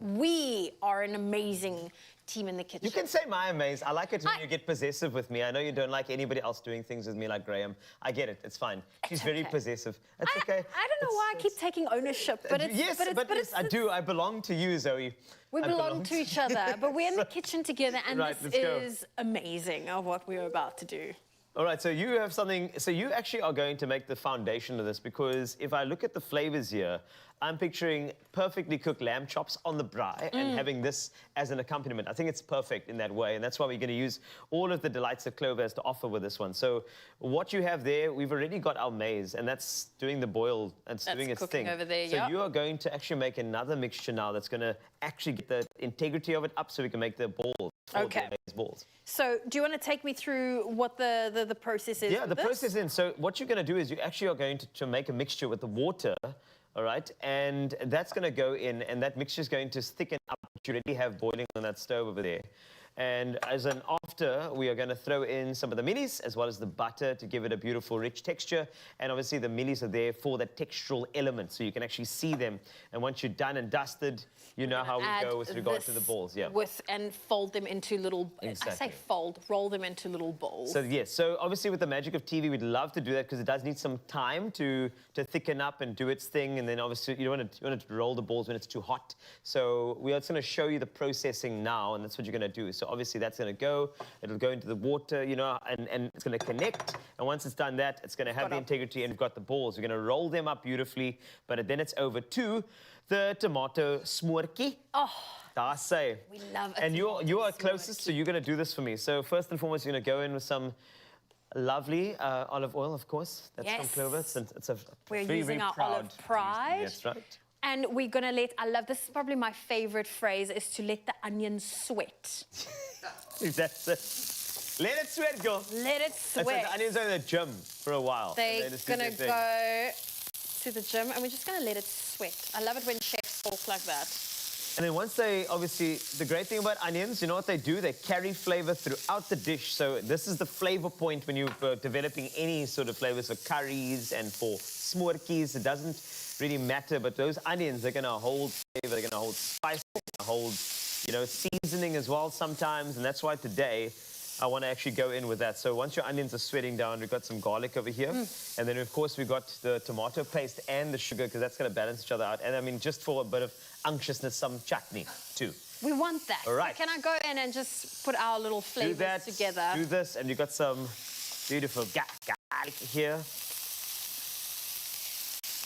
we are an amazing team in the kitchen. You can say my amaze. I like it when you get possessive with me. I know you don't like anybody else doing things with me like Graham. I get it. It's fine. She's very possessive. It's okay. I don't know why I keep taking ownership, but it's... Yes, but I do. I belong to you, Zoe. We belong to each other, but we're in the kitchen together, and this is amazing of what we're about to do. All right, so you have something, so you actually are going to make the foundation of this, because if I look at the flavors here, I'm picturing perfectly cooked lamb chops on the braai and having this as an accompaniment. I think it's perfect in that way, and that's why we're going to use all of the delights that Clover has to offer with this one. So what you have there, we've already got our maize, and that's doing the boil, and it's doing its thing. Over there, so you are going to actually make another mixture now that's going to actually get the integrity of it up so we can make the balls. Okay. Balls. So do you want to take me through what the process is? Yeah, the process is, so what you're going to do is you actually are going to make a mixture with the water, all right? And that's going to go in, and that mixture is going to thicken up what you already have boiling on that stove over there. And as an after, we are going to throw in some of the minis as well as the butter to give it a beautiful, rich texture. And obviously, the minis are there for that textural element, so you can actually see them. And once you're done and dusted, you know how we go with regard to the balls. Yeah. And fold them into little. Exactly. I say fold, roll them into little balls. So yes, so obviously with the magic of TV, we'd love to do that because it does need some time to thicken up and do its thing. And then obviously you don't want to roll the balls when it's too hot. So we are just going to show you the processing now, and that's what you're going to do. So obviously that's going to go. It'll go into the water, you know, and it's going to connect. And once it's done that, it's going to have the integrity, and we've got the balls. We're going to roll them up beautifully, but then it's over to the tomato smorky. Oh. I say. We love it. And you are closest, so you're going to do this for me. So first and foremost, you're going to go in with some lovely olive oil, of course. That's from Clover. It's a We're very, using very our proud olive pride. That's right. And we're going to let, I love, this is probably my favorite phrase, is to let the onions sweat. That's it. Let it sweat, girl. Let it sweat. It's like the onions are in the gym for a while. They're going to go to the gym, and we're just going to let it sweat. I love it when chefs talk like that. And then once they, obviously, the great thing about onions, you know what they do? They carry flavor throughout the dish. So this is the flavor point when you're developing any sort of flavors for curries and for smorkies. It doesn't really matter, but those onions, they're going to hold flavor, they're going to hold spice, they're going to hold, you know, seasoning as well sometimes. And that's why today I want to actually go in with that. So once your onions are sweating down, we've got some garlic over here. And then, of course, we've got the tomato paste and the sugar, because that's going to balance each other out. And, I mean, just for a bit of unctuousness, some chutney, too. We want that. All right. So can I go in and just put our little flavors together? Do this, and you've got some beautiful garlic here.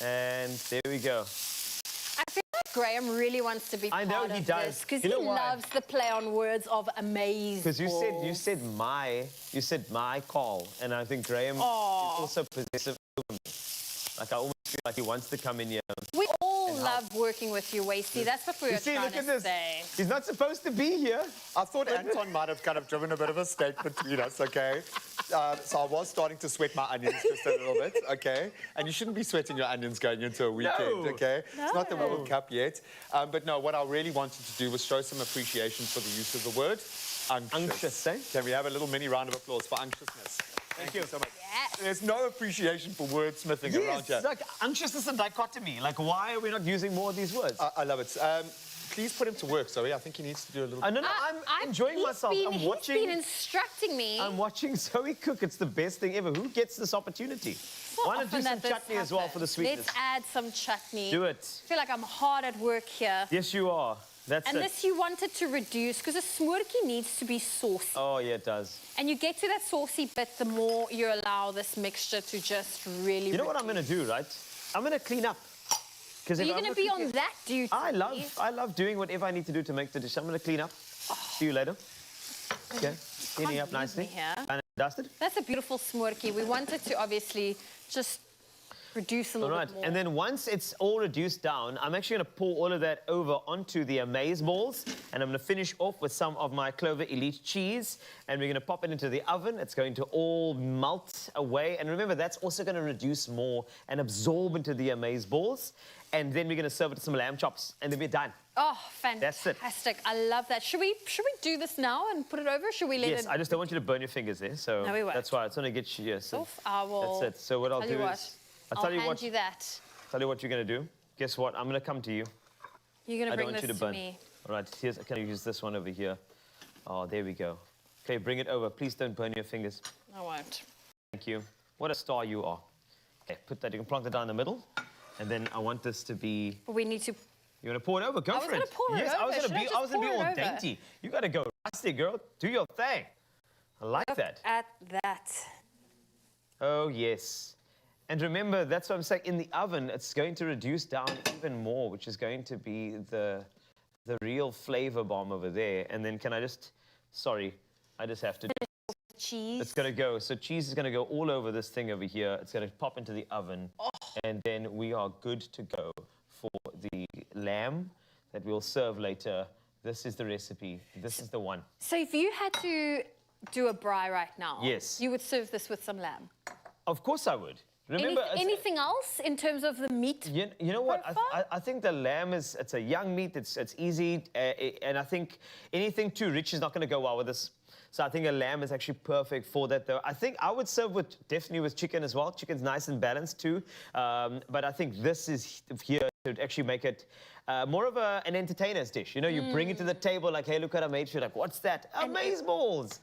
And there we go. I feel like Graham really wants to be part of he does. this, because You know he why? loves the play on words of amaze. Because you said my call, and I think Graham is also possessive over me. Like, I almost feel like he wants to come in here. We all love working with you, Wasey. That's what we were trying to say. He's not supposed to be here. I thought Anton might have kind of driven a bit of a stake between us, okay? So I was starting to sweat my onions just a little bit, okay? And you shouldn't be sweating your onions going into a weekend, okay? No. It's not the World Cup yet. But no, what I really wanted to do was show some appreciation for the use of the word unctuous. Unctuous, eh? Can we have a little mini round of applause for unctuousness? Thank you so much. Yes. There's no appreciation for wordsmithing around here. Yes, like unctuousness and dichotomy. Like, why are we not using more of these words? I love it. Please put him to work, Zoe. I think he needs to do a little... No, I'm enjoying myself. He's been instructing me. I'm watching Zoe cook. It's the best thing ever. Who gets this opportunity? Why not do some chutney as well for the sweetness? Let's add some chutney. Do it. I feel like I'm hard at work here. Yes, you are. That's and it. this you wanted to reduce, because a smorky needs to be saucy. Oh, yeah, it does. And you get to that saucy bit the more you allow this mixture to just really You know what I'm going to do, right? I'm going to clean up. So you're going to be on that duty. I love doing whatever I need to do to make the dish. I'm going to clean up. See you later. Okay, cleaning up nicely. And dusted. That's a beautiful smorky. We wanted to obviously just reduce a little bit more. And then once it's all reduced down, I'm actually going to pour all of that over onto the amaze balls, and I'm going to finish off with some of my Clover Elite cheese, and we're going to pop it into the oven. It's going to all melt away, and remember, that's also going to reduce more and absorb into the amaze balls, and then we're going to serve it with some lamb chops, and then we're done. Oh, fantastic. That's it. I love that. Should we do this now and put it over? Should we let it... Yes, I just don't want you to burn your fingers there, so No, we won't. that's why it's going to get you here. So I will... That's it. So what I'll do is... I'll hand you that. Tell you what you're going to do. Guess what? I'm going to come to you. You're going to bring this to burn. me. All right, can I use this one over here? Oh, there we go. Okay, bring it over. Please don't burn your fingers. I won't. Thank you. What a star you are. Okay, put that. You can plonk that down in the middle. And then I want this to be... But we need to... You want to pour it over? Go for it. I was going to pour it over. I was going to be all dainty. You got to go rusty, girl. Do your thing. I like that. At that. Oh, yes. And remember, that's what I'm saying, in the oven, it's going to reduce down even more, which is going to be the real flavor bomb over there. And then can I just, sorry, I just have to... Cheese. It's going to go, so cheese is going to go all over this thing over here. It's going to pop into the oven. And then we are good to go for the lamb that we'll serve later. This is the recipe. This is the one. So if you had to do a braai right now, yes, you would serve this with some lamb? Of course I would. Remember, anything else in terms of the meat? You know what? I think the lamb it's a young meat. It's easy, and I think anything too rich is not going to go well with this. So I think a lamb is actually perfect for that, though. I think I would serve definitely with chicken as well. Chicken's nice and balanced too, but I think this is here to actually make it more of an entertainer's dish. You know, you bring it to the table like, hey, look what I made. You're like, what's that? Amazeballs.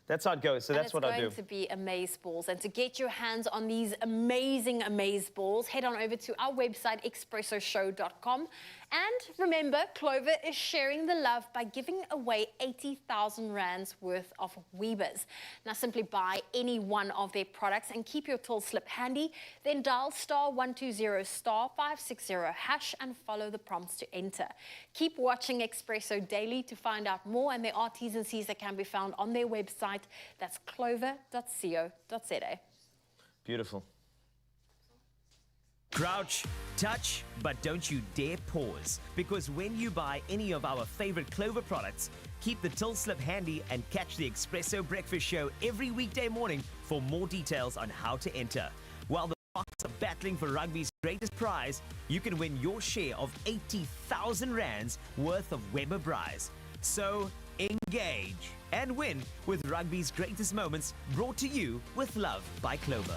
That's how it goes, so that's what I do. It's going to be amazeballs. And to get your hands on these amazing amazeballs, head on over to our website, expressoshow.com. And remember, Clover is sharing the love by giving away 80,000 rands worth of Weebers. Now, simply buy any one of their products and keep your till slip handy. Then dial *120 *560# and follow the prompts to enter. Keep watching Expresso daily to find out more, and there are T's and C's that can be found on their website. That's clover.co.za. Beautiful. Crouch, touch, but don't you dare pause, because when you buy any of our favorite Clover products, keep the till slip handy and catch the Expresso Breakfast Show every weekday morning for more details on how to enter. While the Sharks are battling for rugby's greatest prize, you can win your share of 80,000 rands worth of Weber Prize. So engage and win with rugby's greatest moments, brought to you with love by Clover.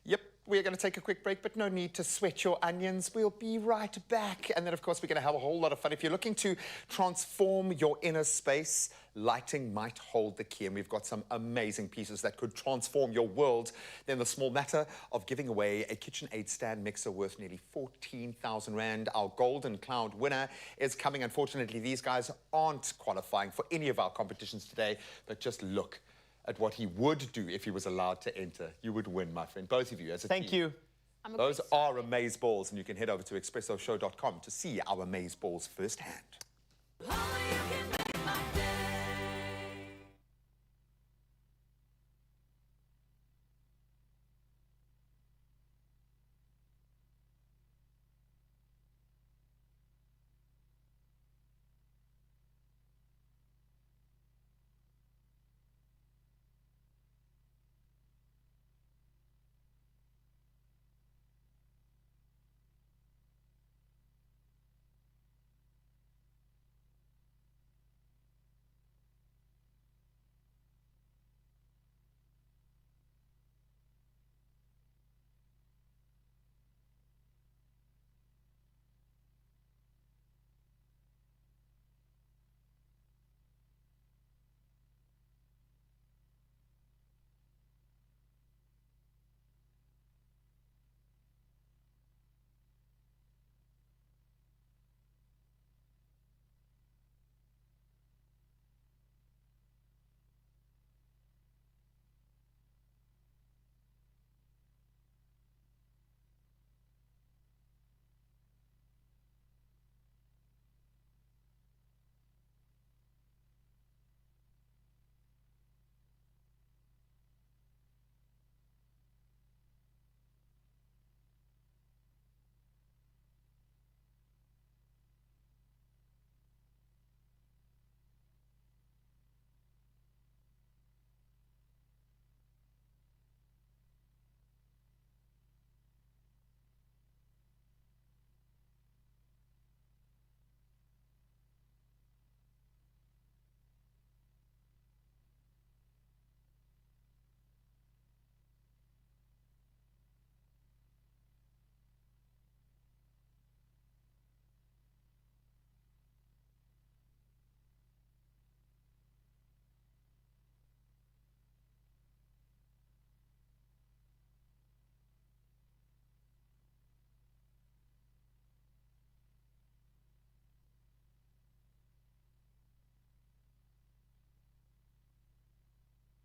Yep, we're going to take a quick break, but no need to sweat your onions. We'll be right back. And then, of course, we're going to have a whole lot of fun. If you're looking to transform your inner space, lighting might hold the key. And we've got some amazing pieces that could transform your world. Then the small matter of giving away a KitchenAid stand mixer worth nearly 14,000 Rand. Our Golden Cloud winner is coming. Unfortunately, these guys aren't qualifying for any of our competitions today, but just look at what he would do if he was allowed to enter. You would win, my friend. Both of you as a team. Thank you. Those are amazeballs, and you can head over to expressoshow.com to see our amazeballs firsthand.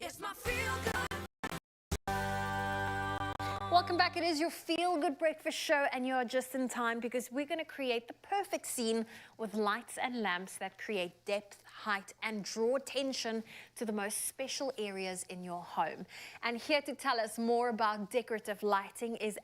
It's my feel good. Welcome back. It is your Feel Good Breakfast Show, and you're just in time because we're going to create the perfect scene with lights and lamps that create depth, height, and draw attention to the most special areas in your home. And here to tell us more about decorative lighting is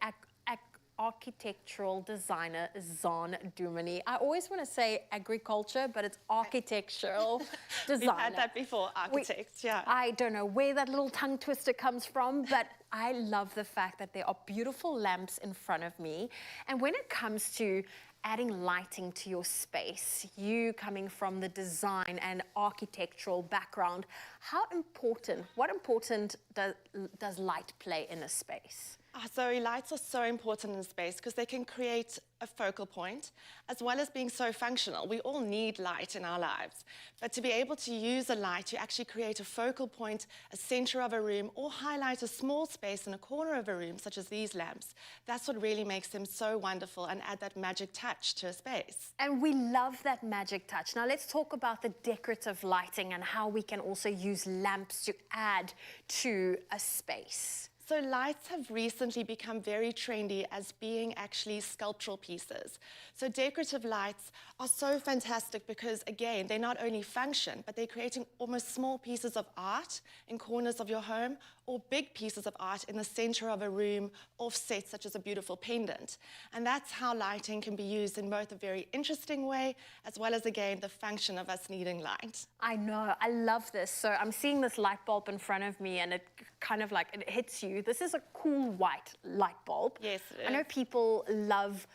architectural designer Zan Dumani. I always want to say agriculture, but it's architectural designer. We've had that before, architects, yeah. I don't know where that little tongue twister comes from, but I love the fact that there are beautiful lamps in front of me. And when it comes to adding lighting to your space, you coming from the design and architectural background, what important does light play in a space? So lights are so important in space because they can create a focal point as well as being so functional. We all need light in our lives, but to be able to use a light to actually create a focal point, a center of a room, or highlight a small space in a corner of a room, such as these lamps, that's what really makes them so wonderful and add that magic touch to a space. And we love that magic touch. Now let's talk about the decorative lighting and how we can also use lamps to add to a space. So lights have recently become very trendy as being actually sculptural pieces. So decorative lights are so fantastic because, again, they not only function, but they're creating almost small pieces of art in corners of your home or big pieces of art in the center of a room, offset, such as a beautiful pendant. And that's how lighting can be used in both a very interesting way, as well as, again, the function of us needing light. I know, I love this. So I'm seeing this light bulb in front of me and it kind of like, it hits you. This is a cool white light bulb. Yes, it is. I know people love,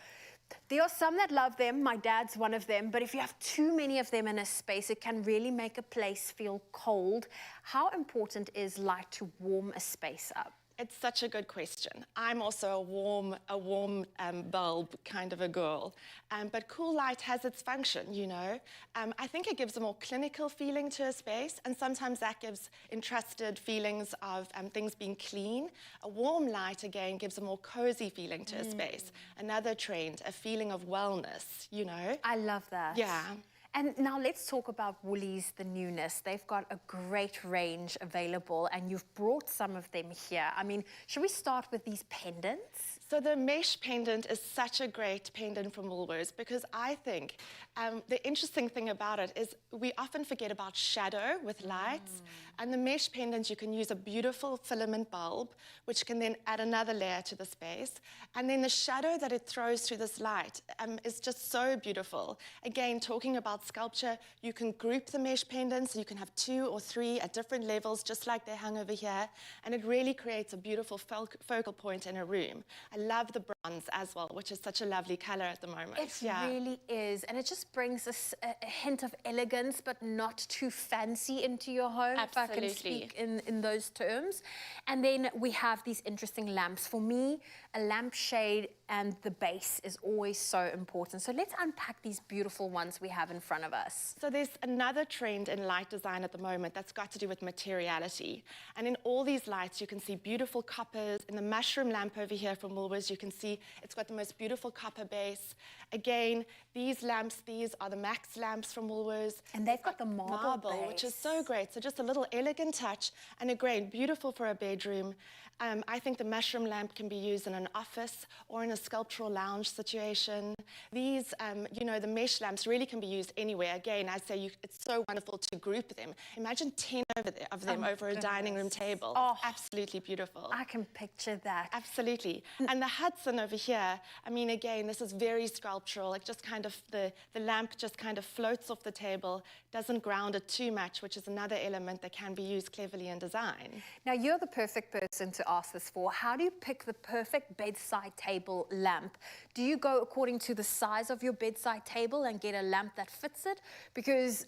there are some that love them, my dad's one of them, but if you have too many of them in a space, it can really make a place feel cold. How important is light to warm a space up? It's such a good question. I'm also a warm bulb kind of a girl, but cool light has its function, you know. I think it gives a more clinical feeling to a space, and sometimes that gives entrusted feelings of things being clean. A warm light, again, gives a more cozy feeling to a space. Another trend, a feeling of wellness, you know. I love that. Yeah. And now let's talk about Woolies, the newness. They've got a great range available and you've brought some of them here. I mean, should we start with these pendants? So the mesh pendant is such a great pendant from Woolworths because I think the interesting thing about it is we often forget about shadow with lights. And the mesh pendant, you can use a beautiful filament bulb, which can then add another layer to the space. And then the shadow that it throws through this light is just so beautiful. Again, talking about sculpture, you can group the mesh pendants. You can have 2 or 3 at different levels, just like they hung over here. And it really creates a beautiful focal point in a room. I love the bronze as well, which is such a lovely color at the moment. It really is. And it just brings us a hint of elegance, but not too fancy into your home, if I can speak in those terms. And then we have these interesting lamps. For me, a lampshade and the base is always so important. So let's unpack these beautiful ones we have in front of us. So there's another trend in light design at the moment that's got to do with materiality. And in all these lights, you can see beautiful coppers. In the mushroom lamp over here from Woolworths, you can see it's got the most beautiful copper base. Again, these lamps, these are the Max lamps from Woolworths. And they've got the marble base, which is so great. So just a little elegant touch and again, beautiful for a bedroom. I think the mushroom lamp can be used in an office or in a sculptural lounge situation. These, you know, the mesh lamps really can be used anywhere. Again, I'd say it's so wonderful to group them. Imagine 10 of them over a dining room table. Oh, absolutely beautiful. I can picture that. Absolutely. And the Hudson over here, I mean, again, this is very sculptural. Like just kind of, the lamp just kind of floats off the table, doesn't ground it too much, which is another element that can be used cleverly in design. Now, you're the perfect person to ask this for. How do you pick the perfect bedside table lamp? Do you go according to the size of your bedside table and get a lamp that fits it? Because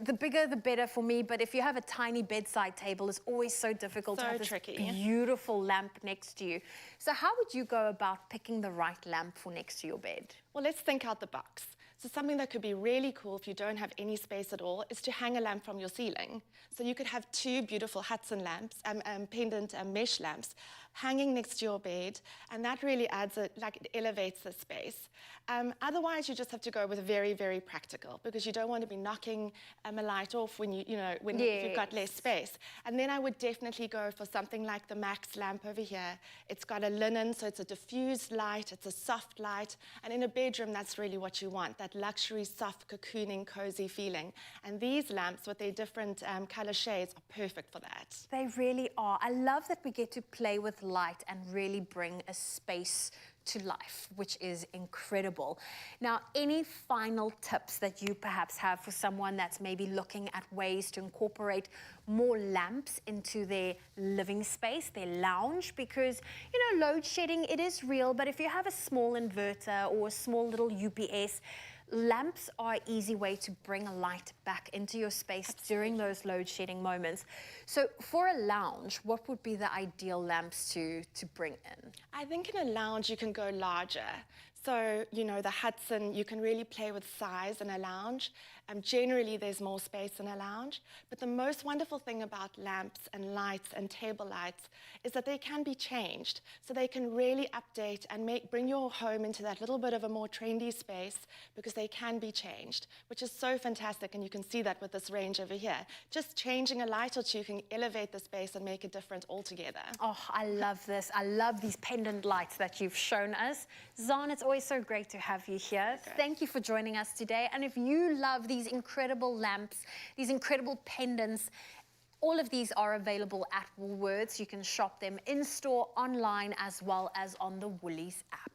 the bigger the better for me, but if you have a tiny bedside table, it's always so difficult to have this beautiful lamp next to you. So how would you go about picking the right lamp for next to your bed? Well, let's think out the box. So something that could be really cool if you don't have any space at all is to hang a lamp from your ceiling. So you could have 2 beautiful Hudson lamps, pendant mesh lamps, hanging next to your bed, and that really adds it elevates the space. Otherwise, you just have to go with very, very practical because you don't want to be knocking a light off when if you've got less space. And then I would definitely go for something like the Max lamp over here. It's got a linen, so it's a diffused light, it's a soft light, and in a bedroom, that's really what you want, that luxury, soft, cocooning, cozy feeling. And these lamps with their different color shades are perfect for that. They really are. I love that we get to play with light and really bring a space to life, which is incredible. Now, any final tips that you perhaps have for someone that's maybe looking at ways to incorporate more lamps into their living space, their lounge? Because, you know, load shedding, it is real, but if you have a small inverter or a small little UPS, lamps are an easy way to bring a light back into your space during those load shedding moments. So for a lounge, what would be the ideal lamps to bring in? I think in a lounge you can go larger. So, you know, the Hudson, you can really play with size in a lounge. Generally, there's more space in a lounge. But the most wonderful thing about lamps and lights and table lights is that they can be changed. So they can really update and bring your home into that little bit of a more trendy space because they can be changed, which is so fantastic. And you can see that with this range over here. Just changing a light or two can elevate the space and make it different altogether. Oh, I love this. I love these pendant lights that you've shown us. Zan, it's always so great to have you here. Okay. Thank you for joining us today. And if you love these incredible lamps, these incredible pendants, all of these are available at Woolworths. You can shop them in-store, online, as well as on the Woolies app.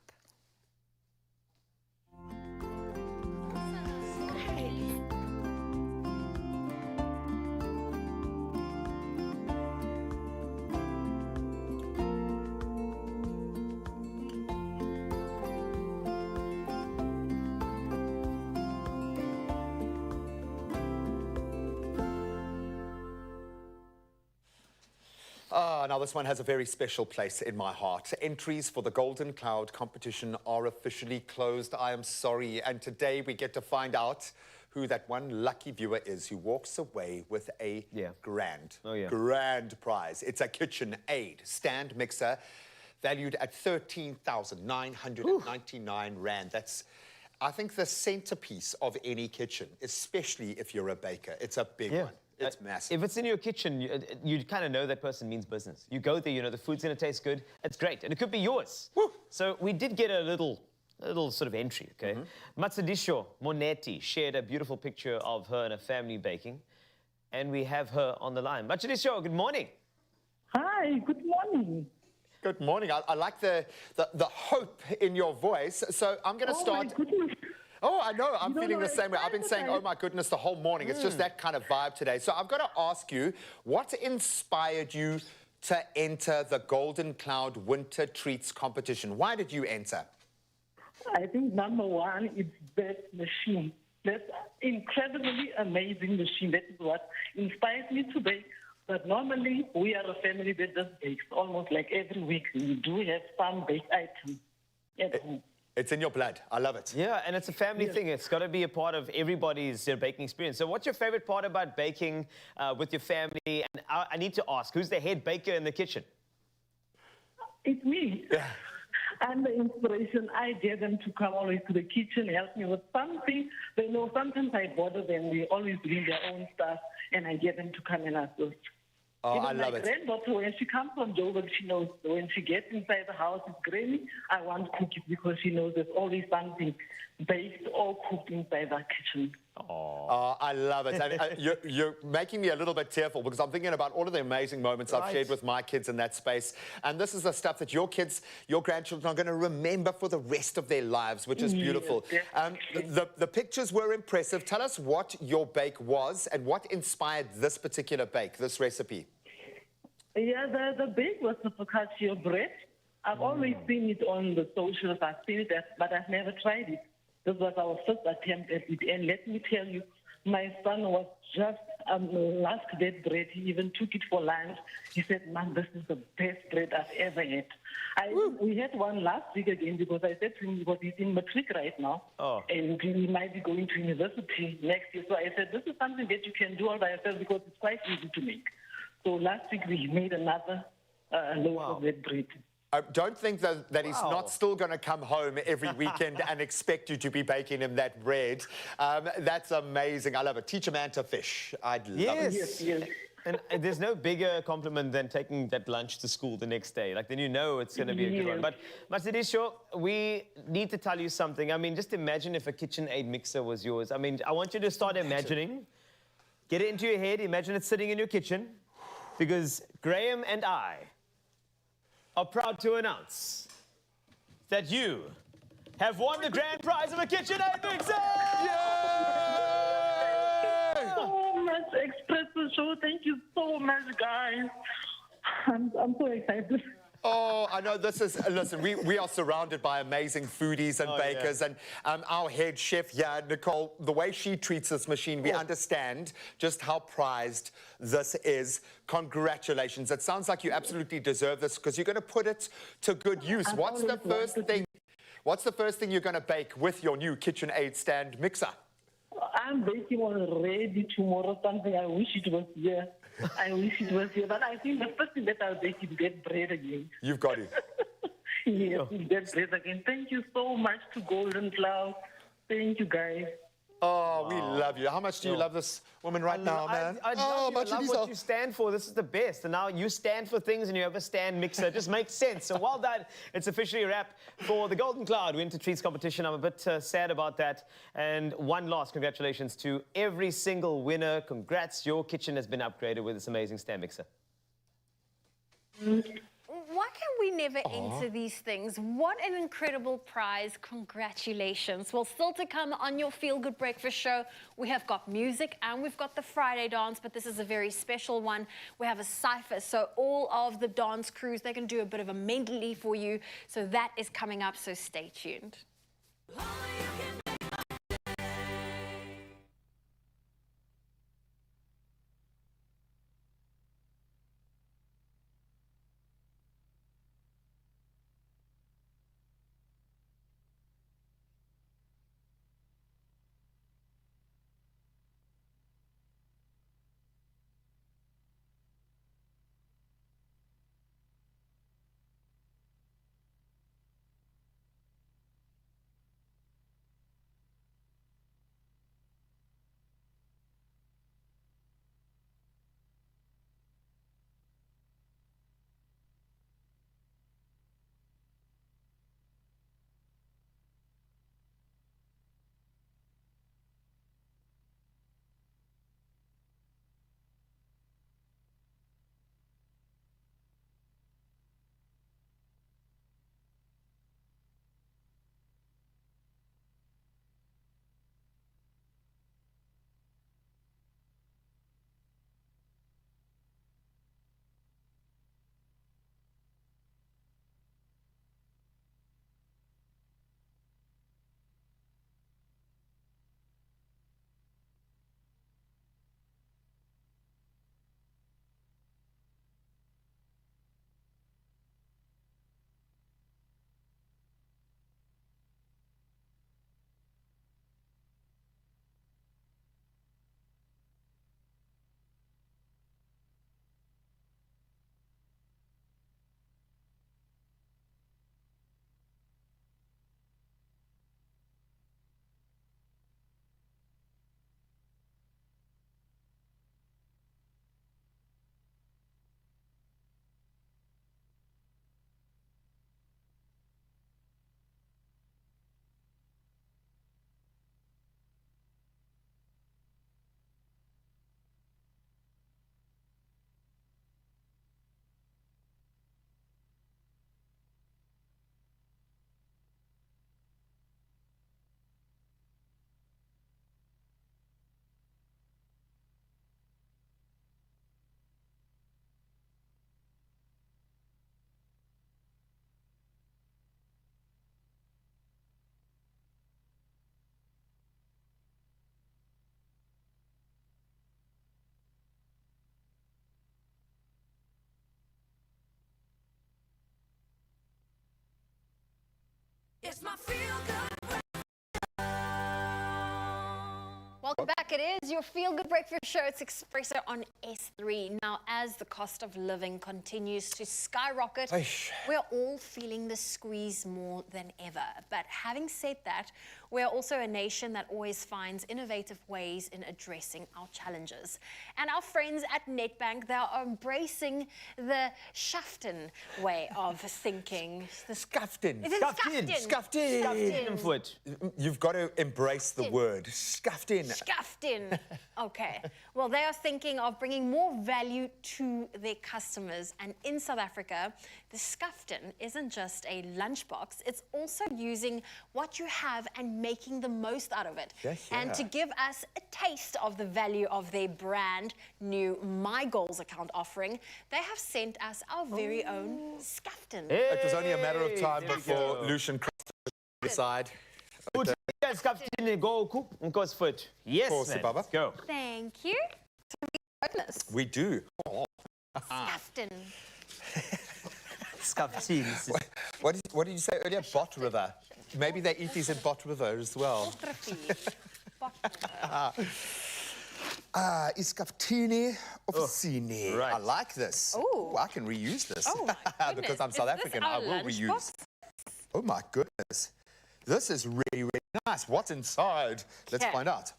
Now this one has a very special place in my heart. Entries for the Golden Cloud competition are officially closed. I am sorry. And today we get to find out who that one lucky viewer is who walks away with a grand prize. It's a KitchenAid stand mixer valued at 13,999 Rand. That's, I think, the centerpiece of any kitchen, especially if you're a baker. It's a big one. It's massive. If it's in your kitchen, you kind of know that person means business. You go there, you know the food's going to taste good. It's great, and it could be yours. Woo. So we did get a little sort of entry, okay? Matsadisho Monetti shared a beautiful picture of her and her family baking, and we have her on the line. Matsadisho, good morning. Hi, good morning. Good morning. I like the hope in your voice. So I'm going to start. My goodness. Oh, I know. I'm feeling the same way. I've been saying, oh, my goodness, the whole morning. It's just that kind of vibe today. So I've got to ask you, what inspired you to enter the Golden Cloud Winter Treats competition? Why did you enter? I think number one, it's that machine. That incredibly amazing machine. That is what inspires me to bake. But normally, we are a family that just bakes almost like every week. We do have some baked items at home. It's in your blood. I love it. Yeah, and it's a family thing. It's got to be a part of everybody's baking experience. So what's your favorite part about baking with your family? And I need to ask, who's the head baker in the kitchen? It's me. Yeah. I'm the inspiration. I get them to come always to the kitchen, help me with something. They know sometimes I bother them. They always bring their own stuff, and I get them to come and assist. Oh, even I love it. My granddaughter, when she comes from Joburg, she knows when she gets inside the house, it's Granny, I want cookies because she knows there's always something baked or cooked inside the kitchen. Oh, I love it. And, you're making me a little bit tearful because I'm thinking about all of the amazing moments I've shared with my kids in that space. And this is the stuff that your kids, your grandchildren are going to remember for the rest of their lives, which is beautiful. The pictures were impressive. Tell us what your bake was and what inspired this particular bake, this recipe. Yeah, the bake was the focaccia bread. I've always seen it on the socials. I've seen it, but I've never tried it. This was our first attempt at it. And let me tell you, my son was just loved that bread. He even took it for lunch. He said, "Man, this is the best bread I've ever had." We had one last week again because I said to him, because he's in matric right now, and he might be going to university next year. So I said, this is something that you can do all by yourself because it's quite easy to make. So last week we made another loaf of that bread. I don't think that he's not still going to come home every weekend and expect you to be baking him that bread. That's amazing. I love it. Teach a man to fish. I'd love it. Yes, yes. And there's no bigger compliment than taking that lunch to school the next day. Like, then you know it's going to be a good one. But, Matsadisho, we need to tell you something. I mean, just imagine if a KitchenAid mixer was yours. I mean, I want you to start imagining. Get it into your head. Imagine it sitting in your kitchen. Because Graham and I are proud to announce that you have won the grand prize of a KitchenAid mixer! So much Expresso show. Thank you so much, guys. I'm so excited. Oh, I know this is, listen, we are surrounded by amazing foodies and bakers, and our head chef here, Nicole, the way she treats this machine, we understand just how prized this is. Congratulations. It sounds like you absolutely deserve this because you're going to put it to good use. What's the first thing you're going to bake with your new KitchenAid stand mixer? I'm baking already tomorrow something. I wish it was here. I wish it was here. But I think the first thing that I'll bake is get bread again. You've got it. Yes, get bread again. Thank you so much to Golden Cloud. Thank you, guys. Oh, we love you. How much do you love this woman right now, man? I love what you stand for. This is the best. And now you stand for things and you have a stand mixer. It just makes sense. So well done. It's officially a wrap for the Golden Cloud Winter Treats competition. I'm a bit sad about that. And one last congratulations to every single winner. Congrats. Your kitchen has been upgraded with this amazing stand mixer. Why can we never enter these things? What an incredible prize. Congratulations. Well, still to come on your Feel Good Breakfast show, we have got music and we've got the Friday dance, but this is a very special one. We have a cypher, so all of the dance crews, they can do a bit of a medley for you. So that is coming up, so stay tuned. It's my feel good. Welcome back. It is your Feel Good Breakfast show. It's Expresso on S3. Now, as the cost of living continues to skyrocket, we're all feeling the squeeze more than ever. But having said that, We're also a nation that always finds innovative ways in addressing our challenges. And our friends at Nedbank, they are embracing the Shafton way of thinking. The Scaftin. Is it Scaftin? Scaftin. You've got to embrace the word. Scaftin. Scaftin. Okay. Well, they are thinking of bringing more value to their customers. And in South Africa, the Scaftin isn't just a lunchbox. It's also using what you have and making the most out of it. And to give us a taste of the value of their brand new My Goals account offering, they have sent us our very own Scaftin. It was only a matter of time before Lucian crossed the side. Yes, man. Let's go. Thank you. We do. Scaftin. Scaftin. What did you say earlier? Bot River. Maybe they eat these in Bot River as well. Iscaftini officini. right. I like this. Ooh. I can reuse this. Oh, my goodness. Because I'm Is South this African, our I will reuse. lunchbox? Oh my goodness. This is really, really nice. What's inside? Let's Okay. find out.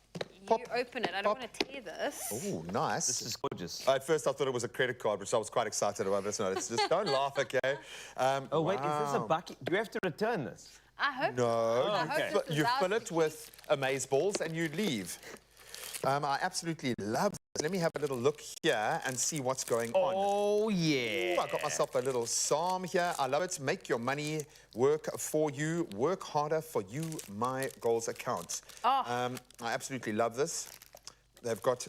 You open it. I don't want to tear this. Oh, nice. This is gorgeous. At first, I thought it was a credit card, which I was quite excited about. But it's not. It's just, don't laugh, okay? Oh, wait, is this a wow. bucket? Do we have to return this? I hope No, I hope this is you ours fill to it with amaze balls and you leave. I absolutely love this. Let me have a little look here and see what's going on. Oh, yeah. Ooh, I got myself a little psalm here. I love it. Make your money work for you. Work harder for you, My Goals account. I absolutely love this. They've got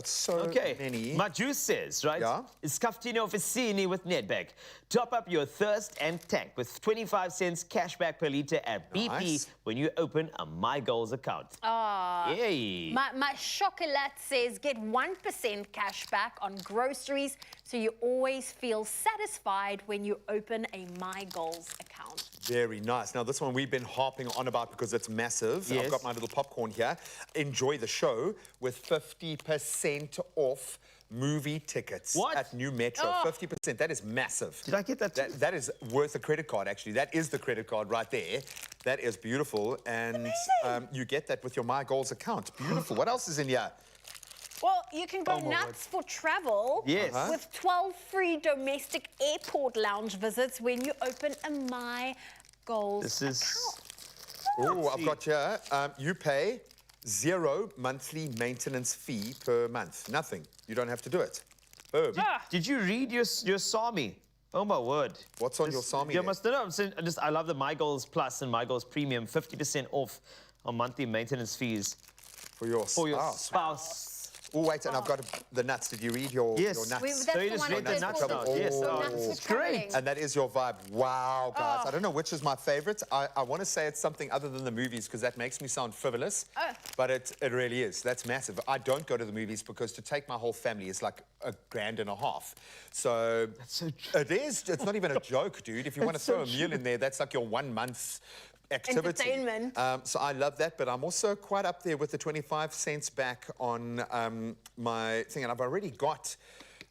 so many. My juice says, right? Yeah. Scaftino Officini with Nedbank. Top up your thirst and tank with 25 cents cash back per litre at BP Nice. when you open a My Goals account. Yay. My chocolate says get 1% cash back on groceries, so you always feel satisfied when you open a My Goals account. Very nice. Now, this one we've been harping on about because it's massive. Yes. I've got my little popcorn here. Enjoy the show with 50% off movie tickets at New Metro. 50%. That is massive. Did I get that too? That is worth a credit card, actually. That is the credit card right there. That is beautiful. And you get that with your My Goals account. Beautiful. What else is in here? Well, you can go nuts for travel with 12 free domestic airport lounge visits when you open a My Goals account. Oh, I've got here. You pay 0 monthly maintenance fee per month. Nothing. You don't have to do it. Boom. Did you read your Sami? Oh, my word. What's on your Sami? You must know. I love the My Goals Plus and My Goals Premium. 50% off on monthly maintenance fees. For your spouse. Oh, wait, and I've got the nuts. Did you read your nuts? That's the one read the nuts now. Yes, it's great. And that is your vibe. Wow, guys. I don't know which is my favorite. I want to say it's something other than the movies because that makes me sound frivolous. But it really is. That's massive. I don't go to the movies because to take my whole family is like $1.5 grand. So, that's so true. It is. It's not even a joke, dude. If you want to throw a meal in there, that's like your 1 month's activity. Entertainment. So I love that, but I'm also quite up there with the 25 cents back on my thing, and I've already got,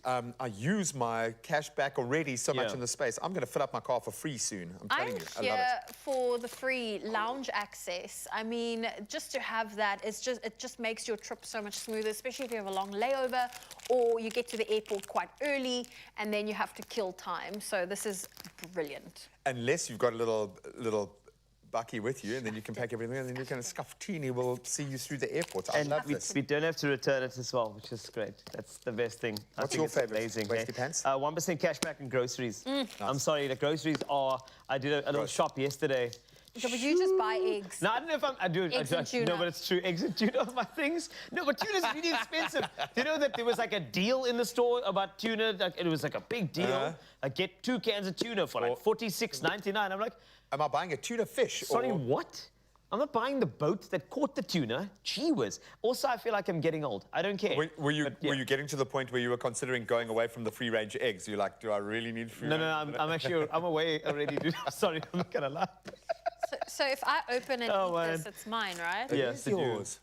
I use my cash back already so much in the space. I'm going to fill up my car for free soon. I'm telling you, I love it. For the free lounge access. I mean, just to have that, it just makes your trip so much smoother, especially if you have a long layover or you get to the airport quite early and then you have to kill time. So this is brilliant. Unless you've got a little Bucky with you, and then you can pack everything, and then you can Scaftini will see you through the airport. I love this. We don't have to return it as well, which is great. That's the best thing. What's your favorite? Amazing. Wasty pants? 1% cash back in groceries. Nice. I'm sorry, the groceries are. I did a little shop yesterday. So, but you just buy eggs. No, I don't know if I do. Eggs and tuna. No, but it's true. Eggs and tuna are my things. No, but tuna's really expensive. Do you know that there was like a deal in the store about tuna? Like, it was like a big deal. I get 2 cans of tuna for like $46.99. I'm like, am I buying a tuna fish? Sorry, what? I'm not buying the boat that caught the tuna. Gee whiz. Also, I feel like I'm getting old. I don't care. Were you getting to the point where you were considering going away from the free-range eggs? You're like, do I really need free-range? No, I'm away already, dude. Sorry, I'm not gonna lie. So if I open and eat this, it's mine, right? Yes, it's yours.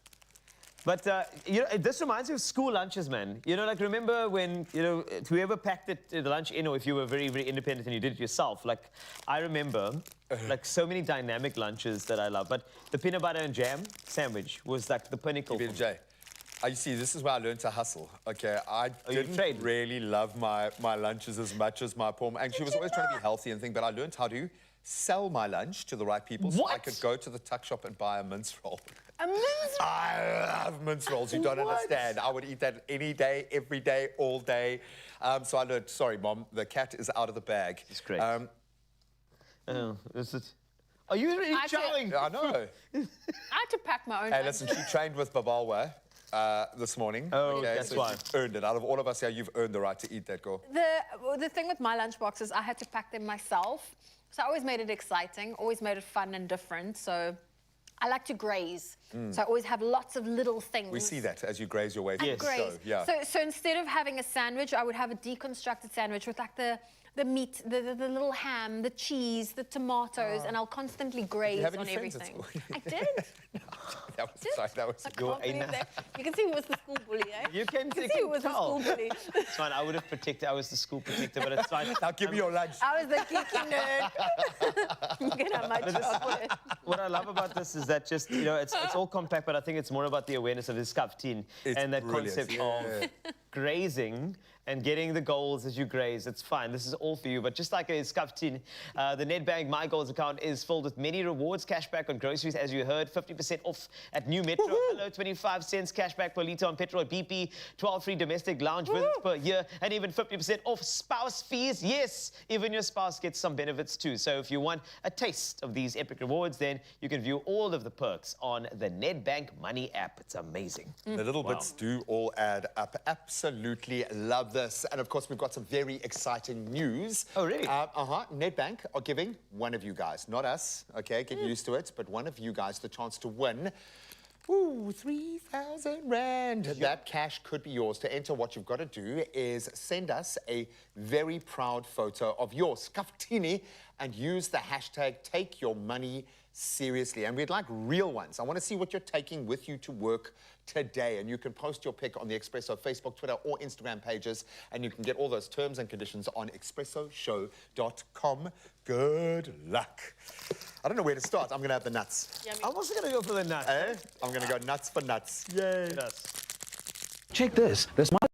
But, you know, this reminds me of school lunches, man. You know, like, remember when, you know, whoever packed the lunch in, or if you were very, very independent and you did it yourself, like, I remember, like, so many dynamic lunches that I love. But the peanut butter and jam sandwich was, like, the pinnacle. Jay, you see, this is where I learned to hustle, okay? I didn't really love my lunches as much as my poor... And she was always trying to be healthy and thing, but I learned how to sell my lunch to the right people so I could go to the tuck shop and buy a mince roll. A mince roll? I love mince rolls. You don't understand. I would eat that any day, every day, all day. So I learned, sorry, Mom, the cat is out of the bag. It's great. This is... Are you really showing? I know. I had to pack my own Hey, lunch. listen, she trained with Babalwa this morning. Oh, that's so why. You've earned it. Out of all of us here, you've earned the right to eat that, girl. The thing with my lunch boxes, I had to pack them myself. So I always made it exciting, always made it fun and different. So I like to graze. So I always have lots of little things. We see that as you graze your way through the show. Yeah. So instead of having a sandwich, I would have a deconstructed sandwich with like the meat, the little ham, the cheese, the tomatoes, and I'll constantly graze on everything. I did. That was your You can see who was the school bully, eh? You can see who was the school bully. It's fine. I would have protected. I was the school protector, but it's fine. Now give me your lunch. I was the geeky nerd. You can have my chocolate. What I love about this is that just, you know, it's all compact, but I think it's more about the awareness of the scuffed-in and that concept of grazing and getting the goals as you graze. It's fine. This is all for you. But just like a scuffed-in, the Nedbank My Goals account is filled with many rewards, cashback on groceries, as you heard, 50% off at New Metro. Hello, 25 cents cashback per litre on petrol at BP, 12 free domestic lounge visits per year, and even 50% off spouse fees. Yes, even your spouse gets some benefits too. So if you want a taste of these epic rewards, then you can view all of the perks on the Nedbank Money app. It's amazing. The little bits do all add up. Absolutely love this. And of course, we've got some very exciting news. Oh, really? Nedbank are giving one of you guys, not us, okay, get used to it, but one of you guys the chance to win 3,000 Rand. That cash could be yours. To enter, what you've got to do is send us a very proud photo of your scuftini and use the hashtag #TakeYourMoneySeriously. And we'd like real ones. I want to see what you're taking with you to work today. And you can post your pic on the Expresso Facebook, Twitter, or Instagram pages. And you can get all those terms and conditions on expressoshow.com. Good luck. I don't know where to start. I'm going to have the nuts. I'm also going to go for the nuts. I'm going to go nuts for nuts. Yay. Check this. The Smart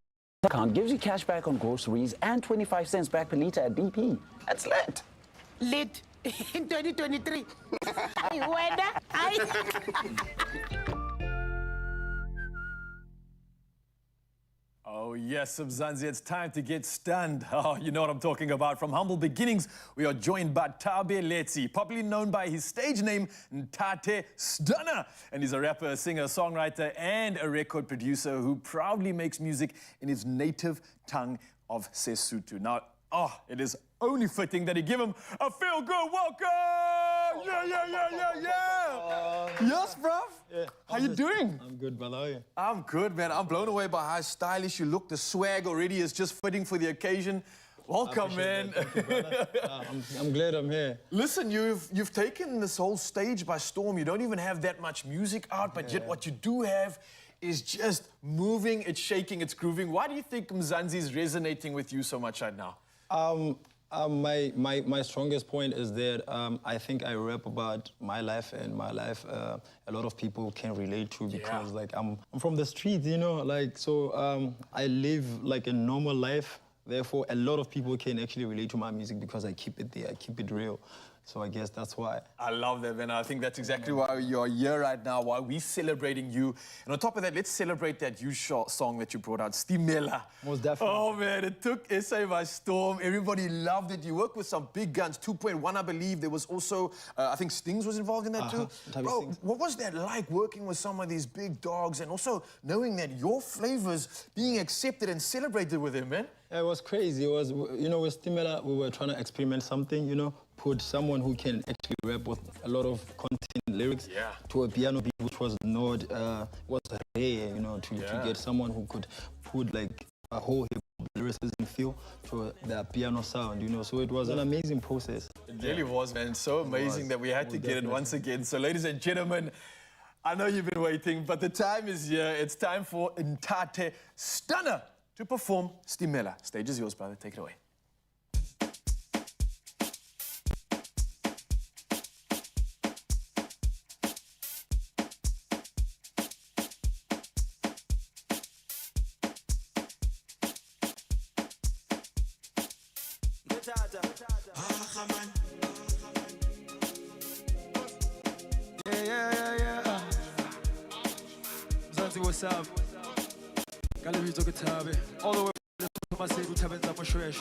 account gives you cash back on groceries and 25 cents back per litre at BP. That's lit. Lit in 2023. Oh yes, Mzansi, it's time to get stunned. Oh, you know what I'm talking about. From humble beginnings, we are joined by Tabe Letsi, popularly known by his stage name, Ntate Stunner. And he's a rapper, singer, songwriter, and a record producer who proudly makes music in his native tongue of Sesotho. Now, it is only fitting that he give him a feel-good welcome! Yeah! Yes, bruv? Yeah. How you doing? I'm good, brother. How are you? I'm good, man. I'm blown away by how stylish you look. The swag already is just fitting for the occasion. Welcome, man. I'm glad I'm here. Listen, you've taken this whole stage by storm. You don't even have that much music out, but yet what you do have is just moving, it's shaking, it's grooving. Why do you think Mzansi is resonating with you so much right now? My strongest point is that I think I rap about my life, and my life a lot of people can relate to because like I'm from the streets, you know, like so I live like a normal life. Therefore, a lot of people can actually relate to my music because I keep it there, I keep it real. So I guess that's why. I love that, man. I think that's exactly why you're here right now, why we're celebrating you. And on top of that, let's celebrate that huge song that you brought out, Stimela. Most definitely. Oh, man, it took SA by storm. Everybody loved it. You worked with some big guns, 2.1, I believe. There was also, I think Stings was involved in that too. Bro, what was that like, working with some of these big dogs and also knowing that your flavors being accepted and celebrated with him, man? It was crazy. It was, you know, with Stimela, we were trying to experiment something, you know, put someone who can actually rap with a lot of content lyrics to a piano beat, which was not, was rare, you know, to get someone who could put like a whole hip-hop lyricism feel to the piano sound, you know. So it was an amazing process. It really was, man. So amazing that we had to get it once again. So ladies and gentlemen, I know you've been waiting, but the time is here. It's time for Ntate Stunner to perform Stimela. Stage is yours, brother. Take it away. Yeah. Mzansi, what's up? Galibito Katabe. All the way from my city, Tabens up a shred.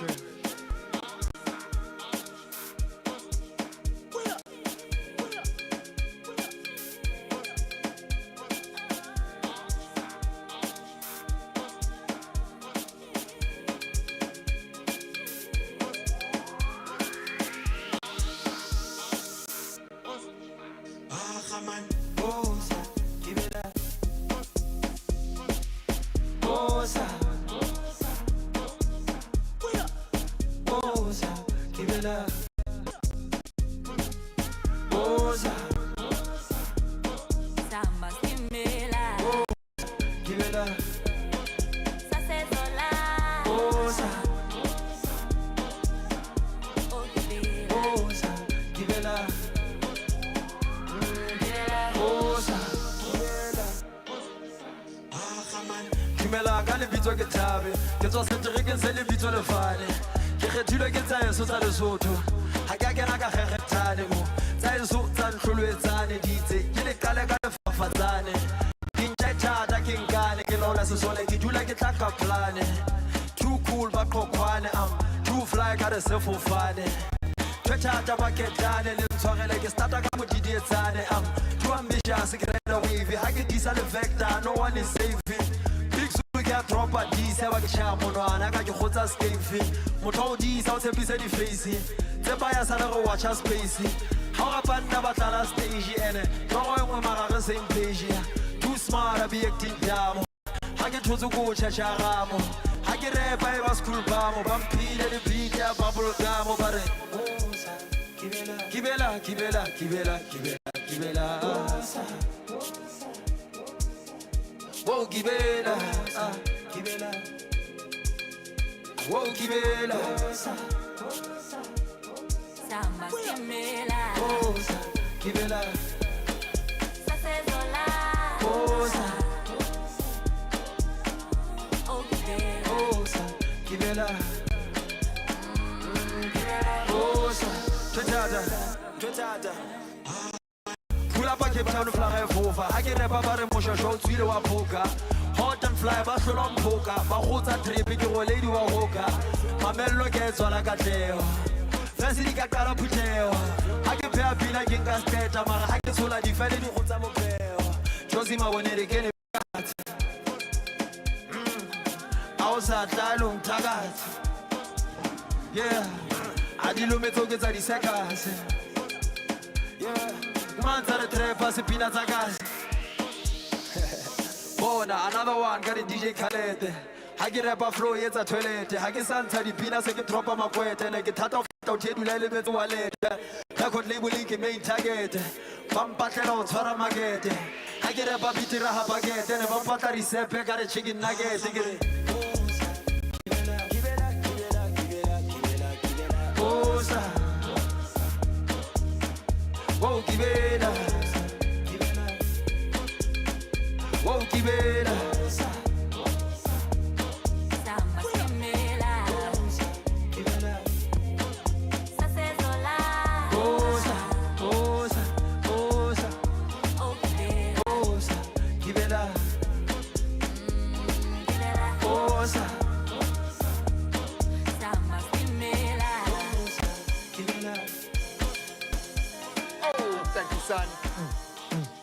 Kimela ka lebitso ke Thabe ke tswa seterekeng se lebitso le Fane ke kgethilwe ke tsa eso tsa Lesotho ha ke a kena ka kgekgethane mo tsa eso tsa nhloloetsane ditse ke le qale ka lefafatsane ke ntjha thata ke nkane ke lola sesole ke dula ke tla ka plane too cool ba qoqwane too fly ka re sefofane thata ba ketane le ntshwarele ke starta ka modidietsane too ambitious ke rela wave ha ke disa le vector no one is saving I drop a disa ba ke sha monwana ka ke khotsa scafe motho o disa o tshepise di face tse ba ya sana go watch space ha ga bana ba tla stage ene no go engwe mara re same page too smart to be acting down ha ke thotse go chacha ramo ha ke repa e ba school ba mo ba mpile le beat ya bubble gum ba re kibela Whoa, Gibela, Whoa, Gibela, Samba Gibela, Gibela, Sasezola, Gibela, Twitter. Pull up a Cape Town fly over. I get a bar and motion show to the poker. Hot and fly, Barcelona poker. Bahota trip, you will lady walker. My mellow gets all I got there. Fancy Kakara Puteo. I can pay a pin against Cascata. I can sola defending Hotamopeo. Josima when it again. I was at Dalum Tagat. Yeah, I did not get the seconds. Yeah. Manzara trepa se pina zagas. Bona another one got a DJ Khaled. I get up a flow yet a toilet. I get Santa di pina se get drop on my poet and I get tat off out here to element wallet. I could label link main target. Pampatero Tora Magete. I get up a bit of baguette and a vampatari sepe got a chicken nugget. Whoa, Gibela, Whoa, Gibela, Samba Gibela, Sasezola, Gibela, Samba Gibela. Thank you, son.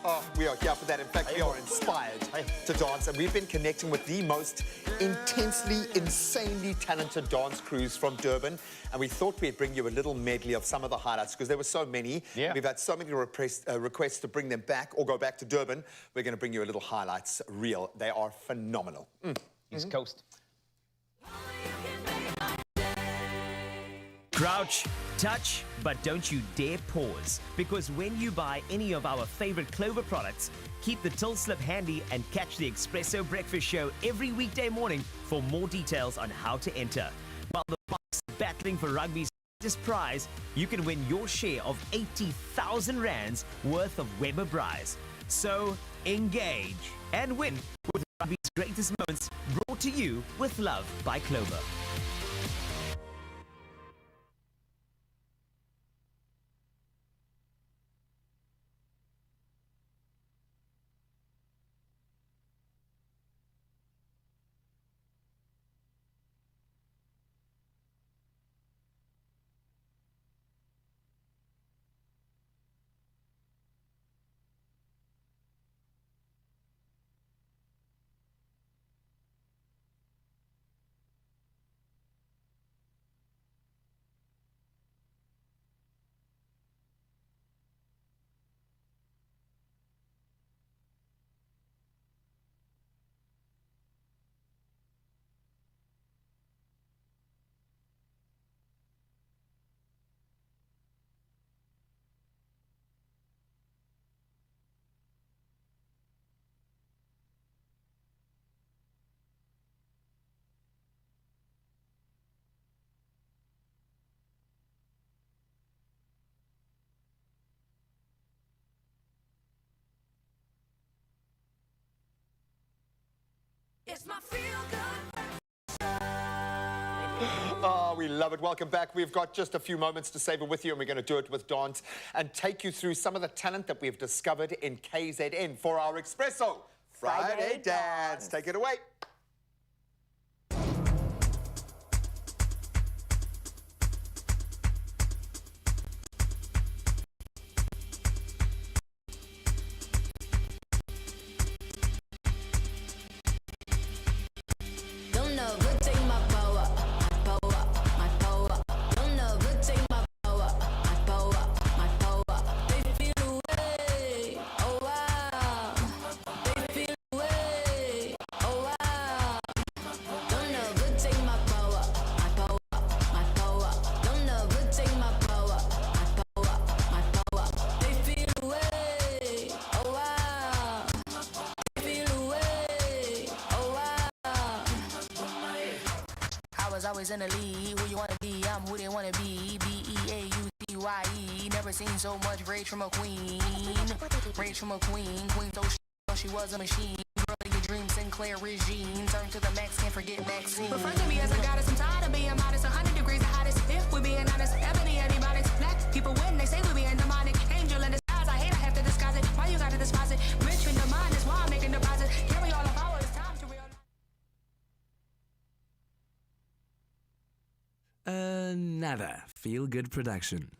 Oh, we are here for that. In fact, we are inspired to dance, and we've been connecting with the most intensely, insanely talented dance crews from Durban, and we thought we'd bring you a little medley of some of the highlights, because there were so many. Yeah. We've had so many requests to bring them back or go back to Durban. We're going to bring you a little highlights reel. They are phenomenal. East Coast. Crouch, touch, but don't you dare pause. Because when you buy any of our favorite Clover products, keep the till slip handy and catch the Expresso Breakfast Show every weekday morning for more details on how to enter. While the Bucks battling for rugby's greatest prize, you can win your share of 80,000 rands worth of Weber Prize. So engage and win with rugby's greatest moments, brought to you with love by Clover. It's my feel good. Oh, we love it. Welcome back. We've got just a few moments to savor with you, and we're going to do it with dance and take you through some of the talent that we've discovered in KZN for our Expresso Friday Dance. Take it away. Don't know, but take my power, my power. Don't know, but take my power, my power. They feel away, oh wow. They feel away, oh wow. Don't know, but take my power, my power. Don't know, but take my power, my power. They feel away, oh wow. They feel away, oh wow. I was always in the lead. Who you wanna be? I'm who they wanna be. B-E-A-U-T-Y-E. Never seen so much rage from a queen. Rage from a queen. Queen so she was a machine. Girl of your dream, Sinclair regime. Turn to the max, can't forget Maxine. Refer to me as a goddess. I'm tired of being modest. 100 degrees the hottest. If we're being honest, ebony antibiotics. Black people win. They say we being demonic. Angel in disguise. I hate I have to disguise it. Why you gotta despise it? Rich in the mind is why I'm making deposits. Carry all the power. It's time to realize. Another feel-good production.